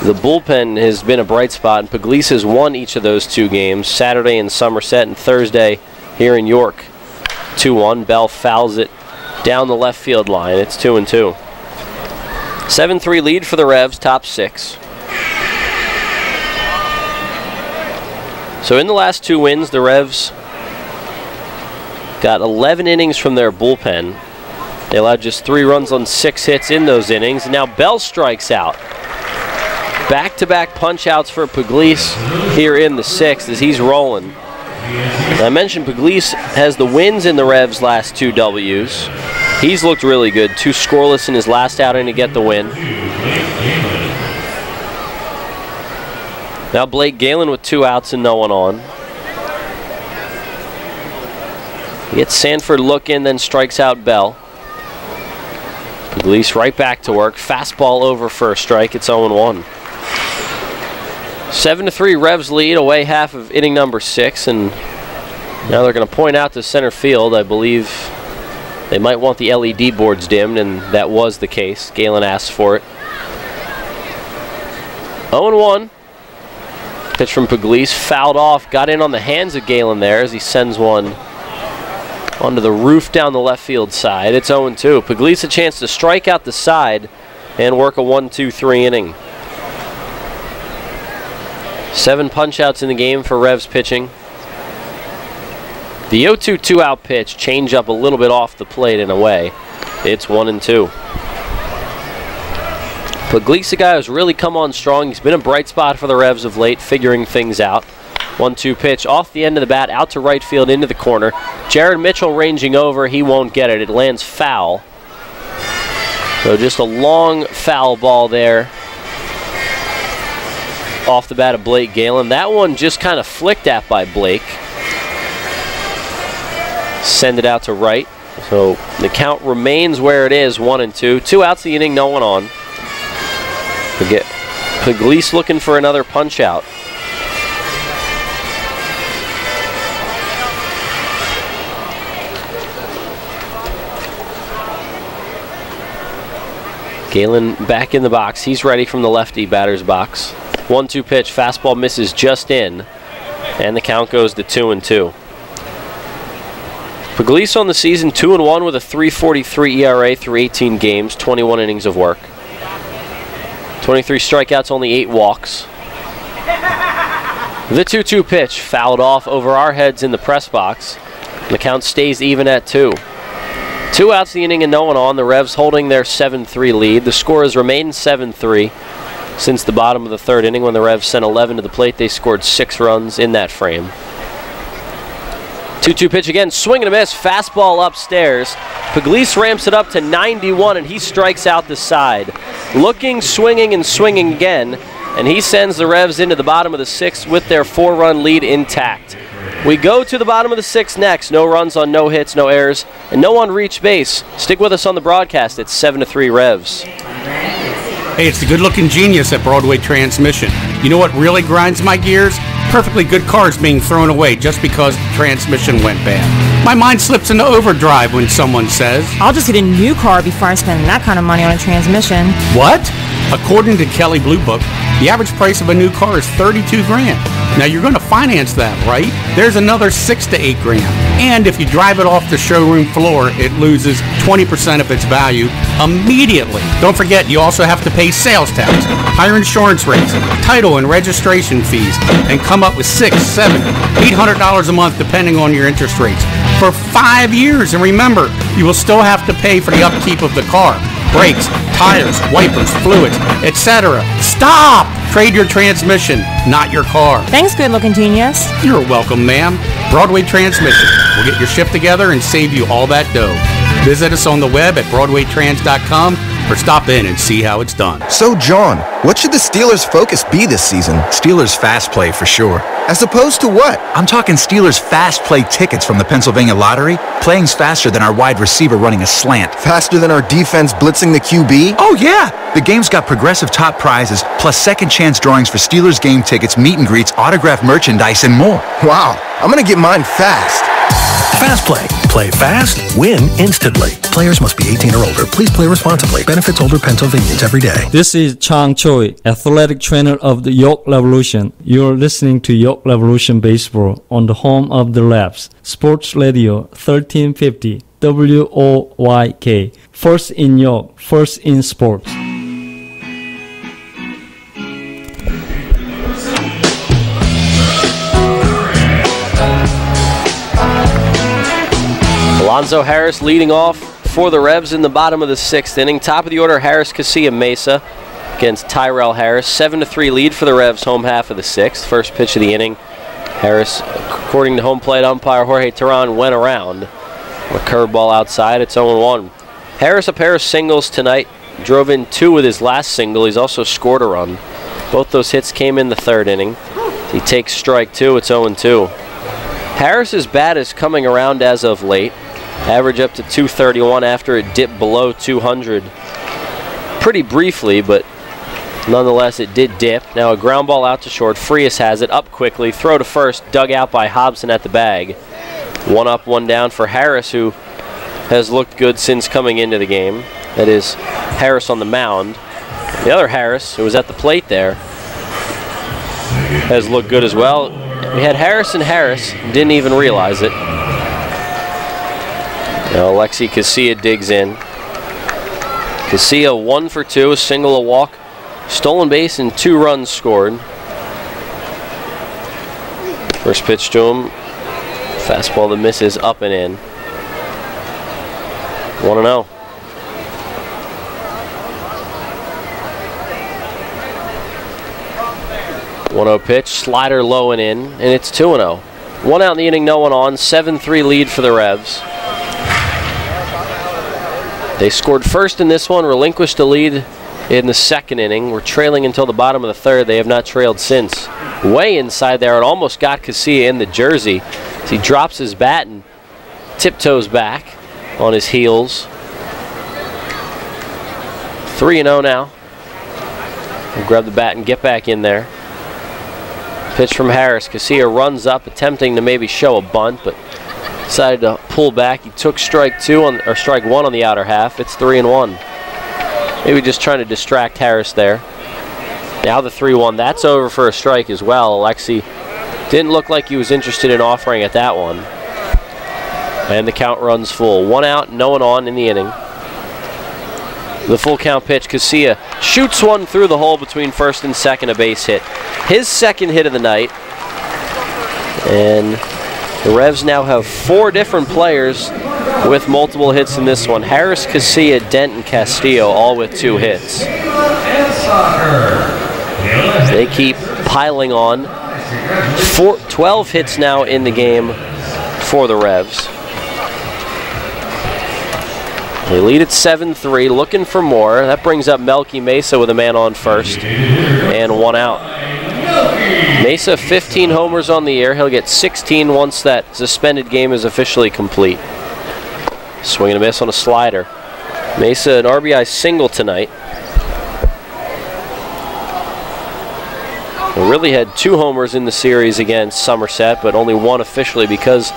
the bullpen has been a bright spot, and Pugliese has won each of those 2 games, Saturday in Somerset and Thursday here in York. 2-1. Bell fouls it down the left field line. It's 2-2. 7-3 lead for the Revs, top 6. So in the last 2 wins, the Revs got 11 innings from their bullpen. They allowed just 3 runs on 6 hits in those innings. And now Bell strikes out. Back-to-back punch-outs for Pugliese here in the 6th as he's rolling. And I mentioned Pugliese has the wins in the Revs' last 2 Ws. He's looked really good. 2 scoreless in his last outing to get the win. Now Blake Galen with 2 outs and no one on. He gets Sanford looking, then strikes out Bell. Pugliese right back to work. Fastball over for a strike. It's 0-1. 7-3 Revs lead, away half of inning number 6, and now they're going to point out to center field. I believe they might want the LED boards dimmed, and that was the case. Galen asked for it. 0-1. Pitch from Pugliese, fouled off, got in on the hands of Galen there as he sends one onto the roof down the left field side. It's 0-2. Pugliese a chance to strike out the side and work a 1-2-3 inning. 7 punch-outs in the game for Revs pitching. The 0-2 2-out pitch, change up a little bit off the plate in a way. It's 1-2. Pugliese, a guy who's really come on strong. He's been a bright spot for the Revs of late, figuring things out. 1-2 pitch off the end of the bat, out to right field, into the corner. Jared Mitchell ranging over. He won't get it. It lands foul. So just a long foul ball there off the bat of Blake Galen. That one just kind of flicked at by Blake. Send it out to right. So the count remains where it is, 1-2. 2 outs the inning, no one on. Pugliese looking for another punch out. Galen back in the box. He's ready from the lefty batter's box. 1-2 pitch. Fastball misses just in. And the count goes to 2-2. Pugliese on the season 2-1 with a 3.43 ERA through 18 games, 21 innings of work. 23 strikeouts, only 8 walks. The 2-2 pitch fouled off over our heads in the press box. The count stays even at 2. 2 outs the inning and no one on. The Revs holding their 7-3 lead. The score has remained 7-3 since the bottom of the 3rd inning when the Revs sent 11 to the plate. They scored 6 runs in that frame. 2-2 pitch again, swing and a miss, fastball upstairs. Pugliese ramps it up to 91 and he strikes out the side. Looking, swinging, and swinging again, and he sends the Revs into the bottom of the 6th with their 4-run lead intact. We go to the bottom of the 6th next. No runs on no hits, no errors, and no one reached base. Stick with us on the broadcast. It's 7-3 Revs. Hey, it's the good-looking genius at Broadway Transmission. You know what really grinds my gears? Perfectly good cars being thrown away just because the transmission went bad. My mind slips into overdrive when someone says, I'll just get a new car before I spend that kind of money on a transmission. What? According to Kelly Blue Book, the average price of a new car is $32 grand. Now you're going to finance that, right? There's another $6 to $8 grand. And if you drive it off the showroom floor, it loses 20% of its value immediately. Don't forget, you also have to pay sales tax, higher insurance rates, title and registration fees, and come up with $600, $700, $800 a month depending on your interest rates for 5 years. And remember, you will still have to pay for the upkeep of the car. Brakes, tires, wipers, fluids, etc. Stop! Trade your transmission, not your car. Thanks, good-looking genius. You're welcome, ma'am. Broadway Transmission. We'll get your shift together and save you all that dough. Visit us on the web at BroadwayTrans.com or stop in and see how it's done. So, John, what should the Steelers' focus be this season? Steelers fast play for sure. As opposed to what? I'm talking Steelers fast play tickets from the Pennsylvania Lottery. Playing's faster than our wide receiver running a slant. Faster than our defense blitzing the QB? Oh, yeah! The game's got progressive top prizes, plus second chance drawings for Steelers game tickets, meet and greets, autographed merchandise, and more. Wow, I'm gonna get mine fast. Fast play. Play fast, win instantly. Players must be 18 or older. Please play responsibly. Benefits older Pennsylvanians every day. This is Chang Choi, athletic trainer of the York Revolution. You're listening to York Revolution Baseball on the home of the Revs, Sports Radio 1350 WOYK. First in York, first in sports. Alonzo Harris leading off for the Revs in the bottom of the 6th inning. Top of the order, Harris, Casilla, Mesa against Tyrell Harris. 7-3 lead for the Revs, home half of the 6th. First pitch of the inning. Harris, according to home plate umpire Jorge Teran, went around. A curveball outside. It's 0-1. Harris, a pair of singles tonight. Drove in 2 with his last single. He's also scored a run. Both those hits came in the third inning. He takes strike two. It's 0-2. Harris's bat is coming around as of late. Average up to 231 after it dipped below 200 pretty briefly, but nonetheless it did dip. Now a ground ball out to short. Frias has it up quickly. Throw to first. Dug out by Hobson at the bag. One up, one down for Harris, who has looked good since coming into the game. That is Harris on the mound. The other Harris, who was at the plate there, has looked good as well. We had Harris and Harris, didn't even realize it. Now Alexi Casilla digs in. Casilla 1 for 2, a single, a walk, stolen base, and 2 runs scored. First pitch to him. Fastball that misses up and in. 1-0. 1-0 pitch, slider low and in, and it's 2-0. 1 out in the inning, no one on. 7-3 lead for the Revs. They scored first in this one, relinquished the lead in the second inning. We're trailing until the bottom of the third. They have not trailed since. Way inside there, it almost got Casilla in the jersey. As he drops his bat and tiptoes back on his heels. 3-0 now. We'll grab the bat and get back in there. Pitch from Harris. Casilla runs up, attempting to maybe show a bunt, but decided to pull back. He took strike one on the outer half. It's 3-1. Maybe just trying to distract Harris there. Now the 3-1. That's over for a strike as well. Alexi didn't look like he was interested in offering at that one. And the count runs full. 1 out, no one on in the inning. The full count pitch. Casilla shoots one through the hole between first and second, a base hit. His second hit of the night. And the Revs now have 4 different players with multiple hits in this one. Harris, Casilla, Dent, and Castillo, all with 2 hits. They keep piling on. 12 hits now in the game for the Revs. They lead at 7-3, looking for more. That brings up Melky Mesa with a man on first and 1 out. Mesa 15 homers on the year. He'll get 16 once that suspended game is officially complete. Swing and a miss on a slider. Mesa an RBI single tonight. He really had 2 homers in the series against Somerset, but only 1 officially because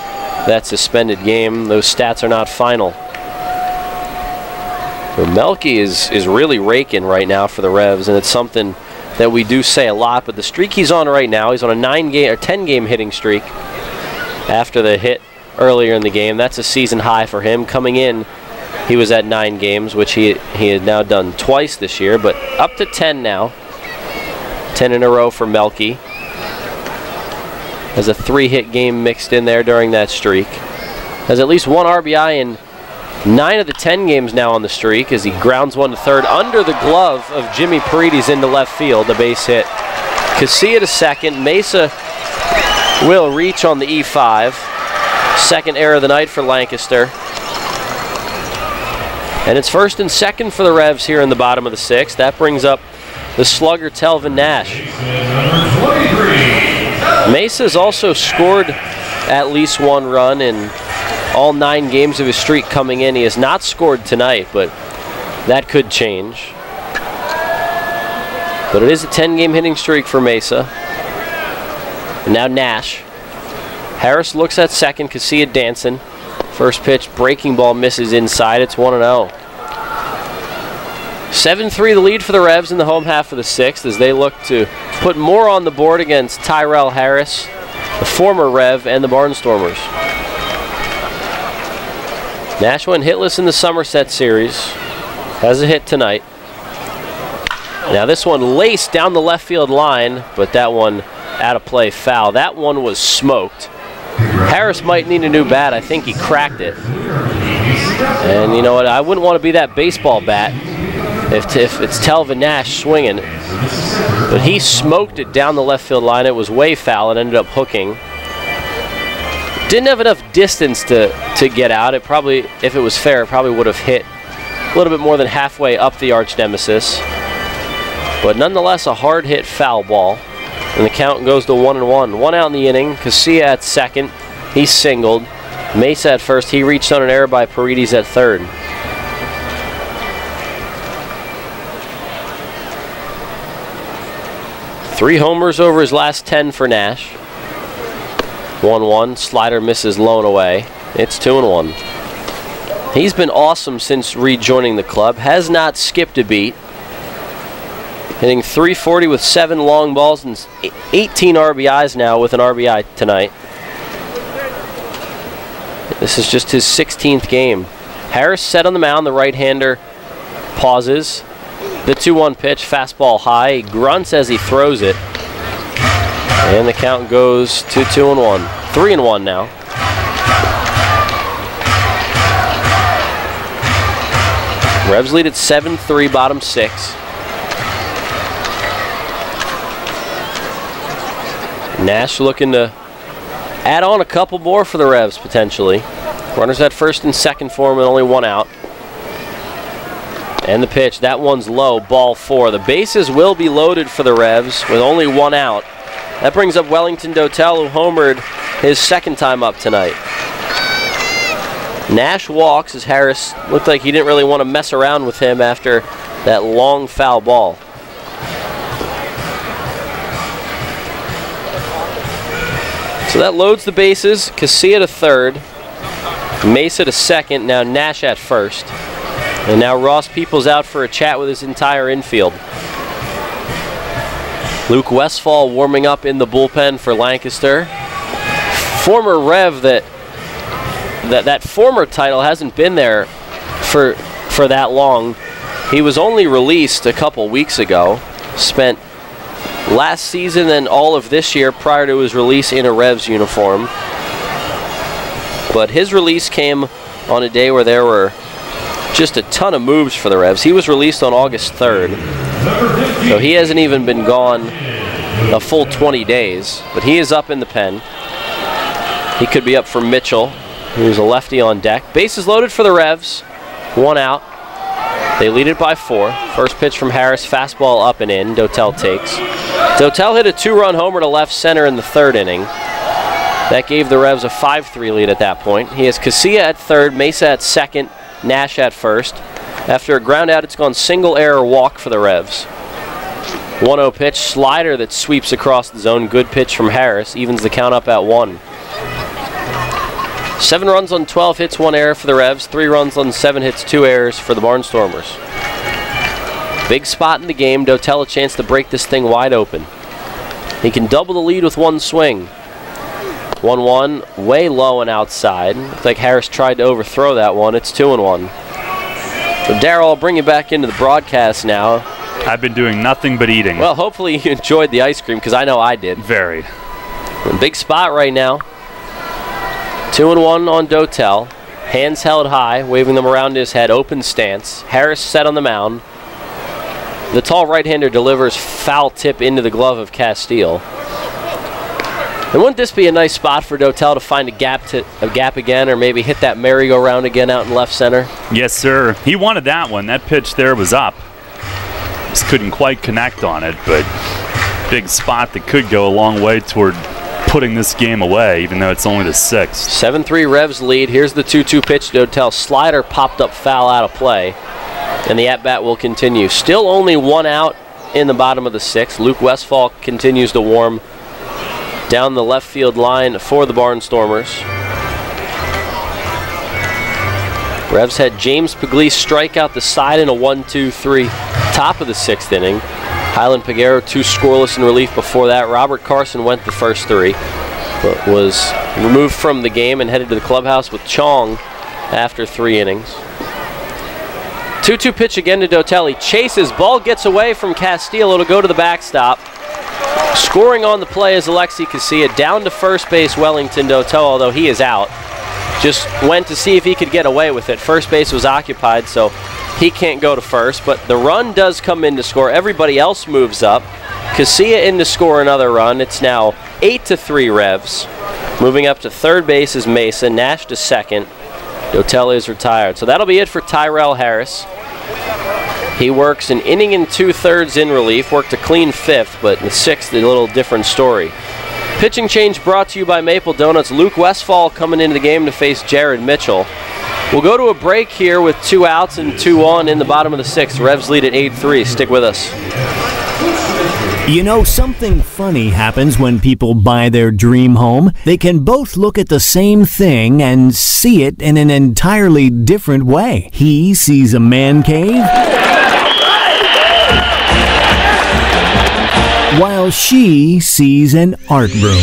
that suspended game. Those stats are not final. But Melky is really raking right now for the Revs, and it's something that we do say a lot, but the streak he's on right now, he's on a 10-game hitting streak after the hit earlier in the game. That's a season high for him. Coming in, he was at 9 games, which he had now done twice this year, but up to 10 now. 10 in a row for Melky. Has a 3-hit game mixed in there during that streak. Has at least 1 RBI in 9 of the 10 games now on the streak as he grounds one to third under the glove of Jimmy Paredes into left field, a base hit. Casilla to second. Mesa will reach on the E5. Second error of the night for Lancaster. And it's first and second for the Revs here in the bottom of the 6th. That brings up the slugger Telvin Nash. Mesa's also scored at least 1 run in all 9 games of his streak coming in. He has not scored tonight, but that could change. But it is a 10-game hitting streak for Mesa. And now Nash. Harris looks at second. Casilla dancing. First pitch, breaking ball misses inside. It's 1-0. 7-3 the lead for the Revs in the home half of the 6th as they look to put more on the board against Tyrell Harris, the former Rev, and the Barnstormers. Nash went hitless in the Somerset series. Has a hit tonight. Now this one laced down the left field line, but that one out of play, foul. That one was smoked. Harris might need a new bat. I think he cracked it. And you know what? I wouldn't want to be that baseball bat if it's Telvin Nash swinging. But he smoked it down the left field line. It was way foul and ended up hooking. Didn't have enough distance to get out. It probably, if it was fair, it probably would have hit a little bit more than halfway up the arch nemesis. But nonetheless, a hard-hit foul ball. And the count goes to 1-1. 1 out in the inning. Casilla at second. He singled. Mesa at first. He reached on an error by Paredes at third. Three homers over his last 10 for Nash. 1-1. Slider misses low away. It's 2-1. He's been awesome since rejoining the club. Has not skipped a beat. Hitting .340 with 7 long balls and 18 RBIs now with an RBI tonight. This is just his 16th game. Harris set on the mound. The right-hander pauses. The 2-1 pitch, fastball high. He grunts as he throws it. And the count goes to 2-1. 3-1 now. Revs lead at 7-3, bottom 6. Nash looking to add on a couple more for the Revs, potentially. Runners at first and second for him and only 1 out. And the pitch, that one's low, ball 4. The bases will be loaded for the Revs with only 1 out. That brings up Wellington Dotel, who homered his second time up tonight. Nash walks as Harris looked like he didn't really want to mess around with him after that long foul ball. So that loads the bases. Casilla to third, Mesa to second, now Nash at first. And now Ross Peoples out for a chat with his entire infield. Luke Westfall warming up in the bullpen for Lancaster. Former Rev that former title hasn't been there for that long. He was only released a couple weeks ago. Spent last season and all of this year prior to his release in a Revs uniform. But his release came on a day where there were just a ton of moves for the Revs. He was released on August 3rd. So he hasn't even been gone a full 20 days. But he is up in the pen. He could be up for Mitchell, who's a lefty on deck. Bases loaded for the Revs. 1 out. They lead it by 4. First pitch from Harris, fastball up and in. Dotel takes. Dotel hit a 2-run homer to left center in the 3rd inning. That gave the Revs a 5-3 lead at that point. He has Casilla at third, Mesa at second, Nash at first. After a ground out, it's gone single error walk for the Revs. 1-0 pitch, slider that sweeps across the zone. Good pitch from Harris, evens the count up at 1. 7 runs on 12 hits, 1 error for the Revs. 3 runs on 7 hits, 2 errors for the Barnstormers. Big spot in the game. Dotel a chance to break this thing wide open. He can double the lead with 1 swing. 1-1, way low and outside. Looks like Harris tried to overthrow that one. It's 2-1. So Darryl, I'll bring you back into the broadcast now. I've been doing nothing but eating. Well, hopefully you enjoyed the ice cream, because I know I did. Very. Big spot right now. 2-1 on Dotel. Hands held high, waving them around his head. Open stance. Harris set on the mound. The tall right-hander delivers foul tip into the glove of Castile. And wouldn't this be a nice spot for Dotel to find a gap again, or maybe hit that merry-go-round again out in left center? Yes, sir. He wanted that one. That pitch there was up. Just couldn't quite connect on it, but big spot that could go a long way toward putting this game away, even though it's only the 6th. 7-3 Revs lead. Here's the 2-2 pitch to Dotel. Slider popped up foul out of play, and the at-bat will continue. Still only 1 out in the bottom of the 6th. Luke Westfall continues to warm down the left field line for the Barnstormers. Revs had James Pugliese strike out the side in a 1-2-3 top of the 6th inning. Highland Peguero 2 scoreless in relief before that. Robert Carson went the first 3, but was removed from the game and headed to the clubhouse with Chong after 3 innings. 2-2 pitch again to Dotel. He chases, ball gets away from Castile. It'll go to the backstop. Scoring on the play is Alexi Casilla. Down to first base, Wellington Dotel, although he is out. Just went to see if he could get away with it. First base was occupied, so he can't go to first, but the run does come in to score. Everybody else moves up. Casilla in to score another run. It's now 8-3 Revs. Moving up to third base is Mesa. Nash to second. Dotel is retired. So that'll be it for Tyrell Harris. He works an inning and 2/3 in relief, worked a clean 5th, but in the 6th, a little different story. Pitching change brought to you by Maple Donuts. Luke Westfall coming into the game to face Jared Mitchell. We'll go to a break here with 2 outs and 2 on in the bottom of the 6th. Revs lead at 8-3. Stick with us. You know, something funny happens when people buy their dream home. They can both look at the same thing and see it in an entirely different way. He sees a man cave, while she sees an art room.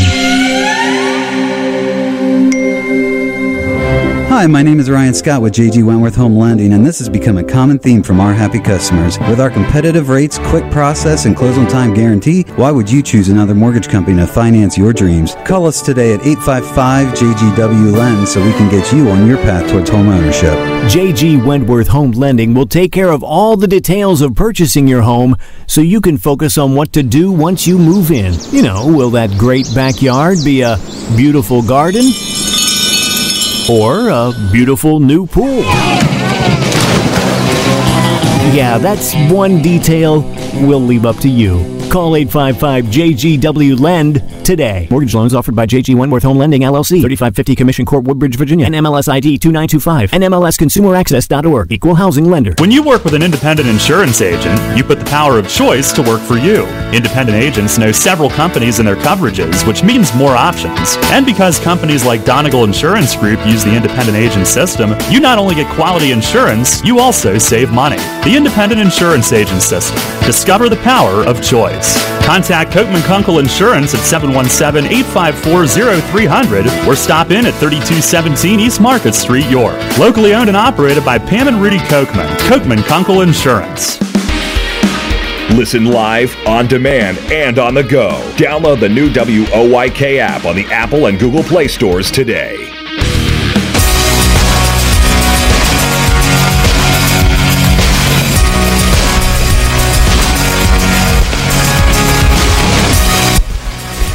Hi, my name is Ryan Scott with J.G. Wentworth Home Lending, and this has become a common theme from our happy customers. With our competitive rates, quick process, and close-on-time guarantee, why would you choose another mortgage company to finance your dreams? Call us today at 855-JGW-LEND so we can get you on your path towards home ownership. J.G. Wentworth Home Lending will take care of all the details of purchasing your home so you can focus on what to do once you move in. You know, will that great backyard be a beautiful garden? Or a beautiful new pool? Yeah, that's one detail we'll leave up to you. Call 855-JGW-LEND today. Mortgage loans offered by J.G. Wentworth Home Lending, LLC. 3550 Commission Court, Woodbridge, Virginia. NMLS ID 2925. NMLSConsumerAccess.org. Equal housing lender. When you work with an independent insurance agent, you put the power of choice to work for you. Independent agents know several companies and their coverages, which means more options. And because companies like Donegal Insurance Group use the independent agent system, you not only get quality insurance, you also save money. The independent insurance agent system. Discover the power of choice. Contact Kochman Kunkel Insurance at 717-854-0300 or stop in at 3217 East Market Street, York. Locally owned and operated by Pam and Rudy Kochman. Kochman Kunkel Insurance. Listen live, on demand, and on the go. Download the new WOYK app on the Apple and Google Play stores today.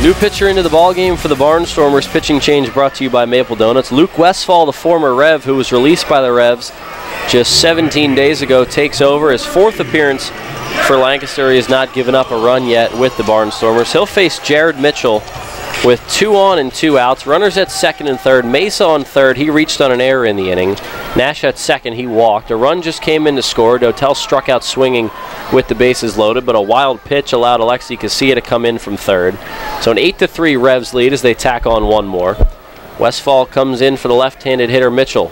New pitcher into the ballgame for the Barnstormers. Pitching change brought to you by Maple Donuts. Luke Westfall, the former Rev, who was released by the Revs just 17 days ago, takes over. His 4th appearance for Lancaster. He has not given up a run yet with the Barnstormers. He'll face Jared Mitchell with 2 on and 2 outs. Runners at 2nd and 3rd. Mesa on 3rd. He reached on an error in the inning. Nash at 2nd. He walked. A run just came in to score. Dotel struck out swinging with the bases loaded, but a wild pitch allowed Alexi Casilla to come in from 3rd. So an 8-3 Revs lead as they tack on one more. Westfall comes in for the left-handed hitter Mitchell.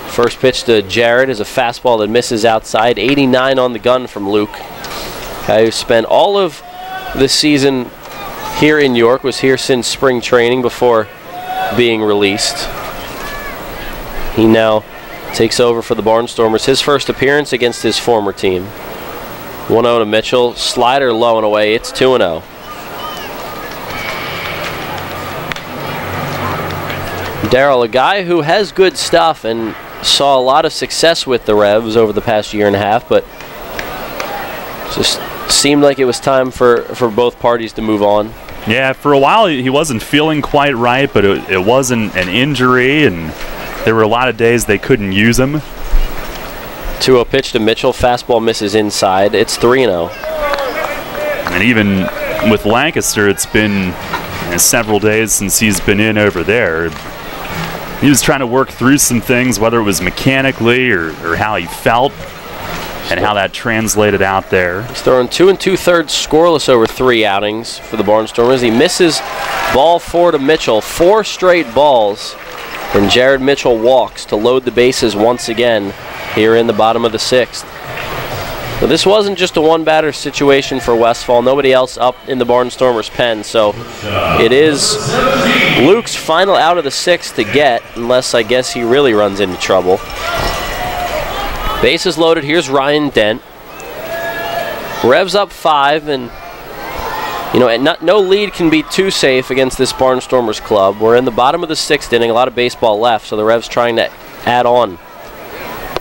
First pitch to Jared is a fastball that misses outside. 89 on the gun from Luke. Guy who spent all of the season here in York, was here since spring training before being released. He now takes over for the Barnstormers. His first appearance against his former team. 1-0 to Mitchell. Slider low and away. It's 2-0. Darryl, a guy who has good stuff and saw a lot of success with the Revs over the past year and a half, but just seemed like it was time for both parties to move on. Yeah, for a while he wasn't feeling quite right, but it wasn't an injury, and there were a lot of days they couldn't use him. 2-0 pitch to Mitchell. Fastball misses inside. It's 3-0. And even with Lancaster, it's been several days since he's been in over there. He was trying to work through some things, whether it was mechanically or how he felt, and how that translated out there. He's throwing 2 2/3 scoreless over 3 outings for the Barnstormers. He misses ball 4 to Mitchell. 4 straight balls, and Jared Mitchell walks to load the bases once again here in the bottom of the 6th. But this wasn't just a one-batter situation for Westfall. Nobody else up in the Barnstormers' pen, so it is Luke's final out of the 6th to get, unless I guess he really runs into trouble. Bases loaded. Here's Ryan Dent. Revs up 5, and no lead can be too safe against this Barnstormers club. We're in the bottom of the 6th inning. A lot of baseball left, so the Revs trying to add on.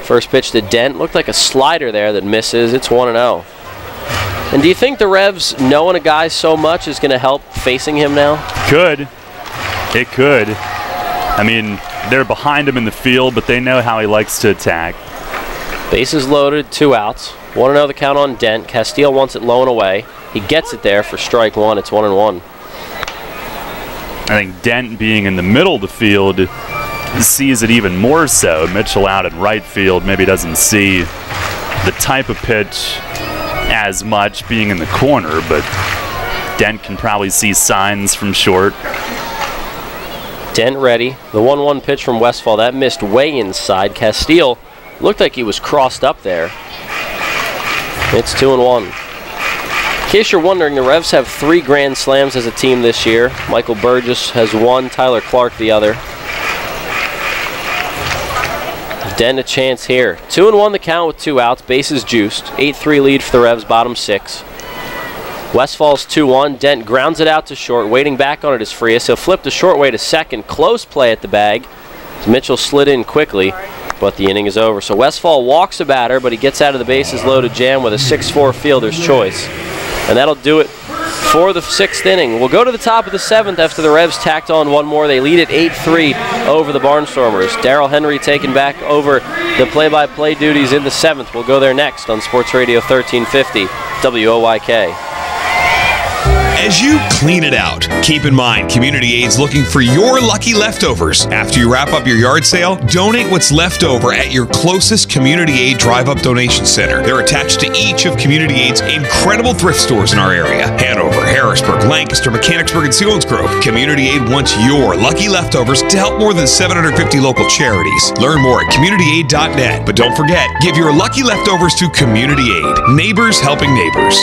First pitch to Dent. Looked like a slider there that misses. It's 1-0. And do you think the Revs, knowing a guy so much, is going to help facing him now? Could. It could. I mean, they're behind him in the field, but they know how he likes to attack. Bases loaded, 2 outs. 1-0 the count on Dent. Castile wants it low and away. He gets it there for strike 1. It's 1-1. I think Dent being in the middle of the field sees it even more so. Mitchell out in right field maybe doesn't see the type of pitch as much being in the corner, but Dent can probably see signs from short. Dent ready. The 1-1 pitch from Westfall. That missed way inside. Castile looked like he was crossed up there. It's 2-1. In case you're wondering, the Revs have 3 grand slams as a team this year. Michael Burgess has 1, Tyler Clark the other. Dent a chance here. 2-1 the count with 2 outs. Bases juiced. 8-3 lead for the Revs, bottom 6. Westfall's 2-1. Dent grounds it out to short. Waiting back on it is Frias. He'll flip the short way to second. Close play at the bag. Mitchell slid in quickly, but the inning is over. So Westfall walks a batter, but he gets out of the bases loaded jam with a 6-4 fielder's choice. And that'll do it for the 6th inning. We'll go to the top of the 7th after the Revs tacked on 1 more. They lead at 8-3 over the Barnstormers. Darryl Henry taking back over the play-by-play duties in the 7th. We'll go there next on Sports Radio 1350 WOYK. As you clean it out, keep in mind Community Aid's looking for your lucky leftovers. After you wrap up your yard sale, donate what's left over at your closest Community Aid Drive-Up Donation Center. They're attached to each of Community Aid's incredible thrift stores in our area. Hanover, Harrisburg, Lancaster, Mechanicsburg, and Selinsgrove. Community Aid wants your lucky leftovers to help more than 750 local charities. Learn more at communityaid.net. But don't forget, give your lucky leftovers to Community Aid. Neighbors helping neighbors.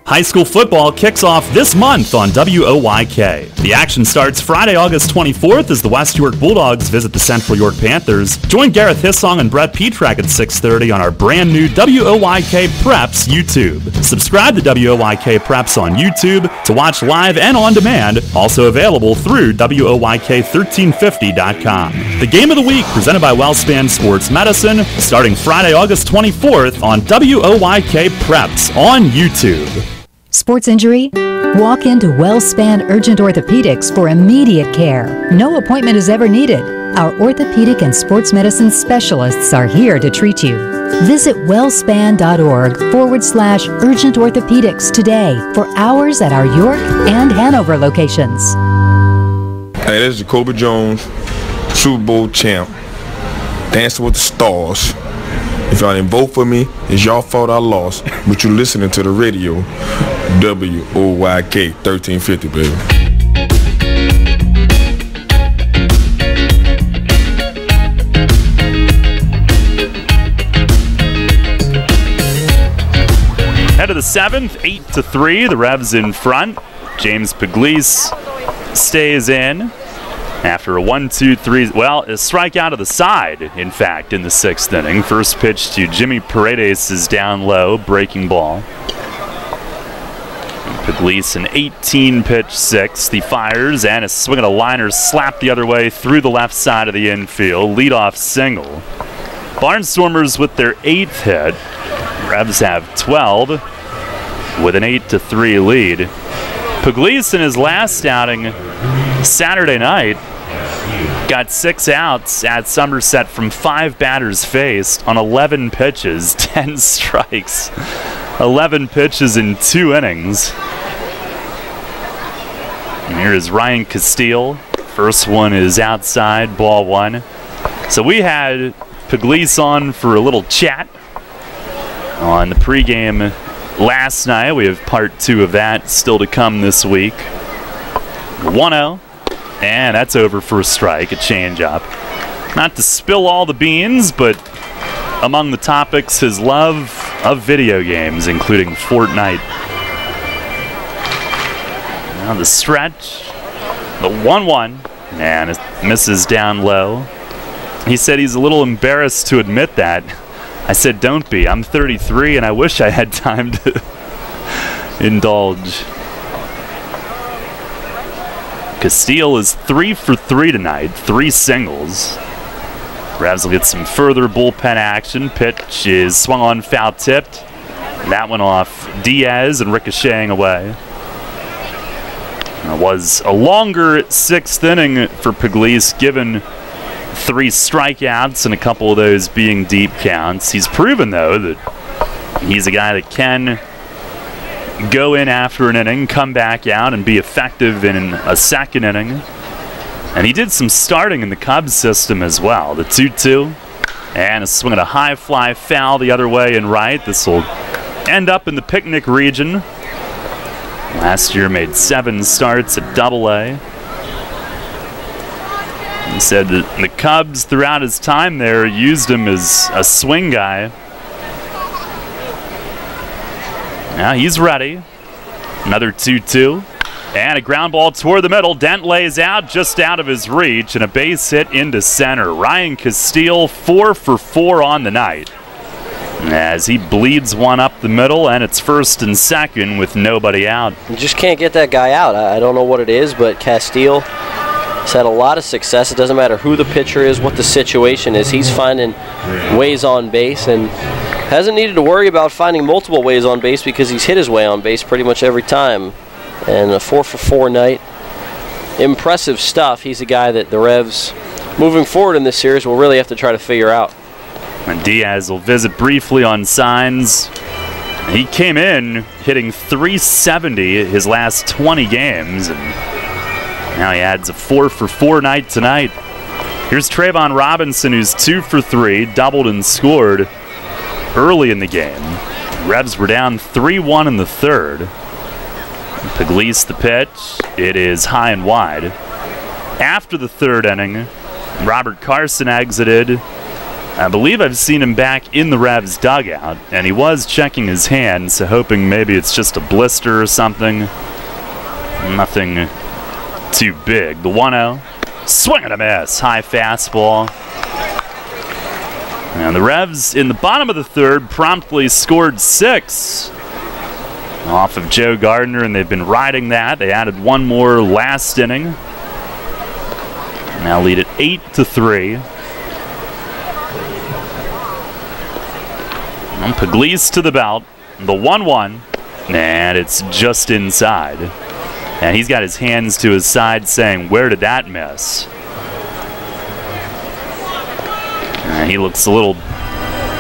High school football kicks off this month on WOYK. The action starts Friday, August 24th as the West York Bulldogs visit the Central York Panthers. Join Gareth Hissong and Brett Petrak at 6:30 on our brand new WOYK Preps YouTube. Subscribe to WOYK Preps on YouTube to watch live and on demand, also available through WOYK1350.com. The game of the week presented by WellSpan Sports Medicine starting Friday, August 24th on WOYK Preps on YouTube. Sports injury? Walk into WellSpan Urgent Orthopedics for immediate care. No appointment is ever needed. Our orthopedic and sports medicine specialists are here to treat you. Visit wellspan.org/urgent orthopedics today for hours at our York and Hanover locations. Hey, this is Jacoby Jones, Super Bowl champ, Dancing with the Stars. If y'all didn't vote for me, it's y'all fault I lost, but you're listening to the radio, WOYK 1350, baby. Head of the 7th, 8-3, the Revs in front. James Pugliese stays in. After a 1-2-3, well, a strikeout of the side, in fact, in the 6th inning. First pitch to Jimmy Paredes is down low, breaking ball. Pugliese an 18-pitch 6th. He fires, and a swing and a liner slapped the other way through the left side of the infield. Leadoff single. Barnstormers with their 8th hit. Revs have 12 with an 8-3 lead. Pugliese in his last outing Saturday night got 6 outs at Somerset from 5 batters faced on 11 pitches, 10 strikes, 11 pitches in 2 innings. And here is Ryan Castile. First one is outside, ball 1. So we had Pugliese on for a little chat on the pregame last night. We have part 2 of that still to come this week. 1-0, and that's over for a strike, a changeup. Not to spill all the beans, but among the topics, his love of video games, including Fortnite. Now the stretch, the 1-1, and it misses down low. He said he's a little embarrassed to admit that. I said, don't be. I'm 33, and I wish I had time to indulge. Castile is 3 for 3 tonight, 3 singles. Revs will get some further bullpen action. Pitch is swung on, foul tipped. That went off Diaz and ricocheting away. It was a longer 6th inning for Pugliese, given 3 strikeouts and a couple of those being deep counts. He's proven, though, that he's a guy that can go in after an inning, come back out, and be effective in a second inning. And he did some starting in the Cubs system as well. The 2-2 and a swing at a high fly foul the other way and right. This will end up in the picnic region. Last year made 7 starts at Double-A. He said that the Cubs throughout his time there used him as a swing guy. Now he's ready. Another 2-2. And a ground ball toward the middle. Dent lays out just out of his reach, and a base hit into center. Ryan Castile 4 for 4 on the night, as he bleeds one up the middle, and it's first and second with nobody out. You just can't get that guy out. I don't know what it is, but Castile has had a lot of success. It doesn't matter who the pitcher is, what the situation is. He's finding ways on base, and hasn't needed to worry about finding multiple ways on base because he's hit his way on base pretty much every time. And a 4 for 4 night. Impressive stuff. He's a guy that the Revs, moving forward in this series, will really have to try to figure out. And Diaz will visit briefly on signs. He came in hitting .370 his last 20 games, and now he adds a 4 for 4 night tonight. Here's Trayvon Robinson, who's 2 for 3, doubled and scored early in the game. Revs were down 3-1 in the third. Pugliese the pitch. It is high and wide. After the third inning, Robert Carson exited. I believe I've seen him back in the Revs dugout, and he was checking his hand, so hoping maybe it's just a blister or something. Nothing too big. The 1-0. Swing and a miss. High fastball. And the Revs in the bottom of the third promptly scored 6. Off of Joe Gardner, and they've been riding that. They added one more last inning. Now lead at 8-3. And Pugliese to the belt. The 1-1, and it's just inside. And he's got his hands to his side saying, where did that miss? And he looks a little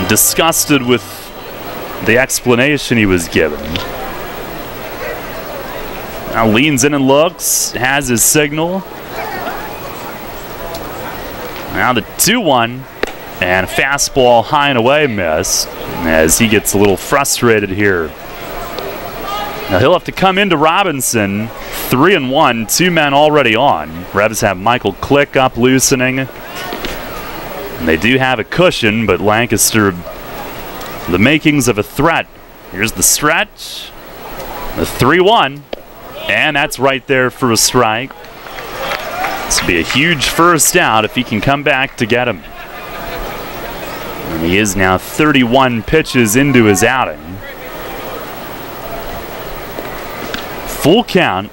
disgusted with the explanation he was given. Now leans in and looks, has his signal. Now the 2-1, and a fastball high and away miss, as he gets a little frustrated here. Now he'll have to come into Robinson, 3-1, 2 men already on. Revs have Michael Click up loosening. And they do have a cushion, but Lancaster, the makings of a threat. Here's the stretch, the 3-1. And that's right there for a strike. This will be a huge first out if he can come back to get him. And he is now 31 pitches into his outing. Full count.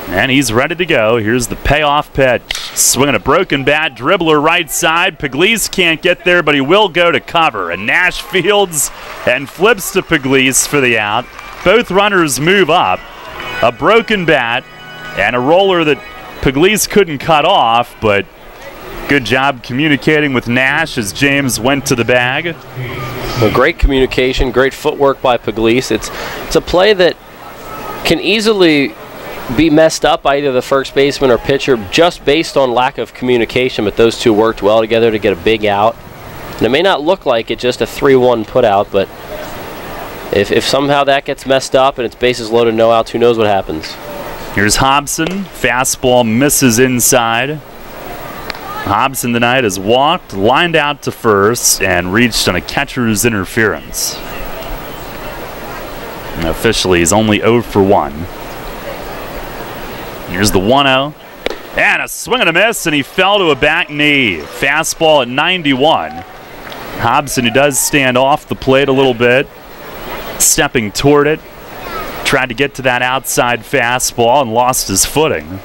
And he's ready to go. Here's the payoff pitch. Swinging a broken bat, dribbler right side. Pugliese can't get there, but he will go to cover. And Nash fields and flips to Pugliese for the out. Both runners move up. A broken bat and a roller that Pugliese couldn't cut off, but good job communicating with Nash as James went to the bag. Well, great communication, great footwork by Pugliese. It's a play that can easily be messed up by either the first baseman or pitcher just based on lack of communication, but those two worked well together to get a big out. And it may not look like it's just a 3-1 put out, but if somehow that gets messed up and it's bases loaded, no outs, who knows what happens. Here's Hobson. Fastball misses inside. Hobson tonight has walked, lined out to first, and reached on a catcher's interference. And officially, he's only 0 for 1. Here's the 1-0. And a swing and a miss, and he fell to a back knee. Fastball at 91. Hobson, who does stand off the plate a little bit, stepping toward it, tried to get to that outside fastball and lost his footing.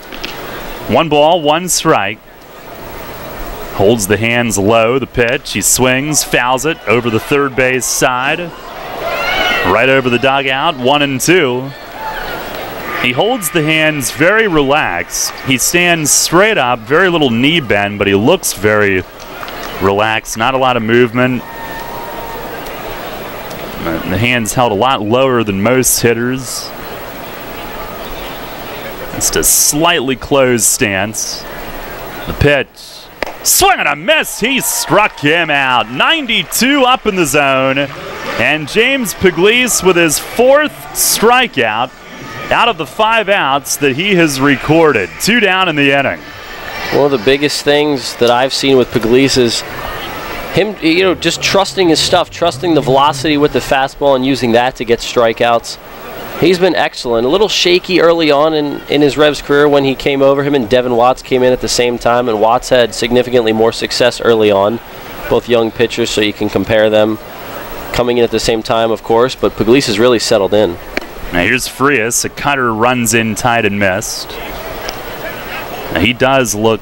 1 ball, 1 strike. Holds the hands low, the pitch. He swings, fouls it over the third base side. Right over the dugout, 1-2. He holds the hands very relaxed. He stands straight up, very little knee bend, but he looks very relaxed, not a lot of movement. The hands held a lot lower than most hitters. Just a slightly closed stance. The pitch. Swing and a miss. He struck him out. 92 up in the zone. And James Pugliese with his 4th strikeout out of the 5 outs that he has recorded. 2 down in the inning. One of the biggest things that I've seen with Pugliese is him, just trusting his stuff, trusting the velocity with the fastball and using that to get strikeouts. He's been excellent. A little shaky early on in his Revs career when he came over. Him and Devin Watts came in at the same time, and Watts had significantly more success early on. Both young pitchers, so you can compare them coming in at the same time, of course, but Pugliese has really settled in. Now here's Frias. A cutter runs in tight and missed. Now he does look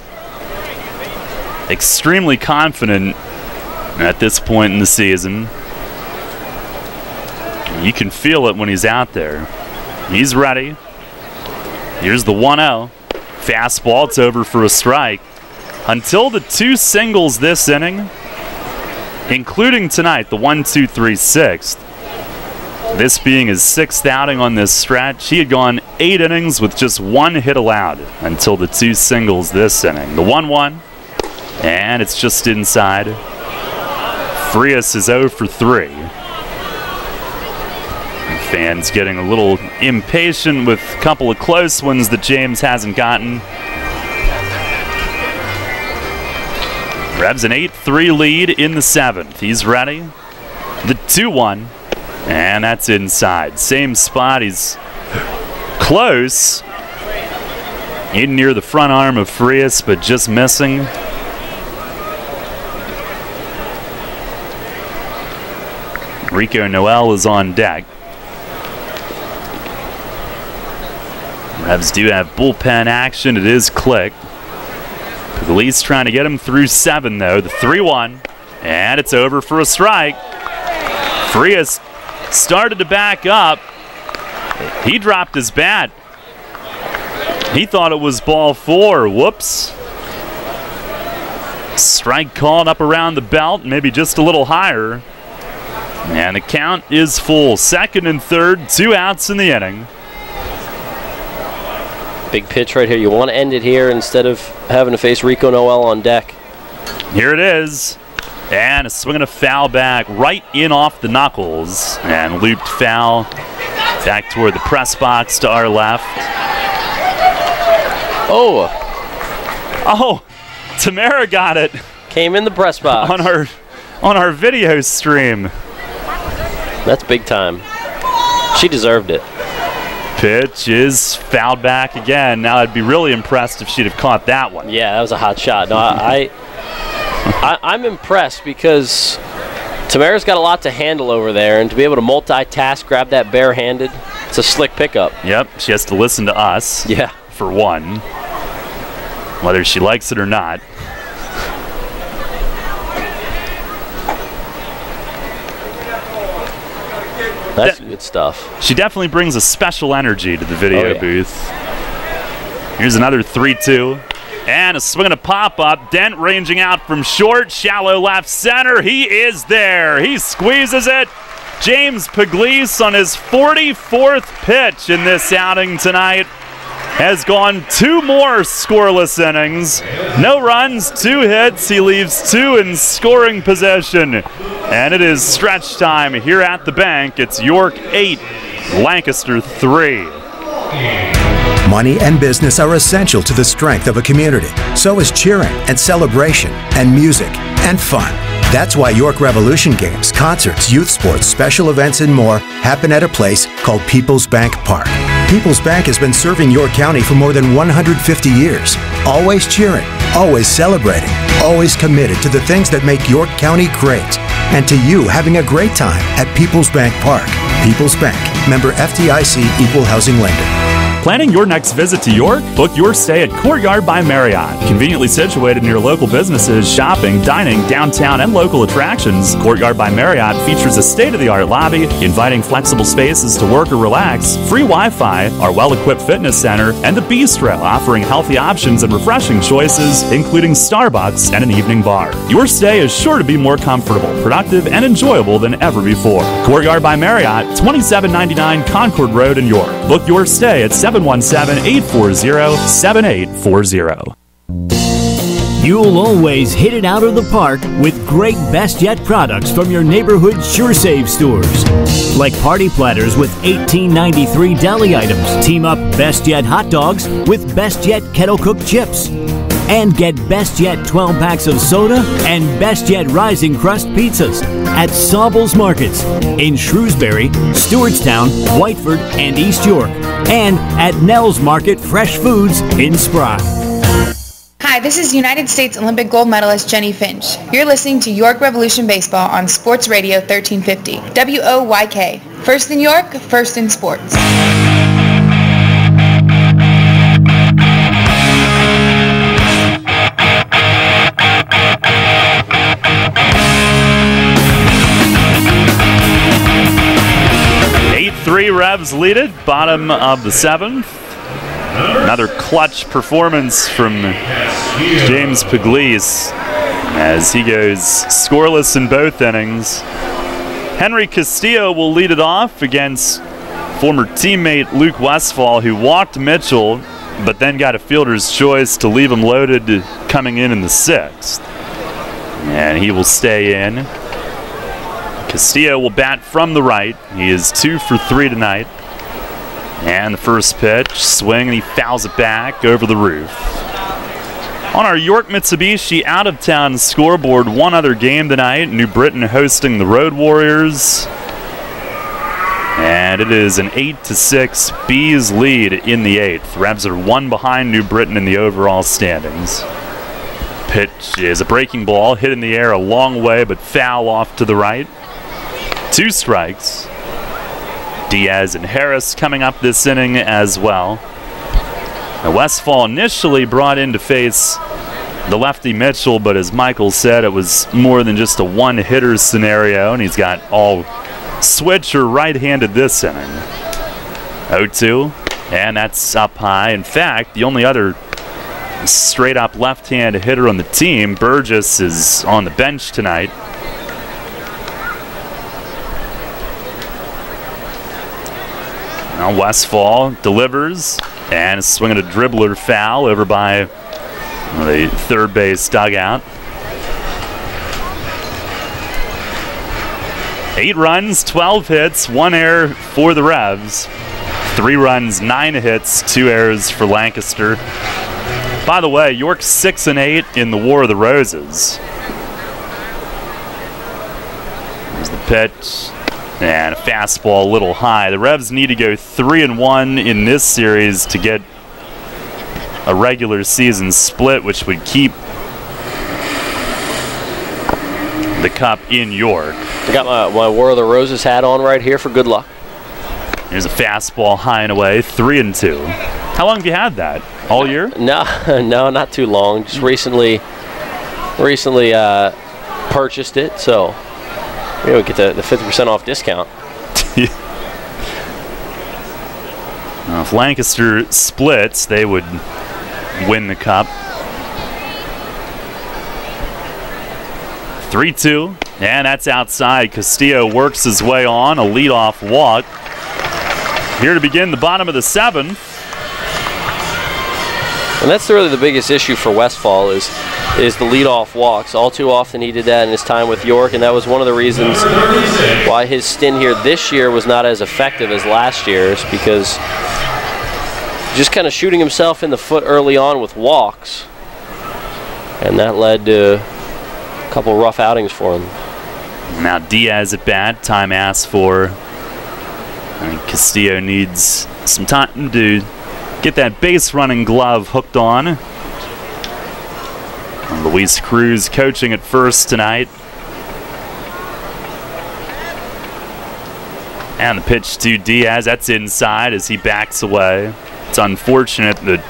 extremely confident at this point in the season. You can feel it when he's out there. He's ready. Here's the 1-0. Fastball, it's over for a strike. Until the 2 singles this inning, including tonight, the 1-2-3-6th, this being his 6th outing on this stretch, he had gone 8 innings with just 1 hit allowed until the 2 singles this inning. The 1-1, and it's just inside. Frias is 0 for 3. Fans getting a little impatient with a couple of close ones that James hasn't gotten. Revs an 8-3 lead in the 7th. He's ready. The 2-1, and that's inside. Same spot. He's close. In near the front arm of Frias, but just missing. Rico Noel is on deck. Revs do have bullpen action. It is Click. Pugliese trying to get him through 7, though. The 3-1, and it's over for a strike. Frias started to back up. He dropped his bat. He thought it was ball 4. Whoops. Strike called up around the belt, maybe just a little higher. And the count is full. 2nd and 3rd, 2 outs in the inning. Big pitch right here. You want to end it here instead of having to face Rico Noel on deck. Here it is. And a swing and a foul back right in off the knuckles. And looped foul back toward the press box to our left. Oh, Tamara got it. Came in the press box. On our video stream. That's big time. She deserved it. Pitch is fouled back again. Now I'd be really impressed if she'd have caught that one. Yeah, that was a hot shot. No, I'm impressed because Tamara's got a lot to handle over there, and to be able to multitask, grab that barehanded, it's a slick pickup. Yep, she has to listen to us. Yeah. For one, whether she likes it or not. That's good stuff. She definitely brings a special energy to the video booth. Here's another 3-2. And a swing and a pop-up. Dent ranging out from short. Shallow left center. He is there. He squeezes it. James Pugliese on his 44th pitch in this outing tonight has gone 2 more scoreless innings. No runs, 2 hits. He leaves 2 in scoring possession. And it is stretch time here at the bank. It's York 8, Lancaster 3. Money and business are essential to the strength of a community. So is cheering and celebration and music and fun. That's why York Revolution games, concerts, youth sports, special events, and more happen at a place called PeoplesBank Park. PeoplesBank has been serving York County for more than 150 years. Always cheering, always celebrating, always committed to the things that make York County great. And to you having a great time at PeoplesBank Park. Peoples Bank, member FDIC, equal housing lender. Planning your next visit to York? Book your stay at Courtyard by Marriott. Conveniently situated near local businesses, shopping, dining, downtown, and local attractions, Courtyard by Marriott features a state-of-the-art lobby, inviting flexible spaces to work or relax, free Wi-Fi, our well-equipped fitness center, and the bistro, offering healthy options and refreshing choices, including Starbucks and an evening bar. Your stay is sure to be more comfortable, productive, and enjoyable than ever before. Courtyard by Marriott, 2799 Concord Road in York. Book your stay at 717-840-7840. You'll always hit it out of the park with great Best Yet products from your neighborhood SureSave stores. Like party platters with $18.93 deli items. Team up Best Yet hot dogs with Best Yet kettle cooked chips. And get Best Yet 12 packs of soda and Best Yet Rising Crust pizzas at Saubles Markets in Shrewsbury, Stewartstown, Whiteford, and East York. And at Nell's Market Fresh Foods in Spry. Hi, this is United States Olympic gold medalist Jenny Finch. You're listening to York Revolution Baseball on Sports Radio 1350. WOYK. First in York, first in sports. Three Revs lead it, bottom of the seventh. Another clutch performance from James Pugliese as he goes scoreless in both innings. Henry Castillo will lead it off against former teammate Luke Westfall, who walked Mitchell, but then got a fielder's choice to leave him loaded coming in the sixth. And he will stay in. Castillo will bat from the right. He is 2 for 3 tonight. And the first pitch, swing, and he fouls it back over the roof. On our York Mitsubishi out-of-town scoreboard, one other game tonight. New Britain hosting the Road Warriors. And it is an 8-6 Bees lead in the 8th. Revs are 1 behind New Britain in the overall standings. Pitch is a breaking ball, hit in the air a long way, but foul off to the right. 2 strikes. Diaz and Harris coming up this inning as well. Now Westfall initially brought in to face the lefty Mitchell, but as Michael said, it was more than just a one-hitter scenario, and he's got all switch or right-handed this inning. 0-2, and that's up high. In fact, the only other straight-up left-hand hitter on the team, Burgess, is on the bench tonight. Now Westfall delivers, and is swinging a dribbler foul over by the third base dugout. 8 runs, 12 hits, 1 error for the Revs. 3 runs, 9 hits, 2 errors for Lancaster. By the way, York's 6-8 in the War of the Roses. There's the pitch. And a fastball a little high. The Revs need to go 3-1 in this series to get a regular season split, which would keep the cup in York. I got my War of the Roses hat on right here for good luck. There's a fastball high and away, 3-2. How long have you had that? All year? No, not too long. Just recently purchased it, so we get the 50% off discount. Now, if Lancaster splits, they would win the cup. 3-2, and that's outside. Castillo works his way on, a leadoff walk. Here to begin the bottom of the 7th. And that's really the biggest issue for Westfall is the leadoff walks. All too often he did that in his time with York, and that was one of the reasons why his stint here this year was not as effective as last year's, because just kind of shooting himself in the foot early on with walks, and that led to a couple rough outings for him. Now Diaz at bat, time asked for. I think Castillo needs some time to get that base running glove hooked on. And Luis Cruz coaching at first tonight. And the pitch to Diaz, that's inside as he backs away. It's unfortunate that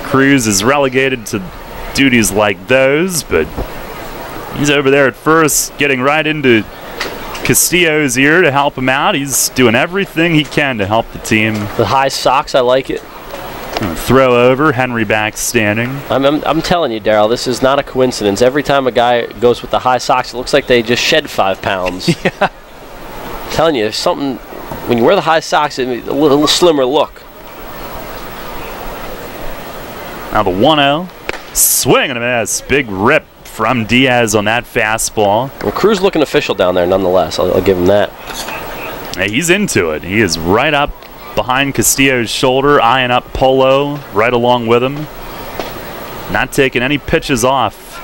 Cruz is relegated to duties like those, but he's over there at first, getting right into Castillo's ear to help him out. He's doing everything he can to help the team. The high socks, I like it. Throw over, Henry back standing. I'm telling you, Daryl, this is not a coincidence. Every time a guy goes with the high socks, it looks like they just shed 5 pounds. Yeah. I'm telling you, there's something, when you wear the high socks, it's a little slimmer look. Now the 1-0. Swing and a miss. Big rip from Diaz on that fastball. Well, Cruz looking official down there nonetheless. I'll give him that. Hey, he's into it. He is right up behind Castillo's shoulder, eyeing up Polo right along with him. Not taking any pitches off.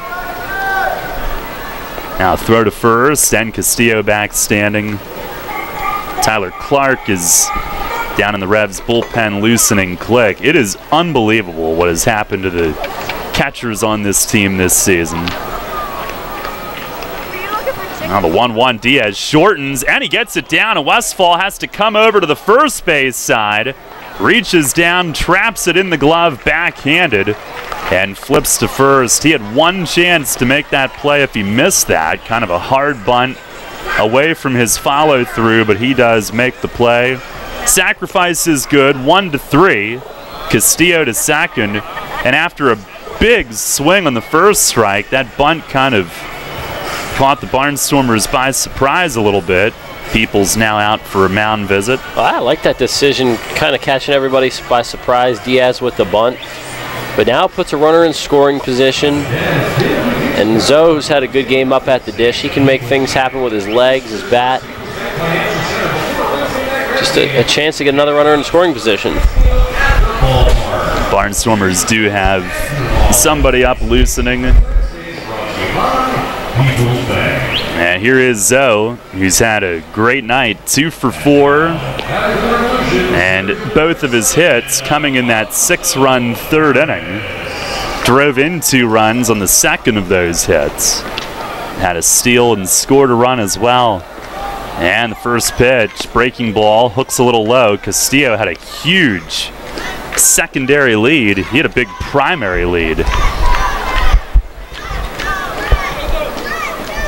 Now throw to first, and Castillo back standing. Tyler Clark is down in the Revs bullpen loosening Click. It is unbelievable what has happened to the catchers on this team this season. Now the 1-1, Diaz shortens, and he gets it down, and Westfall has to come over to the first base side, reaches down, traps it in the glove backhanded, and flips to first. He had one chance to make that play if he missed that. Kind of a hard bunt away from his follow-through, but he does make the play. Sacrifice is good, 1-3. Castillo to second, and after a big swing on the first strike, that bunt kind of caught the Barnstormers by surprise a little bit. Peoples now out for a mound visit. Well, I like that decision, kind of catching everybody by surprise. Diaz with the bunt, but now puts a runner in scoring position. And Zoe's had a good game up at the dish. He can make things happen with his legs, his bat. Just a chance to get another runner in scoring position. Barnstormers do have somebody up loosening. And here is Zoe, who's had a great night, 2 for 4. And both of his hits coming in that 6-run third inning. Drove in 2 runs on the second of those hits. Had a steal and scored a run as well. And the first pitch, breaking ball, hooks a little low. Castillo had a huge secondary lead. He had a big primary lead.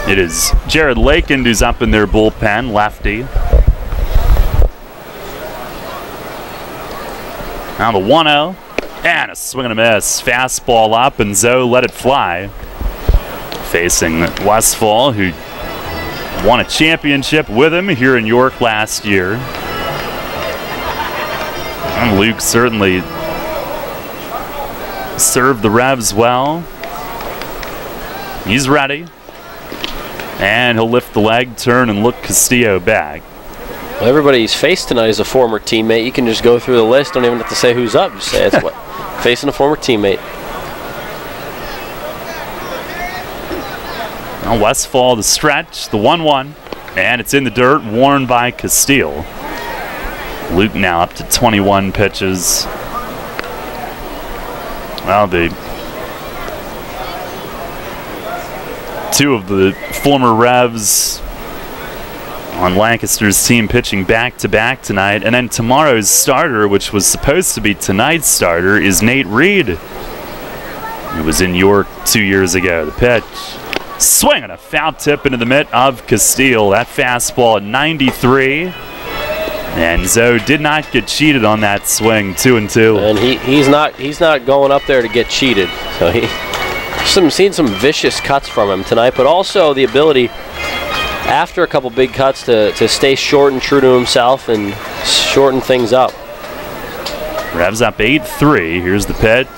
It is Jared Lakin who's up in their bullpen, lefty. Now the 1-0, and a swing and a miss. Fastball up, and Zoe let it fly. Facing Westfall, who won a championship with him here in York last year. And Luke certainly served the Revs well. He's ready. And he'll lift the leg, turn, and look Castillo back. Well, everybody he's faced tonight is a former teammate. You can just go through the list, don't even have to say who's up. Just say it's what facing a former teammate. Now Westfall the stretch, the 1-1, and it's in the dirt, worn by Castillo. Luke now up to 21 pitches. Well, the 2 of the former Revs on Lancaster's team pitching back-to-back tonight. And then tomorrow's starter, which was supposed to be tonight's starter, is Nate Reed. He was in York 2 years ago. The pitch. Swing and a foul tip into the mitt of Castillo. That fastball at 93. And Zoe did not get cheated on that swing, 2-2. And he's not going up there to get cheated. So seen some vicious cuts from him tonight, but also the ability after a couple big cuts to stay short and true to himself and shorten things up. Revs up 8-3. Here's the pitch.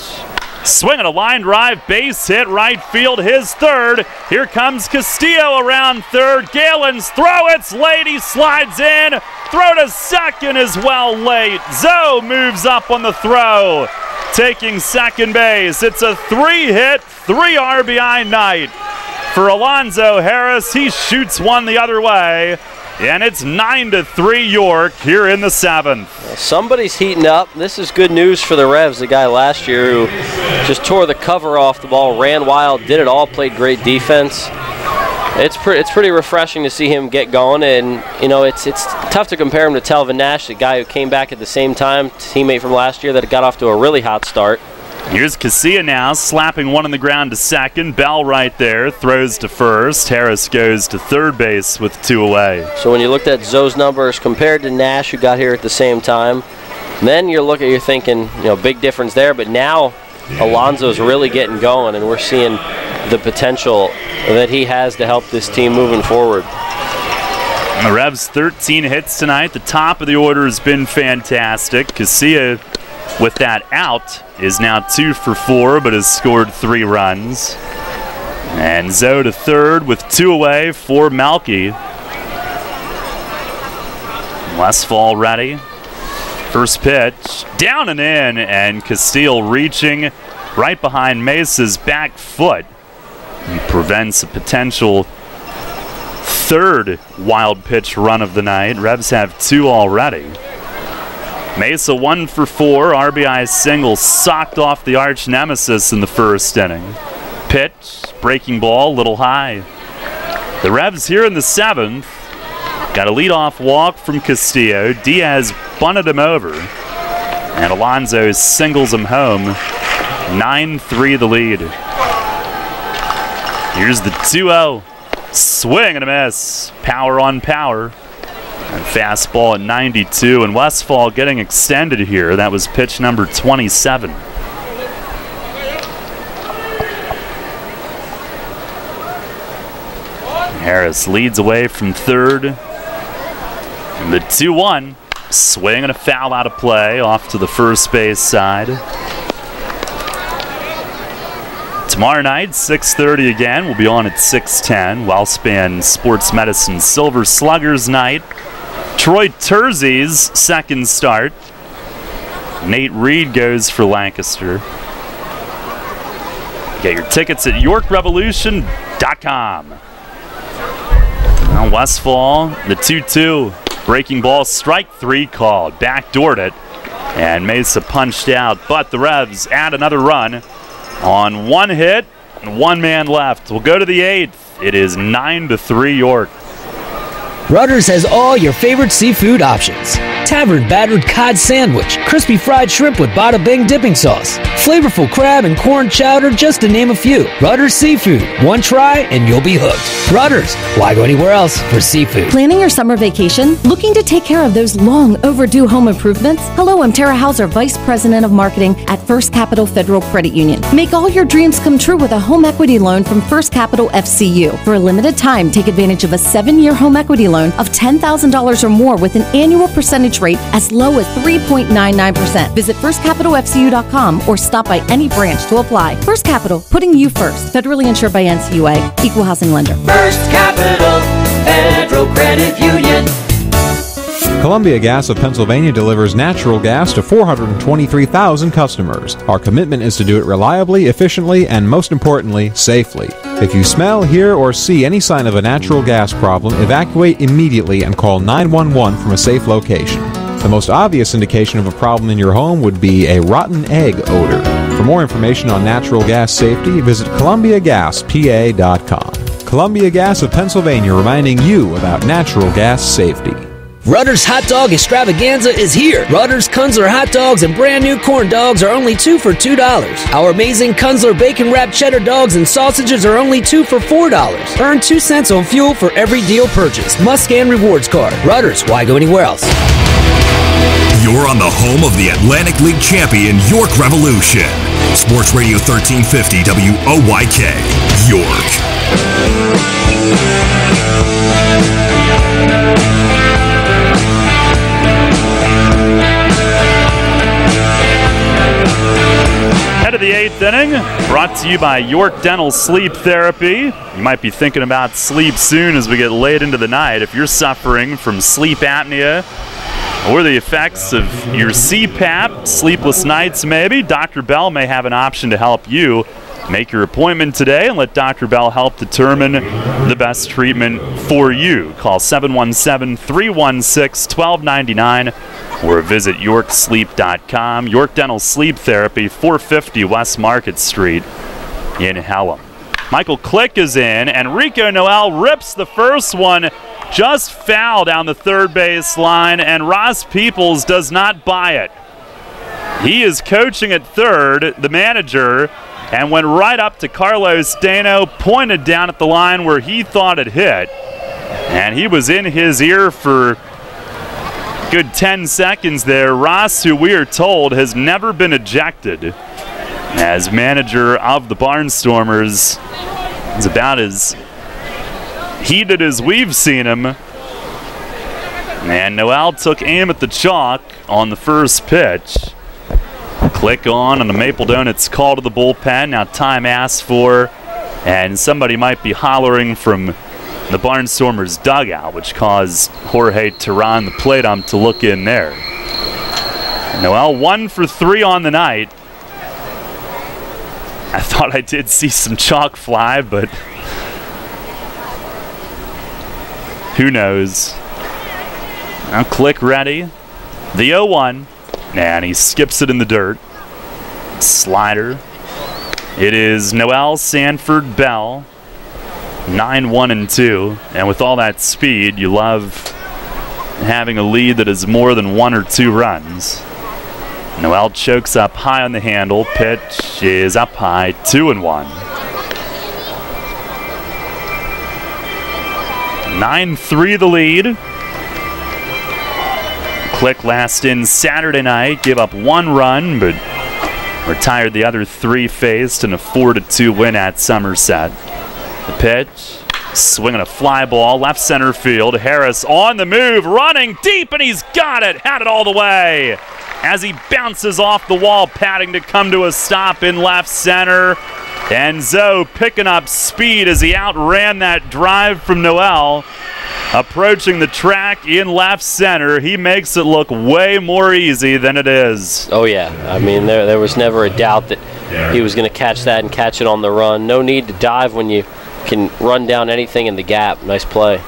Swing and a line drive, base hit, right field, his third. Here comes Castillo around third. Galen's throw, it's late, he slides in. Throw to second as well late. Zoe moves up on the throw, taking second base. It's a 3-hit, 3 RBI night for Alonzo Harris. He shoots one the other way, and it's 9-3 York here in the 7th. Well, somebody's heating up. This is good news for the Revs. The guy last year who just tore the cover off the ball, ran wild, did it all, played great defense. It's pretty refreshing to see him get going, and it's tough to compare him to Telvin Nash, the guy who came back at the same time, teammate from last year that got off to a really hot start. Here's Casilla now, slapping one on the ground to second. Bell right there, throws to first. Harris goes to third base with 2 away. So when you looked at Zoe's numbers compared to Nash, who got here at the same time, then you're thinking, big difference there. But now Alonso's really getting going, and we're seeing the potential that he has to help this team moving forward. And the Revs 13 hits tonight. The top of the order has been fantastic. Casilla, with that out, is now 2 for 4, but has scored 3 runs. And Zoe to third with 2 away for Melky. Westfall ready. First pitch, down and in, and Castile reaching right behind Mesa's back foot. He prevents a potential third wild pitch run of the night. Revs have 2 already. Mesa 1 for 4, RBI single socked off the arch nemesis in the first inning. Pitch, breaking ball, little high. The Revs here in the 7th. Got a leadoff walk from Castillo. Diaz bunted him over. And Alonso singles him home. 9-3 the lead. Here's the 2-0. Swing and a miss. Power on power. And fastball at 92. And Westfall getting extended here. That was pitch number 27. Harris leads away from third. And the 2-1, swing and a foul out of play off to the first base side. Tomorrow night, 6:30 again. We'll be on at 6:10. Wellspan Sports Medicine Silver Sluggers night. Troy Terzi's second start. Nate Reed goes for Lancaster. Get your tickets at YorkRevolution.com. Now Westfall, the 2-2. Breaking ball, strike 3 called. Backdoored it. And Mesa punched out. But the Revs add another run on 1 hit and 1 man left. We'll go to the 8th. It is 9-3 York. Rutter's has all your favorite seafood options. Tavern battered cod sandwich, crispy fried shrimp with bada bing dipping sauce, flavorful crab and corn chowder, just to name a few. Rutter's Seafood. One try and you'll be hooked. Rutter's. Why go anywhere else for seafood? Planning your summer vacation? Looking to take care of those long overdue home improvements? Hello, I'm Tara Hauser, Vice President of Marketing at First Capital Federal Credit Union. Make all your dreams come true with a home equity loan from First Capital FCU. For a limited time, take advantage of a 7-year home equity loan of $10,000 or more with an annual percentage rate as low as 3.99%. Visit firstcapitalfcu.com or stop by any branch to apply. First Capital, putting you first. Federally insured by NCUA. Equal housing lender. First Capital Federal Credit Union. Columbia Gas of Pennsylvania delivers natural gas to 423,000 customers. Our commitment is to do it reliably, efficiently, and most importantly, safely. If you smell, hear, or see any sign of a natural gas problem, evacuate immediately and call 911 from a safe location. The most obvious indication of a problem in your home would be a rotten egg odor. For more information on natural gas safety, visit ColumbiaGasPA.com. Columbia Gas of Pennsylvania, reminding you about natural gas safety. Rutter's Hot Dog Extravaganza is here. Rutter's Kunzler Hot Dogs and brand new corn dogs are only 2 for $2. Our amazing Kunzler Bacon Wrapped Cheddar Dogs and sausages are only 2 for $4. Earn 2 cents on fuel for every deal purchased. Must scan rewards card. Rutter's, why go anywhere else? You're on the home of the Atlantic League champion York Revolution. Sports Radio 1350 WOYK, York. Head of the 8th inning, brought to you by York Dental Sleep Therapy. You might be thinking about sleep soon as we get late into the night. If you're suffering from sleep apnea or the effects of your CPAP, sleepless nights maybe, Dr. Bell may have an option to help you. Make your appointment today and let Dr. Bell help determine the best treatment for you. Call 717-316-1299 or visit yorksleep.com. York Dental Sleep Therapy, 450 West Market Street in Hallam. Michael Click is in, and Rico Noel rips the first one, just foul down the third base line, and Ross Peoples does not buy it. He is coaching at third, the manager, and went right up to Carlos Dano, pointed down at the line where he thought it hit, and he was in his ear for good 10 seconds there. Ross, who we are told has never been ejected as manager of the Barnstormers, is about as heated as we've seen him. And Noel took aim at the chalk on the first pitch. Click on the Maple Donuts call to the bullpen. Now time asked for, and somebody might be hollering from the Barnstormers dugout, which caused Jorge Terran, the plate ump, to look in there. Noel 1 for 3 on the night. I thought I did see some chalk fly, but who knows? Now Click ready. The 0-1, and he skips it in the dirt. Slider. It is Noel, Sanford, Bell. 9-1-2, and with all that speed, you love having a lead that is more than 1 or 2 runs. Noel chokes up high on the handle. Pitch is up high, 2-1. 9-3 the lead. Click last in Saturday night, gave up 1 run, but retired the other 3 faced in a 4-2 win at Somerset. The pitch, swinging a fly ball, left center field. Harris on the move, running deep, and he's got it. Had it all the way as he bounces off the wall, padding to come to a stop in left center. And Zoe picking up speed as he outran that drive from Noel. Approaching the track in left center, he makes it look way more easy than it is. Oh yeah, I mean there was never a doubt that he was going to catch that and catch it on the run. No need to dive when you can run down anything in the gap. Nice play.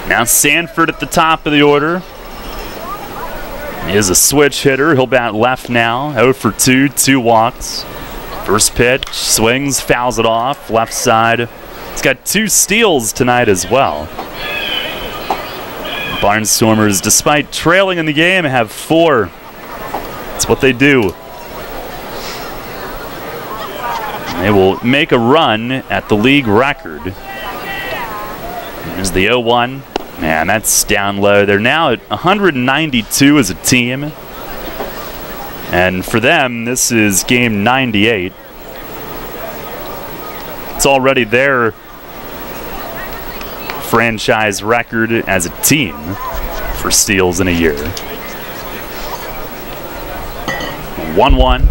Now Sanford at the top of the order. He is a switch hitter. He'll bat left now. 0 for 2, 2 walks. First pitch, swings, fouls it off. Left side. He's got 2 steals tonight as well. Barnstormers, despite trailing in the game, have 4. That's what they do. They will make a run at the league record. There's the 0-1. Man, that's down low. They're now at 192 as a team. And for them, this is game 98. It's already their franchise record as a team for steals in a year. 1-1.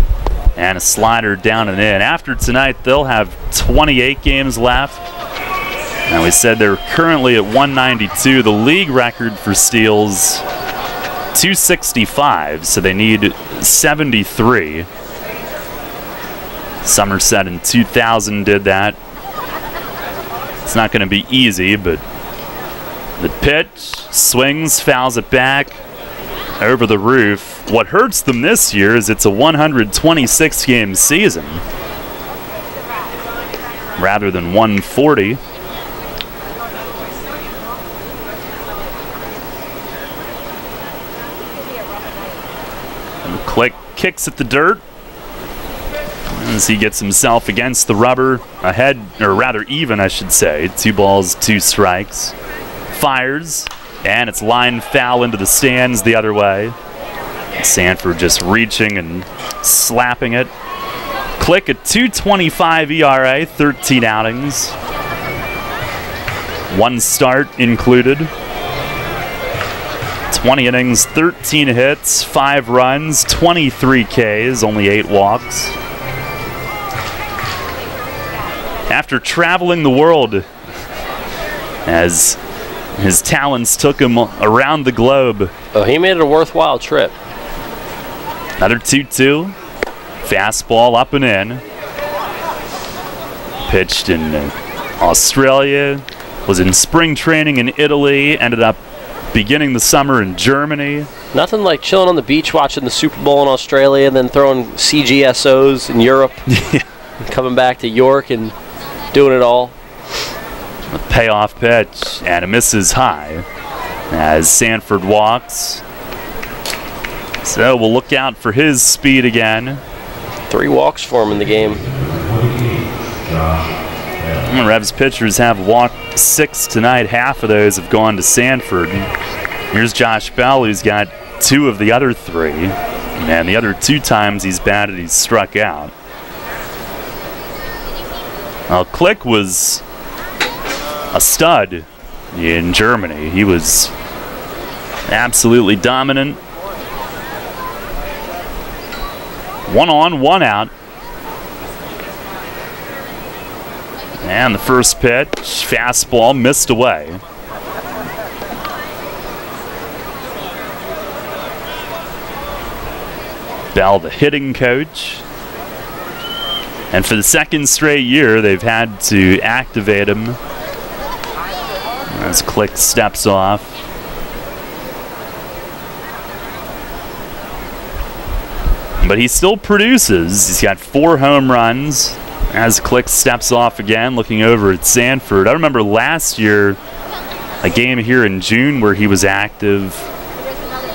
And a slider down and in. After tonight, they'll have 28 games left. And we said they're currently at 192. The league record for steals, 265, so they need 73. Somerset in 2000 did that. It's not going to be easy, but the pitch, swings, fouls it back, over the roof. What hurts them this year is it's a 126-game season rather than 140. And Click kicks at the dirt as he gets himself against the rubber, ahead, or rather even, I should say. 2 balls, 2 strikes. Fires, and it's line foul into the stands the other way. Sanford just reaching and slapping it. Click a 2.25 ERA, 13 outings. 1 start included. 20 innings, 13 hits, 5 runs, 23 Ks, only 8 walks. After traveling the world, as his talents took him around the globe. Oh, he made it a worthwhile trip. Another 2-2. Fastball up and in. Pitched in Australia. Was in spring training in Italy. Ended up beginning the summer in Germany. Nothing like chilling on the beach watching the Super Bowl in Australia and then throwing CGSOs in Europe. Coming back to York and doing it all. A payoff pitch, and it misses high as Sanford walks. So we'll look out for his speed again. 3 walks for him in the game. The Revs pitchers have walked 6 tonight. Half of those have gone to Sanford. Here's Josh Bell, who's got 2 of the other 3. And the other 2 times he's batted, he's struck out. Well, Click was a stud in Germany. He was absolutely dominant. 1 on, 1 out. And the first pitch, fastball, missed away. Bell, the hitting coach. And for the second straight year, they've had to activate him as Click steps off. But he still produces. He's got 4 home runs as Click steps off again, looking over at Sanford. I remember last year, a game here in June where he was active.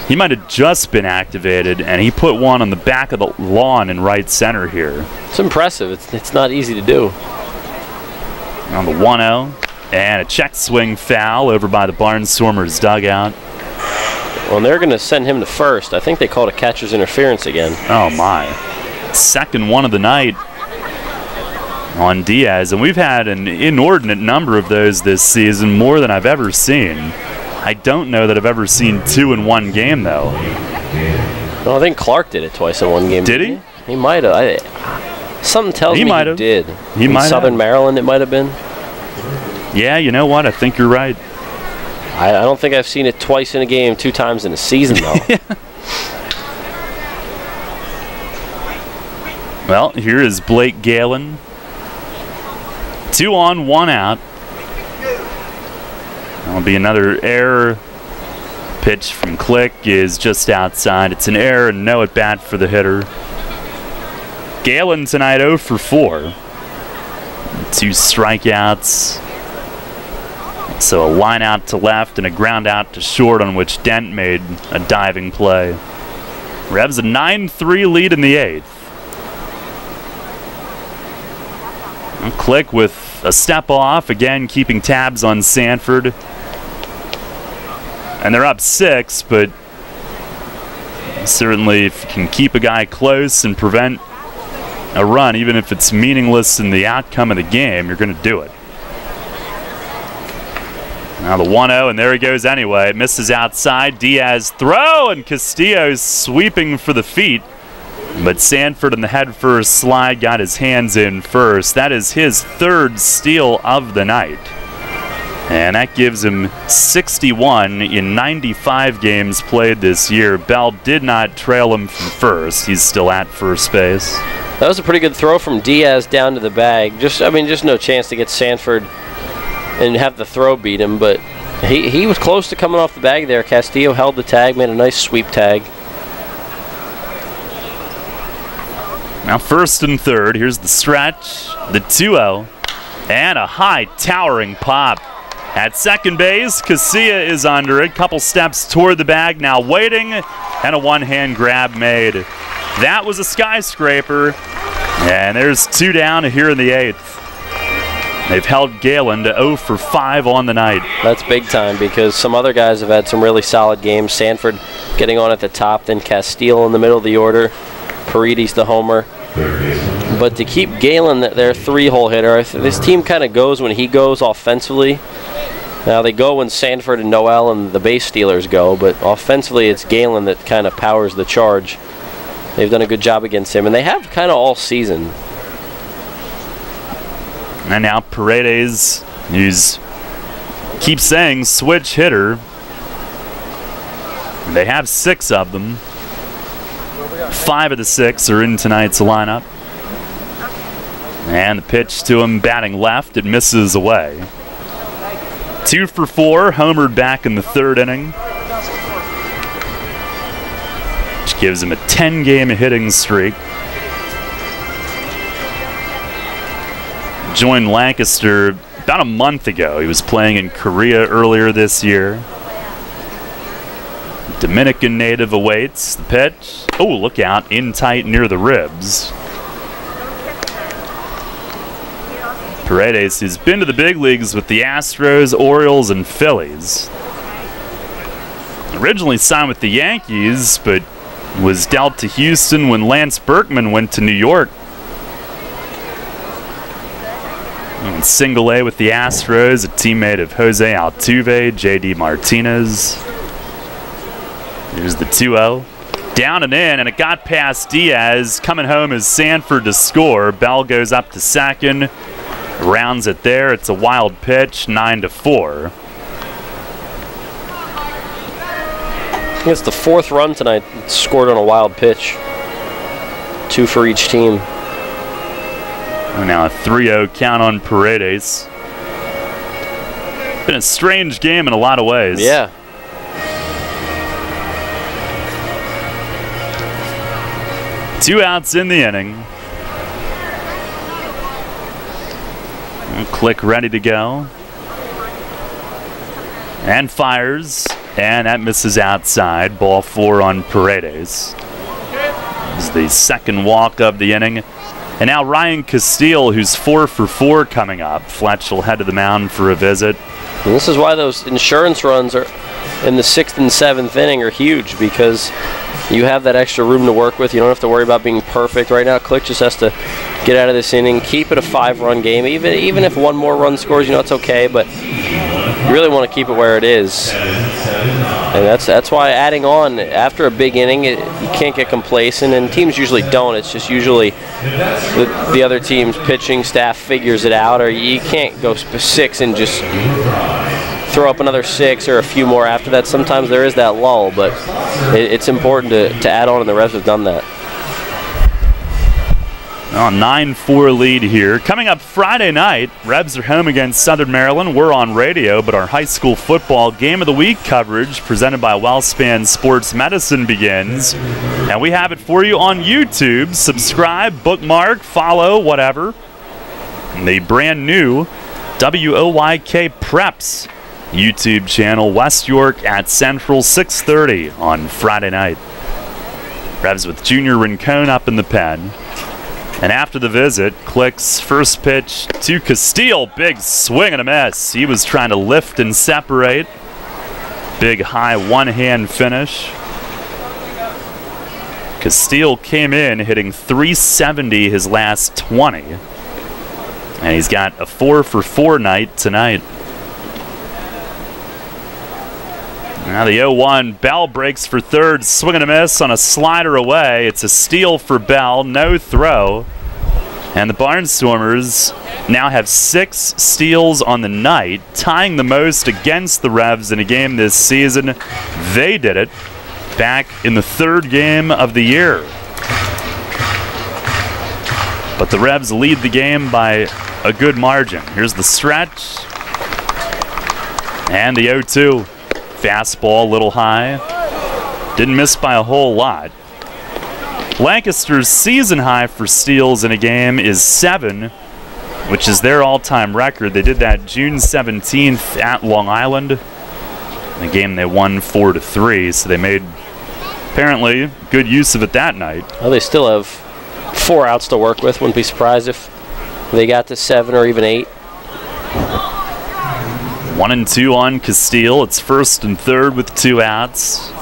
He might have just been activated, and he put one on the back of the lawn in right center here. It's impressive. It's not easy to do. On the 1-0, and a check swing foul over by the Barnstormers dugout. Well, they're going to send him to first. I think they called a catcher's interference again. Oh, my. Second one of the night on Diaz, and we've had an inordinate number of those this season, more than I've ever seen. I don't know that I've ever seen 2 in one game, though. Well, I think Clark did it twice in one game. Did he? He might have. Something tells me he did. He might have. Southern Maryland, it might have been. Yeah, you know what? I think you're right. I don't think I've seen it twice in a game, 2 times in a season, though. Well, here is Blake Galen. 2 on, 1 out. That'll be another error. Pitch from Click is just outside. It's an error and no at bat for the hitter. Galen tonight 0 for 4. 2 strikeouts. So a line out to left and a ground out to short on which Dent made a diving play. Revs a 9-3 lead in the 8th. And Click with a step off, again keeping tabs on Sanford. And they're up 6, but certainly if you can keep a guy close and prevent a run, even if it's meaningless in the outcome of the game, you're going to do it. Now the 1-0, and there he goes anyway. Misses outside. Diaz throw, and Castillo's sweeping for the feet. But Sanford in the head-first slide got his hands in first. That is his 3rd steal of the night. And that gives him 61 in 95 games played this year. Bell did not trail him from first. He's still at first base. That was a pretty good throw from Diaz down to the bag. Just no chance to get Sanford and have the throw beat him, but he was close to coming off the bag there. Castillo held the tag, made a nice sweep tag. Now 1st and 3rd. Here's the stretch, the 2-0, and a high towering pop. At second base, Casilla is under it. Couple steps toward the bag, now waiting, and a one-hand grab made. That was a skyscraper, and there's 2 down here in the 8th. They've held Galen to 0 for 5 on the night. That's big time because some other guys have had some really solid games. Sanford getting on at the top, then Castile in the middle of the order. Parides the homer. But to keep Galen their 3-hole hitter, this team kind of goes when he goes offensively. Now they go when Sanford and Noel and the base stealers go, but offensively it's Galen that kind of powers the charge. They've done a good job against him, and they have kind of all season. And now Paredes, who's keeps saying switch hitter. They have 6 of them. 5 of the 6 are in tonight's lineup. And the pitch to him batting left, it misses away. 2 for 4, homered back in the 3rd inning. Which gives him a 10-game hitting streak. joined Lancaster about a month ago. He was playing in Korea earlier this year. Dominican native awaits the pitch. Oh, look out, in tight near the ribs. Paredes, who's been to the big leagues with the Astros, Orioles, and Phillies. Originally signed with the Yankees, but was dealt to Houston when Lance Berkman went to New York. And single A with the Astros, a teammate of Jose Altuve, J.D. Martinez. Here's the 2-0. Down and in, and it got past Diaz. Coming home is Sanford to score. Bell goes up to second, rounds it there. It's a wild pitch, 9-4. I think it's the 4th run tonight scored on a wild pitch. 2 for each team. And now a 3-0 count on Paredes. Been a strange game in a lot of ways. Yeah. Two outs in the inning. Click ready to go. And fires. And that misses outside. Ball 4 on Paredes. This is the second walk of the inning. And now Ryan Castile, who's 4 for 4 coming up. Fletch will head to the mound for a visit. And this is why those insurance runs are in the 6th and 7th inning are huge, because you have that extra room to work with. You don't have to worry about being perfect. Right now, Click just has to get out of this inning, keep it a 5-run game. Even if one more run scores, it's okay, but you really want to keep it where it is. And that's why adding on after a big inning, you can't get complacent, and teams usually don't. It's just usually the other team's pitching staff figures it out, or you can't go 6 and just throw up another 6 or a few more after that. Sometimes there is that lull, but it's important to add on, and the Revs have done that. A 9-4 lead here. Coming up Friday night, Revs are home against Southern Maryland. We're on radio, but our high school football Game of the Week coverage presented by WellSpan Sports Medicine begins. And we have it for you on YouTube. Subscribe, bookmark, follow, whatever. And the brand new WOYK Preps YouTube channel, West York at Central, 6:30 on Friday night. Revs with Junior Rincon up in the pen. And after the visit, Click's first pitch to Castile. Big swing and a miss. He was trying to lift and separate. Big high one-hand finish. Castile came in hitting .370 his last 20. And he's got a 4 for 4 night tonight. Now the 0-1, Bell breaks for third, swing and a miss on a slider away. It's a steal for Bell, no throw. And the Barnstormers now have 6 steals on the night, tying the most against the Revs in a game this season. They did it back in the 3rd game of the year. But the Revs lead the game by a good margin. Here's the stretch. And the 0-2. Fastball a little high. Didn't miss by a whole lot. Lancaster's season high for steals in a game is 7, which is their all-time record. They did that June 17th at Long Island. In a game they won 4-3, so they made, apparently, good use of it that night. Well, they still have 4 outs to work with. Wouldn't be surprised if they got to 7 or even 8. 1-2 on Castile. It's 1st and 3rd with 2 outs.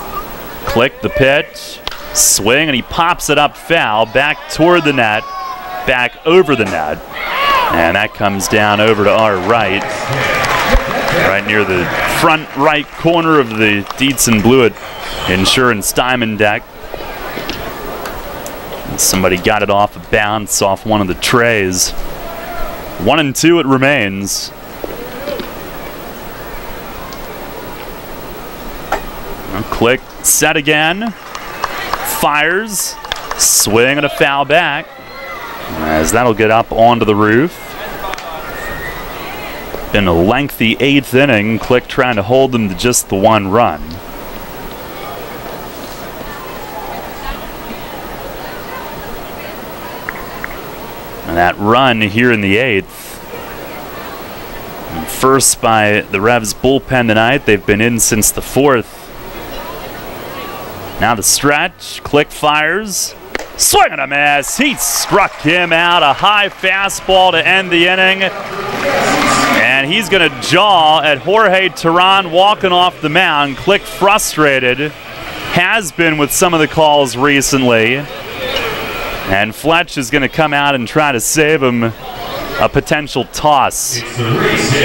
Click the pitch. Swing, and he pops it up foul. Back toward the net. Back over the net. And that comes down over to our right. Right near the front right corner of the Dietz and Blewett Insurance Diamond deck. Somebody got it off a bounce off one of the trays. 1-2 it remains. Click, set again. Fires. Swing and a foul back. As that'll get up onto the roof. In a lengthy 8th inning, Click trying to hold them to just the 1 run. And that run here in the 8th First by the Revs bullpen tonight. They've been in since the 4th. Now the stretch. Click fires. Swing and a miss. He struck him out. A high fastball to end the inning. And he's going to jaw at Jorge Teran walking off the mound. Click frustrated. Has been with some of the calls recently. And Fletch is going to come out and try to save him a potential toss.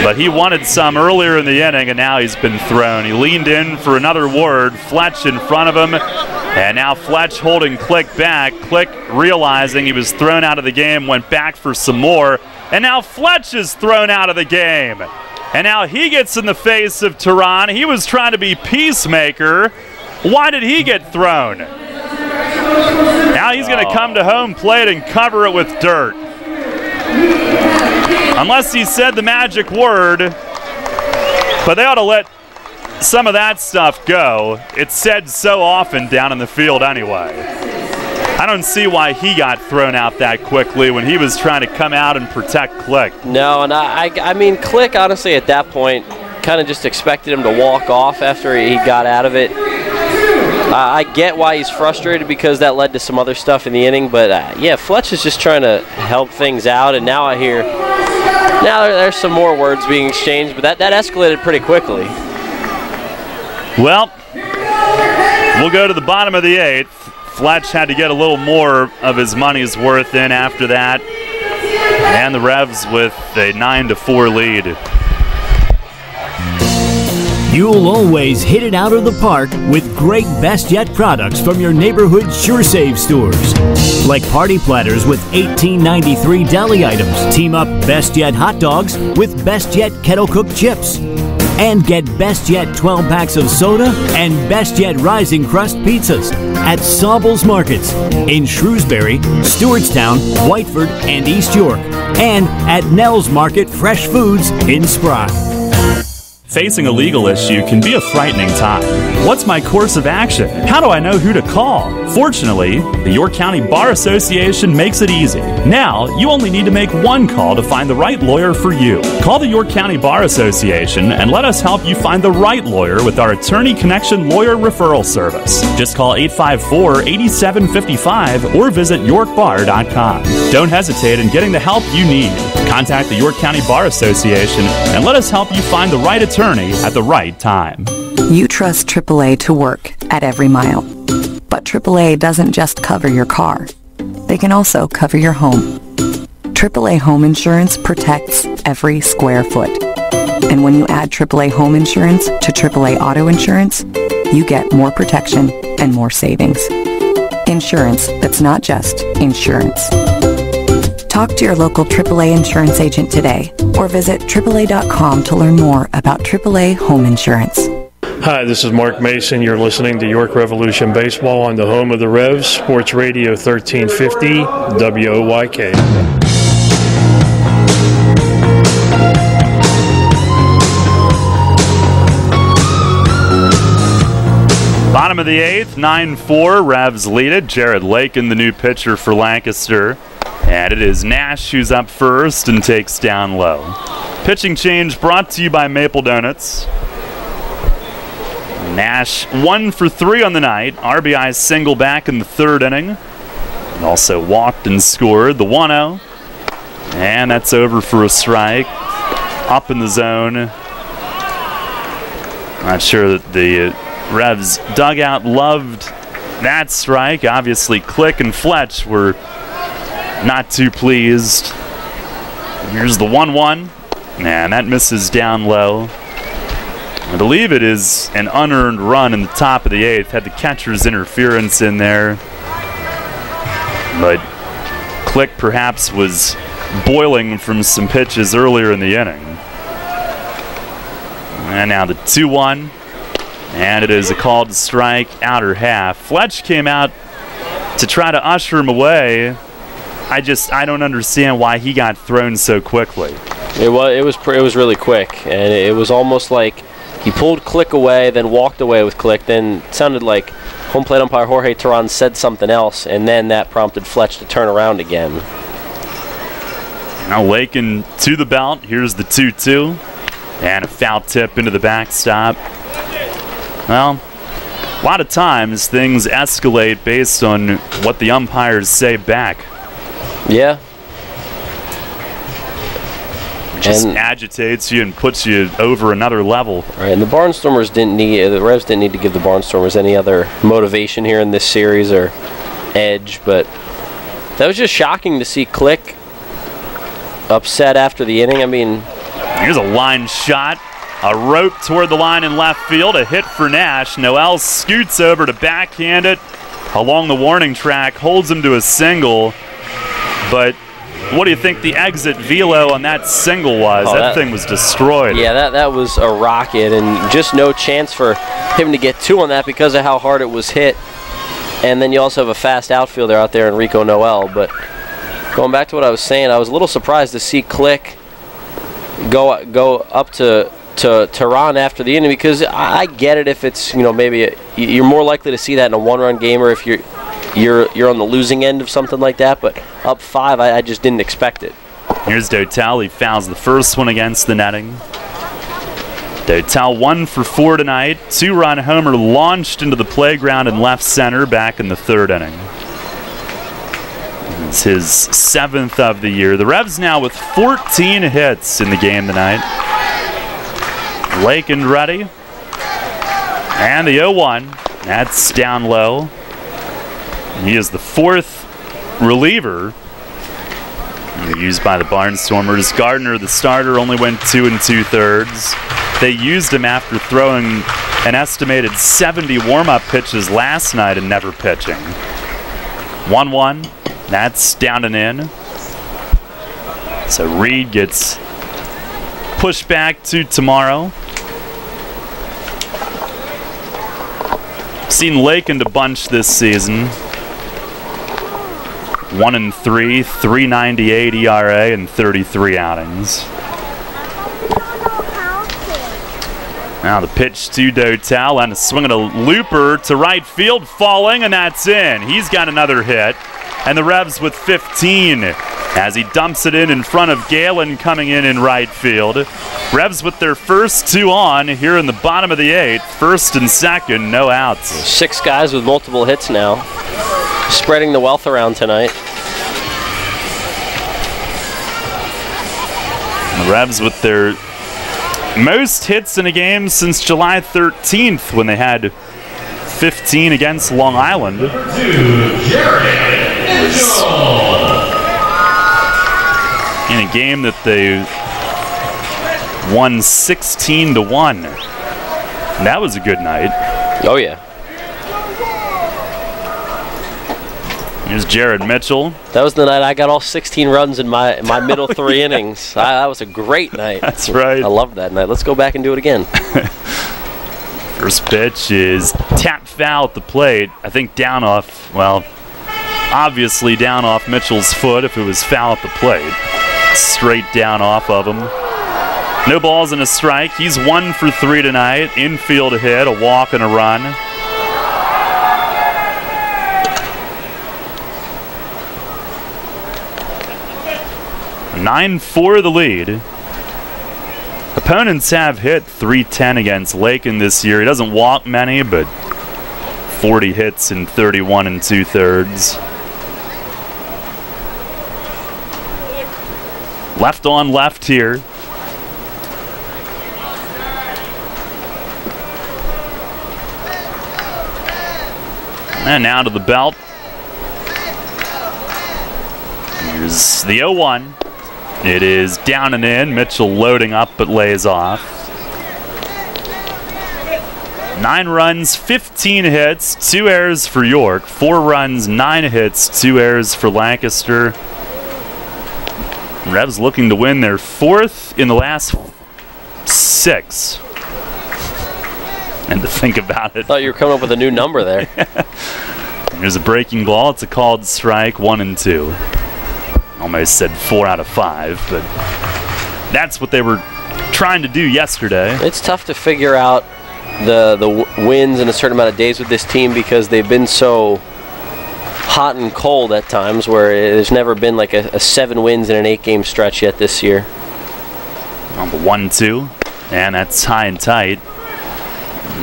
But he wanted some earlier in the inning, and now he's been thrown. He leaned in for another word. Fletch in front of him. And now Fletch holding Click back. Click realizing he was thrown out of the game, went back for some more. And now Fletch is thrown out of the game. And now he gets in the face of Teran. He was trying to be peacemaker. Why did he get thrown? Now he's going to come to home plate and cover it with dirt. Unless he said the magic word. But they ought to let some of that stuff go. It's said so often down in the field anyway. I don't see why he got thrown out that quickly when he was trying to come out and protect Click. No, and I mean, Click, honestly, at that point, kind of just expected him to walk off after he got out of it. I get why he's frustrated because that led to some other stuff in the inning, but yeah, Fletch is just trying to help things out, and now I hear, now there's some more words being exchanged, but that escalated pretty quickly. Well, we'll go to the bottom of the 8th. Fletch had to get a little more of his money's worth in after that, and the Revs with a 9-4 lead. You'll always hit it out of the park with great Best Yet products from your neighborhood SureSave stores. Like party platters with $18.93 deli items. Team up Best Yet hot dogs with Best Yet kettle cooked chips. And get Best Yet 12 packs of soda and Best Yet Rising Crust pizzas at Sobel's Markets in Shrewsbury, Stewartstown, Whiteford, and East York. And at Nell's Market Fresh Foods in Spry. Facing a legal issue can be a frightening time. What's my course of action? How do I know who to call? Fortunately, the York County Bar Association makes it easy. Now, you only need to make one call to find the right lawyer for you. Call the York County Bar Association and let us help you find the right lawyer with our Attorney Connection Lawyer Referral Service. Just call 854-8755 or visit yorkbar.com. Don't hesitate in getting the help you need. Contact the York County Bar Association and let us help you find the right attorney at the right time. You trust AAA to work at every mile. But AAA doesn't just cover your car. They can also cover your home. AAA Home Insurance protects every square foot. And when you add AAA Home Insurance to AAA Auto Insurance, you get more protection and more savings. Insurance that's not just insurance. Talk to your local AAA insurance agent today or visit AAA.com to learn more about AAA Home Insurance. Hi, this is Mark Mason. You're listening to York Revolution Baseball on the home of the Revs, Sports Radio 1350, WOYK. Bottom of the 8th, 9-4, Revs lead it. Jared Lakin, the new pitcher for Lancaster. And it is Nash who's up first and takes down low. Pitching change brought to you by Maple Donuts. Nash 1 for 3 on the night. RBI single back in the 3rd inning. And also walked and scored the 1-0. And that's over for a strike. Up in the zone. Not sure that the Revs dugout loved that strike. Obviously, Click and Fletch were not too pleased. Here's the 1-1. And that misses down low. I believe it is an unearned run in the top of the 8th. Had the catcher's interference in there. But Click perhaps was boiling from some pitches earlier in the inning. And now the 2-1. And it is a called strike, outer half. Fletch came out to try to usher him away. I don't understand why he got thrown so quickly. It was really quick, and it was almost like he pulled Click away, then walked away with Click. Then it sounded like home plate umpire Jorge Teran said something else, and then that prompted Fletch to turn around again. Now Lakin to the belt. Here's the 2-2. And a foul tip into the backstop. Well, a lot of times things escalate based on what the umpires say back. Yeah. Just agitates you and puts you over another level. Right, and the Revs didn't need to give the Barnstormers any other motivation here in this series or edge, but that was just shocking to see Click upset after the inning. I mean, here's a line shot, a rope toward the line in left field, a hit for Nash. Noel scoots over to backhand it along the warning track, holds him to a single, but what do you think the exit velo on that single was? That thing was destroyed. Yeah, that was a rocket, and just no chance for him to get two on that because of how hard it was hit. And then you also have a fast outfielder out there in Rico Noel. But going back to what I was saying, I was a little surprised to see Click go up to Tehran after the inning, because I get it if it's, maybe you're more likely to see that in a one-run game, or if you're on the losing end of something like that, but up 5, I just didn't expect it. Here's Dotel. He fouls the first one against the netting. Dotel 1 for 4 tonight. 2-run homer launched into the playground in left center back in the 3rd inning. It's his 7th of the year. The Revs now with 14 hits in the game tonight. Lakin ready. And the 0-1. That's down low. He is the 4th reliever used by the Barnstormers. Gardner, the starter, only went 2 2/3. They used him after throwing an estimated 70 warm-up pitches last night and never pitching. 1-1. That's down and in. So Reed gets pushed back to tomorrow. Seen Lakin to bunch this season. 1-3, 3.98 ERA and 33 outings. Now the pitch to Dotel and a swing and a looper to right field, falling, and that's in. He's got another hit, and the Revs with 15 as he dumps it in front of Galen coming in right field. Revs with their first 2 on here in the bottom of the 8th. First and second, no outs. 6 guys with multiple hits now. Spreading the wealth around tonight. The Revs with their most hits in a game since July 13th when they had 15 against Long Island. In a game that they won 16-1. And that was a good night. Oh, yeah. Here's Jared Mitchell. That was the night I got all 16 runs in my middle 3 innings. That was a great night. That's right. I loved that night. Let's go back and do it again. First pitch is tap foul at the plate. I think down off, well, obviously down off Mitchell's foot if it was foul at the plate. Straight down off of him. No balls and a strike. He's 1 for 3 tonight. Infield hit, a walk and a run. (9-4) the lead. Opponents have hit .310 against Lakin this year. He doesn't walk many, but 40 hits in 31 2/3. Left on left here. And now to the belt. Here's the 0-1. It is down and in. Mitchell loading up but lays off. 9 runs, 15 hits, 2 errors for York. 4 runs, 9 hits, 2 errors for Lancaster. Revs looking to win their 4th in the last 6. And to think about it. Thought you were coming up with a new number there. Here's a breaking ball. It's a called strike, 1-2. Almost said 4 out of 5, but that's what they were trying to do yesterday. It's tough to figure out the wins in a certain amount of days with this team because they've been so hot and cold at times, where there's never been like a 7 wins in an 8-game stretch yet this year. On the 1-2. And that's high and tight.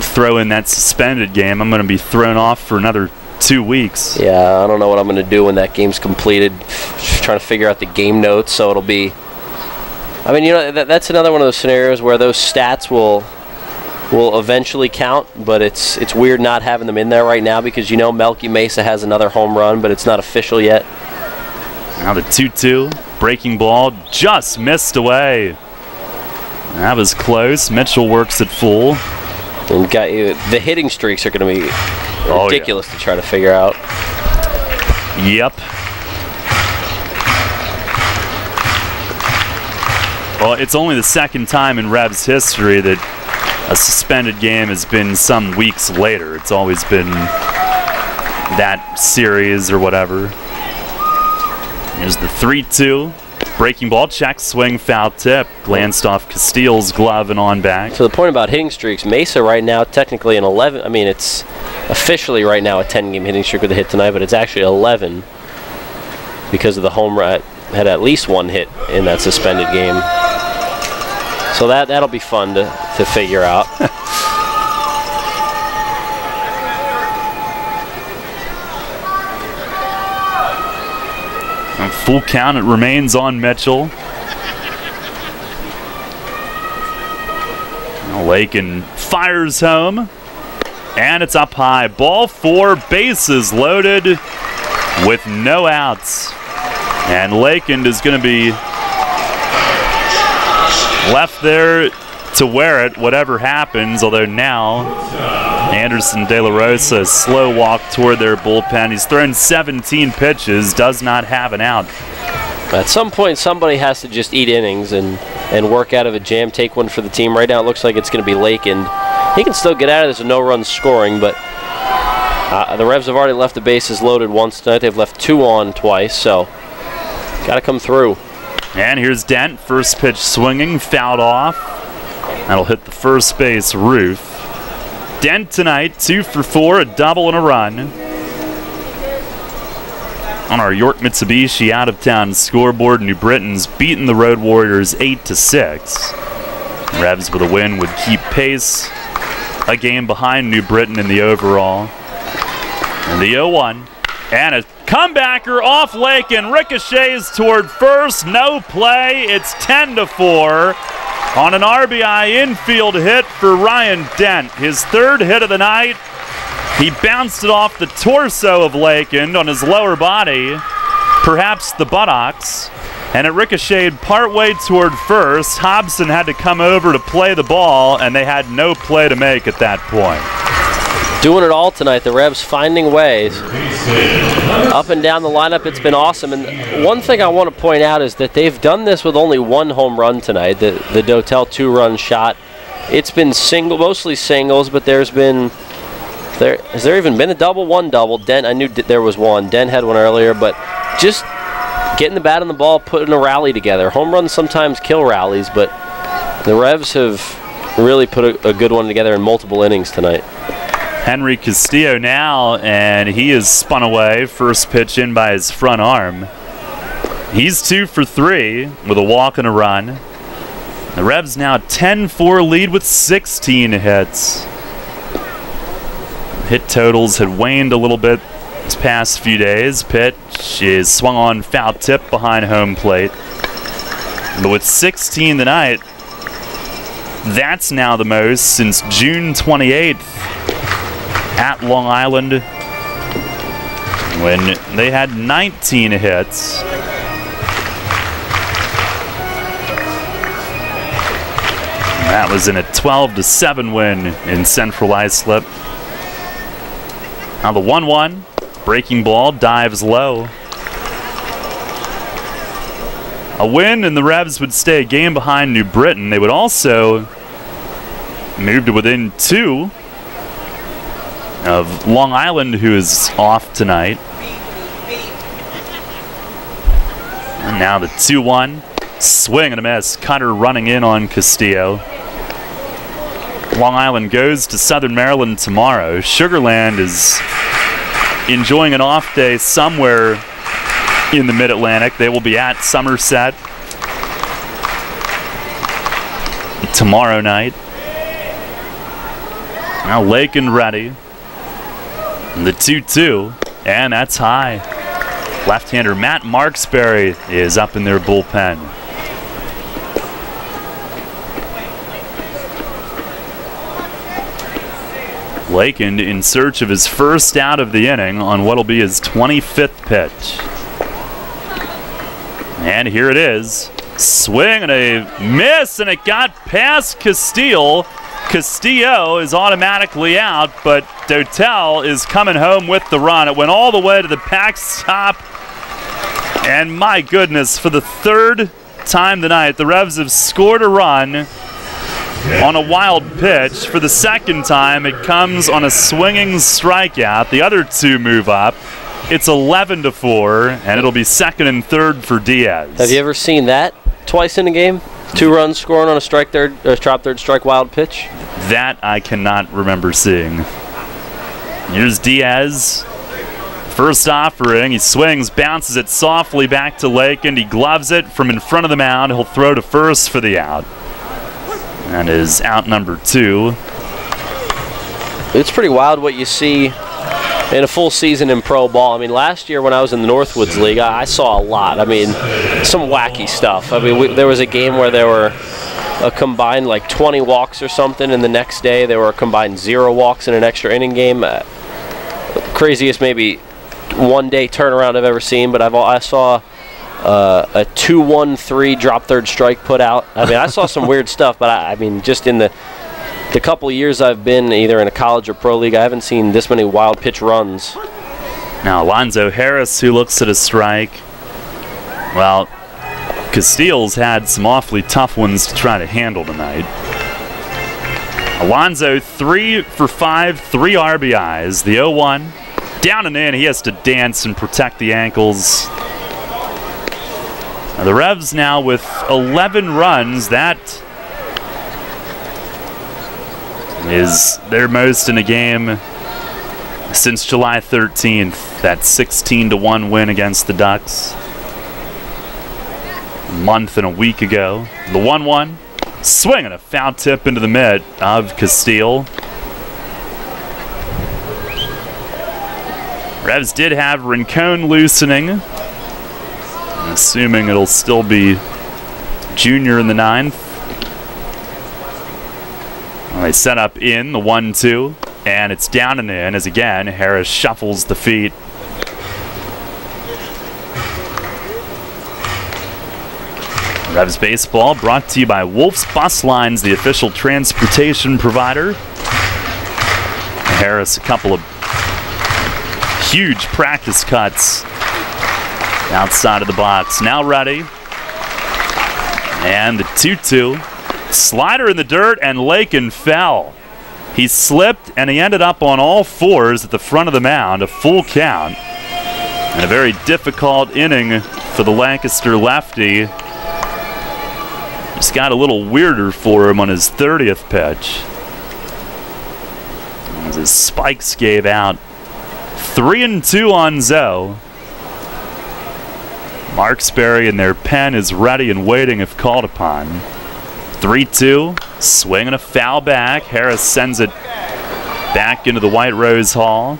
Throw in that suspended game, I'm going to be thrown off for another 2 weeks. Yeah, I don't know what I'm going to do when that game's completed. Just trying to figure out the game notes, so it'll be... I mean, that's another one of those scenarios where those stats will eventually count, but it's weird not having them in there right now because Melky Mesa has another home run, but it's not official yet. Now the 2-2. Breaking ball just missed away. That was close. Mitchell works at full. And the hitting streaks are going to be ridiculous to try to figure out. Yep. Well, it's only the second time in Revs history that a suspended game has been some weeks later. It's always been that series or whatever. Here's the 3-2. Breaking ball, check, swing, foul tip. Glanced off Castile's glove and on back. To the point about hitting streaks, Mesa right now technically an 11. I mean, it's officially right now a 10-game hitting streak with a hit tonight, but it's actually 11 because of the home run. Had at least one hit in that suspended game. So that'll be fun to figure out. Full count, it remains on Mitchell. Lakin fires home, and it's up high. Ball 4, bases loaded with no outs. And Lakin is going to be left there to wear it, whatever happens, although now Anderson De La Rosa, slow walk toward their bullpen. He's thrown 17 pitches, does not have an out. At some point, somebody has to just eat innings and work out of a jam, take one for the team. Right now, it looks like it's going to be Lakin. He can still get out of this with no runs scoring, but the Revs have already left the bases loaded once tonight. They've left 2 on twice, so got to come through. And here's Dent, first pitch swinging, fouled off. That'll hit the first base roof. Dent tonight, 2 for 4, a double and a run. On our York Mitsubishi out-of-town scoreboard, New Britain's beaten the Road Warriors 8-6. Revs with a win would keep pace, a game behind New Britain in the overall. And the 0-1, and a comebacker off Lakin, ricochets toward first, no play. It's 10-4. On an RBI infield hit for Ryan Dent, his 3rd hit of the night. He bounced it off the torso of Lakin on his lower body, perhaps the buttocks, and it ricocheted partway toward first. Hobson had to come over to play the ball, and they had no play to make at that point. Doing it all tonight, the Revs finding ways. Up and down the lineup, it's been awesome. And one thing I want to point out is that they've done this with only 1 home run tonight, the Dotel 2-run shot. It's been mostly singles, but has there even been a double? 1 double. Dent, I knew there was 1. Dent had one earlier, but just getting the bat on the ball, putting a rally together. Home runs sometimes kill rallies, but the Revs have really put a good one together in multiple innings tonight. Henry Castillo now, and he is spun away. First pitch in by his front arm. He's 2 for 3 with a walk and a run. The Revs now 10-4 lead with 16 hits. Hit totals had waned a little bit this past few days. Pitch is swung on, foul tip behind home plate. But with 16 tonight, that's now the most since June 28th. At Long Island when they had 19 hits. That was in a 12-7 win in Central Islip. Now the 1-1, breaking ball, dives low. A win and the Revs would stay a game behind New Britain. They would also move to within 2 of Long Island, who is off tonight. And now the 2-1. Swing and a miss. Cutter running in on Castillo. Long Island goes to Southern Maryland tomorrow. Sugarland is enjoying an off day somewhere in the Mid-Atlantic. They will be at Somerset. tomorrow night. Now Lakin ready. The 2-2, and that's high. Left-hander Matt Marksberry is up in their bullpen. Lakin in search of his first out of the inning on what'll be his 25th pitch. And here it is. Swing and a miss, and it got past Castillo. Castillo is automatically out, but Dotel is coming home with the run. It went all the way to the backstop. And my goodness, for the third time tonight, the Revs have scored a run on a wild pitch. For the second time, it comes on a swinging strikeout. The other two move up. It's 11-4, and it'll be second and third for Diaz. Have you ever seen that twice in a game? 2 runs scoring on a drop third strike wild pitch? That I cannot remember seeing. Here's Diaz. First offering, he swings, bounces it softly back to Lakin. He gloves it from in front of the mound. He'll throw to first for the out. That is out number 2. It's pretty wild what you see in a full season in pro ball. I mean, last year when I was in the Northwoods League, I saw a lot. I mean, some wacky stuff. I mean, there was a game where there were a combined like 20 walks or something, and the next day there were a combined 0 walks in an extra inning game. Craziest maybe one-day turnaround I've ever seen, but I saw a 2-1-3 drop third strike put out. I mean, I saw some weird stuff, but I mean, just in the couple of years I've been either in a college or pro league, I haven't seen this many wild pitch runs. Now Alonzo Harris, who looks at a strike. Well, Castillo's had some awfully tough ones to try to handle tonight. Alonzo 3 for 5, 3 RBIs. The 0-1. Down and in, he has to dance and protect the ankles. Now the Revs now with 11 runs. That is their most in a game since July 13th. That 16-1 win against the Ducks. A month and a week ago. The 1-1. Swing and a foul tip into the mitt of Castillo. Revs did have Rincon loosening. I'm assuming it'll still be Junior in the 9th. Well, they set up in the 1-2, and it's down and in as again Harris shuffles the feet. Revs baseball brought to you by Wolf's Bus Lines, the official transportation provider. Harris, a couple of huge practice cuts outside of the box. Now ready. And the 2-2. Slider in the dirt, and Lakin fell. He slipped, and he ended up on all fours at the front of the mound, a full count. And a very difficult inning for the Lancaster lefty. Just got a little weirder for him on his 30th pitch, as his spikes gave out. 3-2 on Zoe. Marksberry in their pen is ready and waiting if called upon. 3-2, swing and a foul back. Harris sends it back into the White Rose Hall.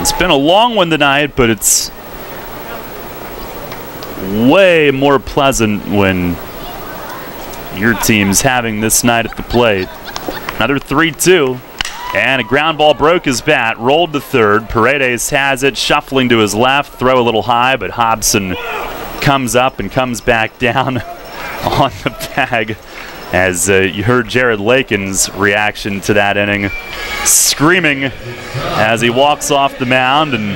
It's been a long one tonight, but it's way more pleasant when your team's having this night at the plate. Another 3-2. And a ground ball broke his bat, rolled to third. Paredes has it, shuffling to his left, throw a little high, but Hobson comes up and comes back down on the bag. As you heard Jared Lakin's reaction to that inning, screaming as he walks off the mound, and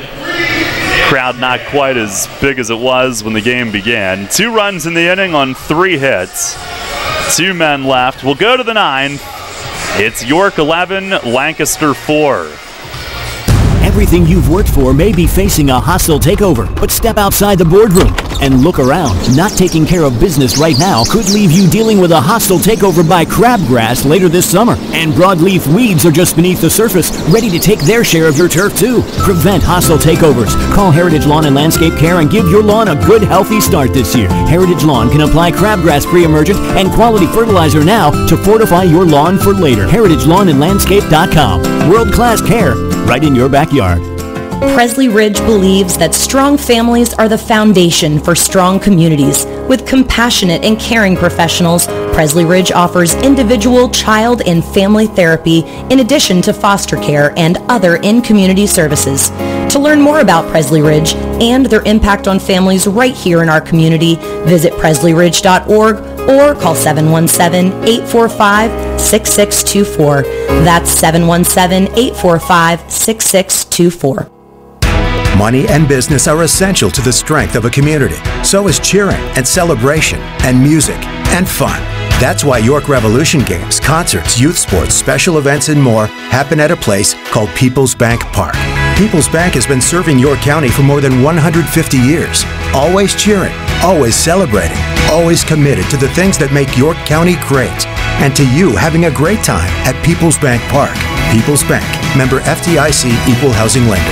crowd not quite as big as it was when the game began. 2 runs in the inning on 3 hits. 2 men left. We'll go to the 9th. It's York 11, Lancaster 4. Everything you've worked for may be facing a hostile takeover, but step outside the boardroom. And look around. Not taking care of business right now could leave you dealing with a hostile takeover by crabgrass later this summer. And broadleaf weeds are just beneath the surface, ready to take their share of your turf too. Prevent hostile takeovers. Call Heritage Lawn and Landscape Care and give your lawn a good, healthy start this year. Heritage Lawn can apply crabgrass pre-emergent and quality fertilizer now to fortify your lawn for later. HeritageLawnandLandscape.com. World-class care right in your backyard. Presley Ridge believes that strong families are the foundation for strong communities. With compassionate and caring professionals, Presley Ridge offers individual, child, and family therapy in addition to foster care and other in-community services. To learn more about Presley Ridge and their impact on families right here in our community, visit presleyridge.org or call 717-845-6624. That's 717-845-6624. Money and business are essential to the strength of a community. So is cheering and celebration and music and fun. That's why York Revolution games, concerts, youth sports, special events, and more happen at a place called PeoplesBank Park. PeoplesBank has been serving York County for more than 150 years. Always cheering, always celebrating, always committed to the things that make York County great. And to you having a great time at PeoplesBank Park. People's Bank, member FDIC, equal housing lender.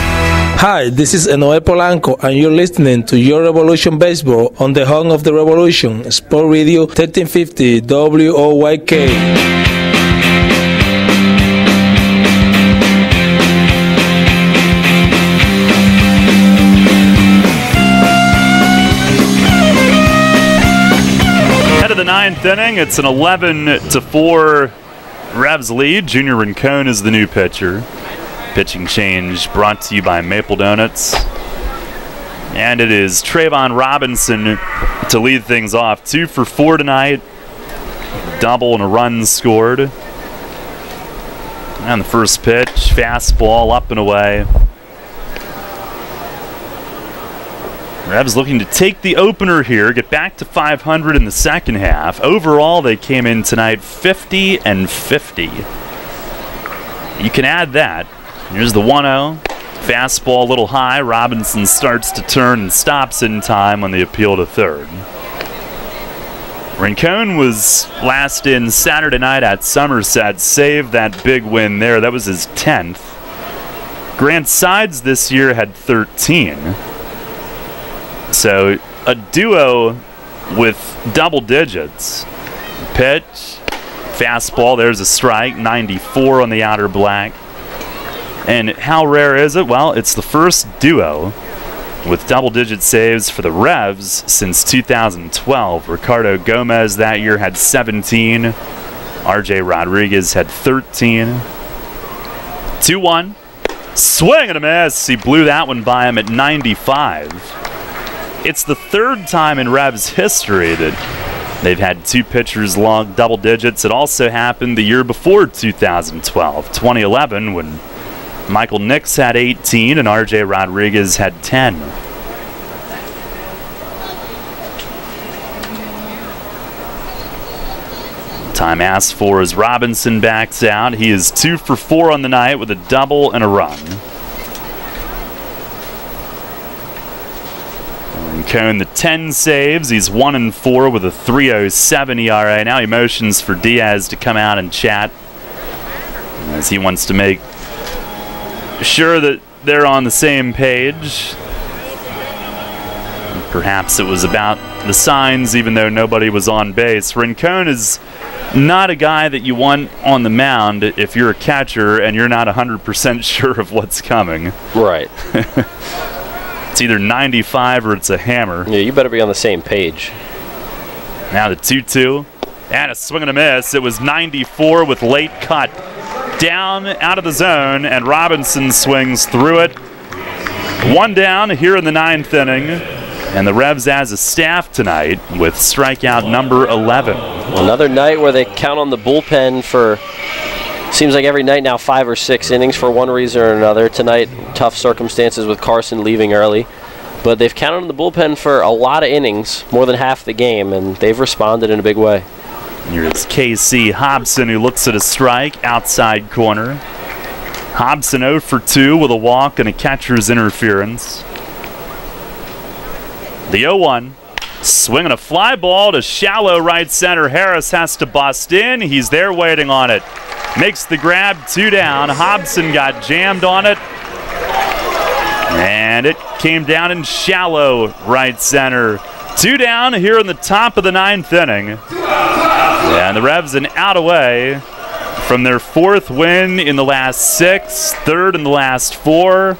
Hi, this is Enoe Polanco, and you're listening to Your Revolution Baseball on the Home of the Revolution, Sport Radio 1350 WOYK. Head of the ninth inning, it's an 11-4 Revs lead. Junior Rincon is the new pitcher. Pitching change brought to you by Maple Donuts. And it is Trayvon Robinson to lead things off. 2 for 4 tonight. Double and a run scored. And the first pitch, fastball up and away. Revs looking to take the opener here, get back to 500 in the second half. Overall, they came in tonight 50-50. You can add that. Here's the 1-0. Fastball a little high. Robinson starts to turn and stops in time on the appeal to third. Rincon was last in Saturday night at Somerset. Saved that big win there. That was his 10th. Grant Sides this year had 13. So a duo with double digits. Pitch. Fastball. There's a strike. 94 on the outer black. And how rare is it? Well, it's the first duo with double-digit saves for the Revs since 2012. Ricardo Gomez that year had 17. R.J. Rodriguez had 13. 2-1. Swing and a miss. He blew that one by him at 95. It's the third time in Revs history that they've had 2 pitchers log double digits. It also happened the year before 2012, 2011, when Michael Nix had 18 and R.J. Rodriguez had 10. Time asked for as Robinson backs out. He is 2 for 4 on the night with a double and a run. Rincon the 10 saves. He's 1-4 with a 3.07 ERA. Now he motions for Diaz to come out and chat as he wants to make sure that they're on the same page. Perhaps it was about the signs, even though nobody was on base. Rincon is not a guy that you want on the mound if you're a catcher and you're not 100% sure of what's coming. Right. It's either 95 or it's a hammer. Yeah, you better be on the same page. Now the 2-2. And a swing and a miss. It was 94 with late cut. Down out of the zone, and Robinson swings through it. 1 down here in the 9th inning, and the Revs as a staff tonight with strikeout number 11. Another night where they count on the bullpen for, seems like every night now, 5 or 6 innings for one reason or another. Tonight, tough circumstances with Carson leaving early, but they've counted on the bullpen for a lot of innings, more than half the game, and they've responded in a big way. Here's K.C. Hobson, who looks at a strike outside corner. Hobson 0 for 2 with a walk and a catcher's interference. The 0-1. Swinging a fly ball to shallow right center. Harris has to bust in. He's there waiting on it. Makes the grab, 2 down. Hobson got jammed on it. And it came down in shallow right center. 2 down here in the top of the 9th inning. And the Revs an out away from their 4th win in the last 6, 3rd in the last 4.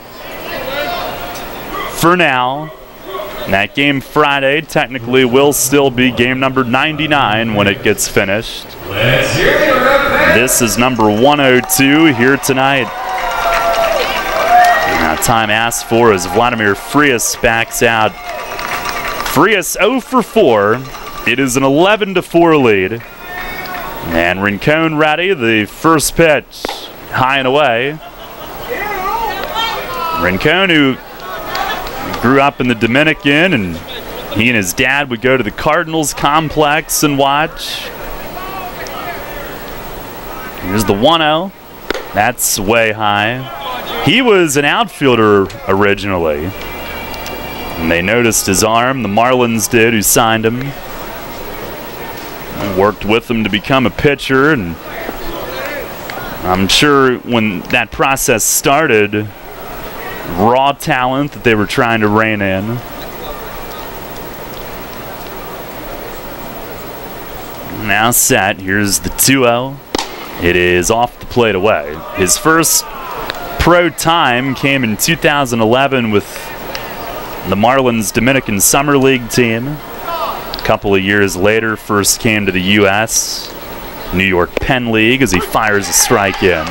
For now. And that game Friday technically will still be game number 99 when it gets finished. This is number 102 here tonight. Now time asked for as Vladimir Frias backs out. Frias 0 for 4. It is an 11-4 lead. And Rincon ready, the first pitch, high and away. Rincon, who grew up in the Dominican, and he and his dad would go to the Cardinals complex and watch. Here's the 1-0. That's way high. He was an outfielder originally. And they noticed his arm, the Marlins did, who signed him. I worked with him to become a pitcher, and I'm sure when that process started, raw talent that they were trying to rein in. Now set, here's the 2-0. It is off the plate away. His first pro time came in 2011 with the Marlins Dominican Summer League team. A couple of years later, first came to the U.S. New York Penn League as he fires a strike in.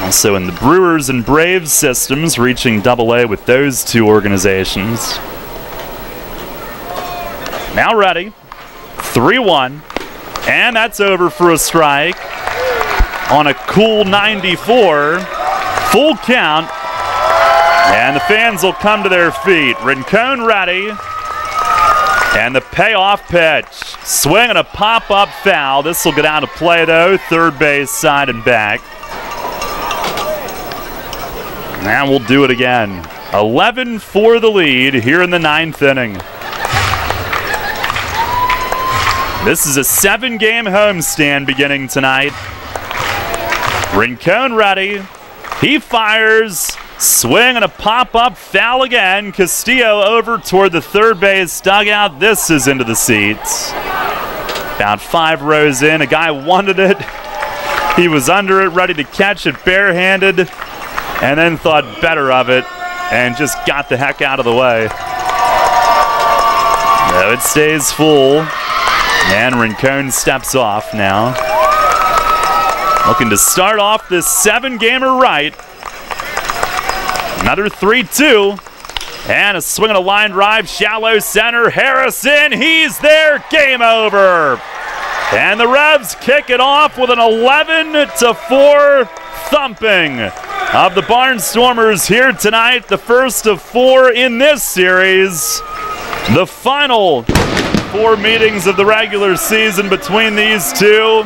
Also in the Brewers and Braves systems, reaching Double-A with those 2 organizations. Now ready. 3-1. And that's over for a strike. On a cool 94. Full count. And the fans will come to their feet. Rincon ready. And the payoff pitch. Swing and a pop-up foul. This will get out of play, though. Third base side and back. And we'll do it again. 11 for the lead here in the 9th inning. This is a 7-game homestand beginning tonight. Rincon ready. He fires. Swing and a pop-up foul again. Castillo over toward the third base dugout. This is into the seats. About 5 rows in. A guy wanted it. He was under it, ready to catch it barehanded, and then thought better of it and just got the heck out of the way. No, it stays full. And Rincon steps off now. Looking to start off this 7-gamer right. Another 3-2. And a swing and a line drive, shallow center. Harrison, he's there. Game over. And the Revs kick it off with an 11-4 thumping of the Barnstormers here tonight. The first of 4 in this series. The final 4 meetings of the regular season between these two.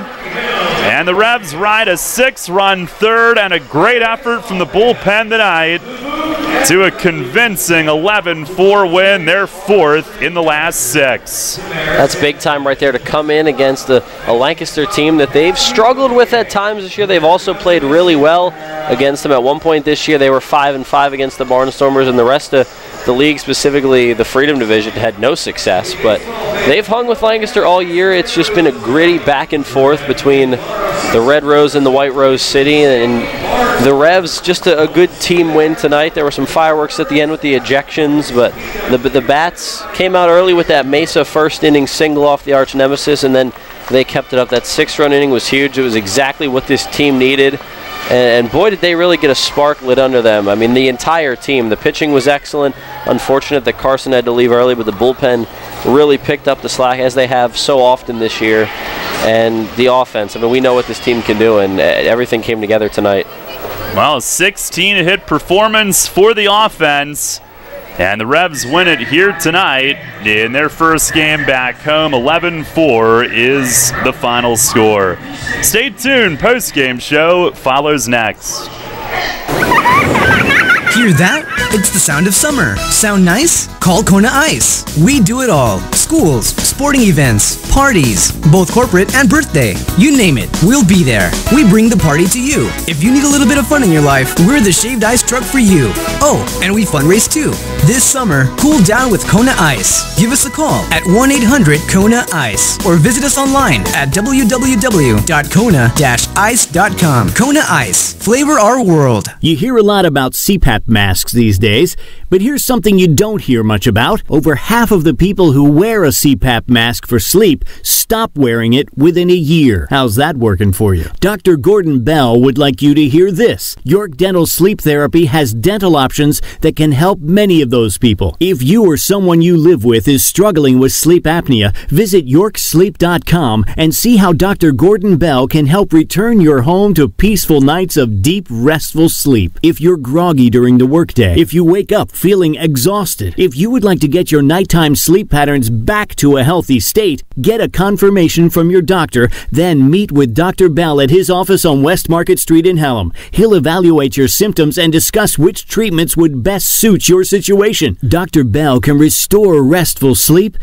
And the Revs ride a 6-run third and a great effort from the bullpen tonight to a convincing 11-4 win, their 4th in the last 6. That's big time right there to come in against a Lancaster team that they've struggled with at times this year. They've also played really well against them. At one point this year, they were 5-5 against the Barnstormers, and the rest of the league, specifically the Freedom Division, had no success. But they've hung with Lancaster all year. It's just been a gritty back and forth between the Red Rose and the White Rose City, and the Revs, just a good team win tonight. There were some fireworks at the end with the ejections, but the Bats came out early with that Mesa first inning single off the arch nemesis, and then they kept it up. That 6-run inning was huge. It was exactly what this team needed. And boy, did they really get a spark lit under them. I mean, the entire team. The pitching was excellent. Unfortunate that Carson had to leave early, but the bullpen really picked up the slack, as they have so often this year. And the offense, I mean, we know what this team can do, and everything came together tonight. Well, a 16-hit performance for the offense. And the Revs win it here tonight in their first game back home. 11-4 is the final score. Stay tuned. Post-game show follows next. Hear that? It's the sound of summer. Sound nice? Call Kona Ice. We do it all. Schools, sporting events, parties, both corporate and birthday. You name it, we'll be there. We bring the party to you. If you need a little bit of fun in your life, we're the shaved ice truck for you. Oh, and we fundraise too. This summer, cool down with Kona Ice. Give us a call at 1-800-KONA-ICE or visit us online at www.kona-ice.com. Kona Ice. Flavor our world. You hear a lot about CPAP masks these days, but here's something you don't hear much about. Over half of the people who wear a CPAP mask for sleep stop wearing it within a year. How's that working for you? Dr. Gordon Bell would like you to hear this. York Dental Sleep Therapy has dental options that can help many of those people. If you or someone you live with is struggling with sleep apnea, visit yorksleep.com and see how Dr. Gordon Bell can help return your home to peaceful nights of deep, restful sleep. If you're groggy during the workday, if you wake up feeling exhausted, if you would like to get your nighttime sleep patterns back to a healthy state, get a confirmation from your doctor, then meet with Dr. Bell at his office on West Market Street in Hallam. He'll evaluate your symptoms and discuss which treatments would best suit your situation. Dr. Bell can restore restful sleep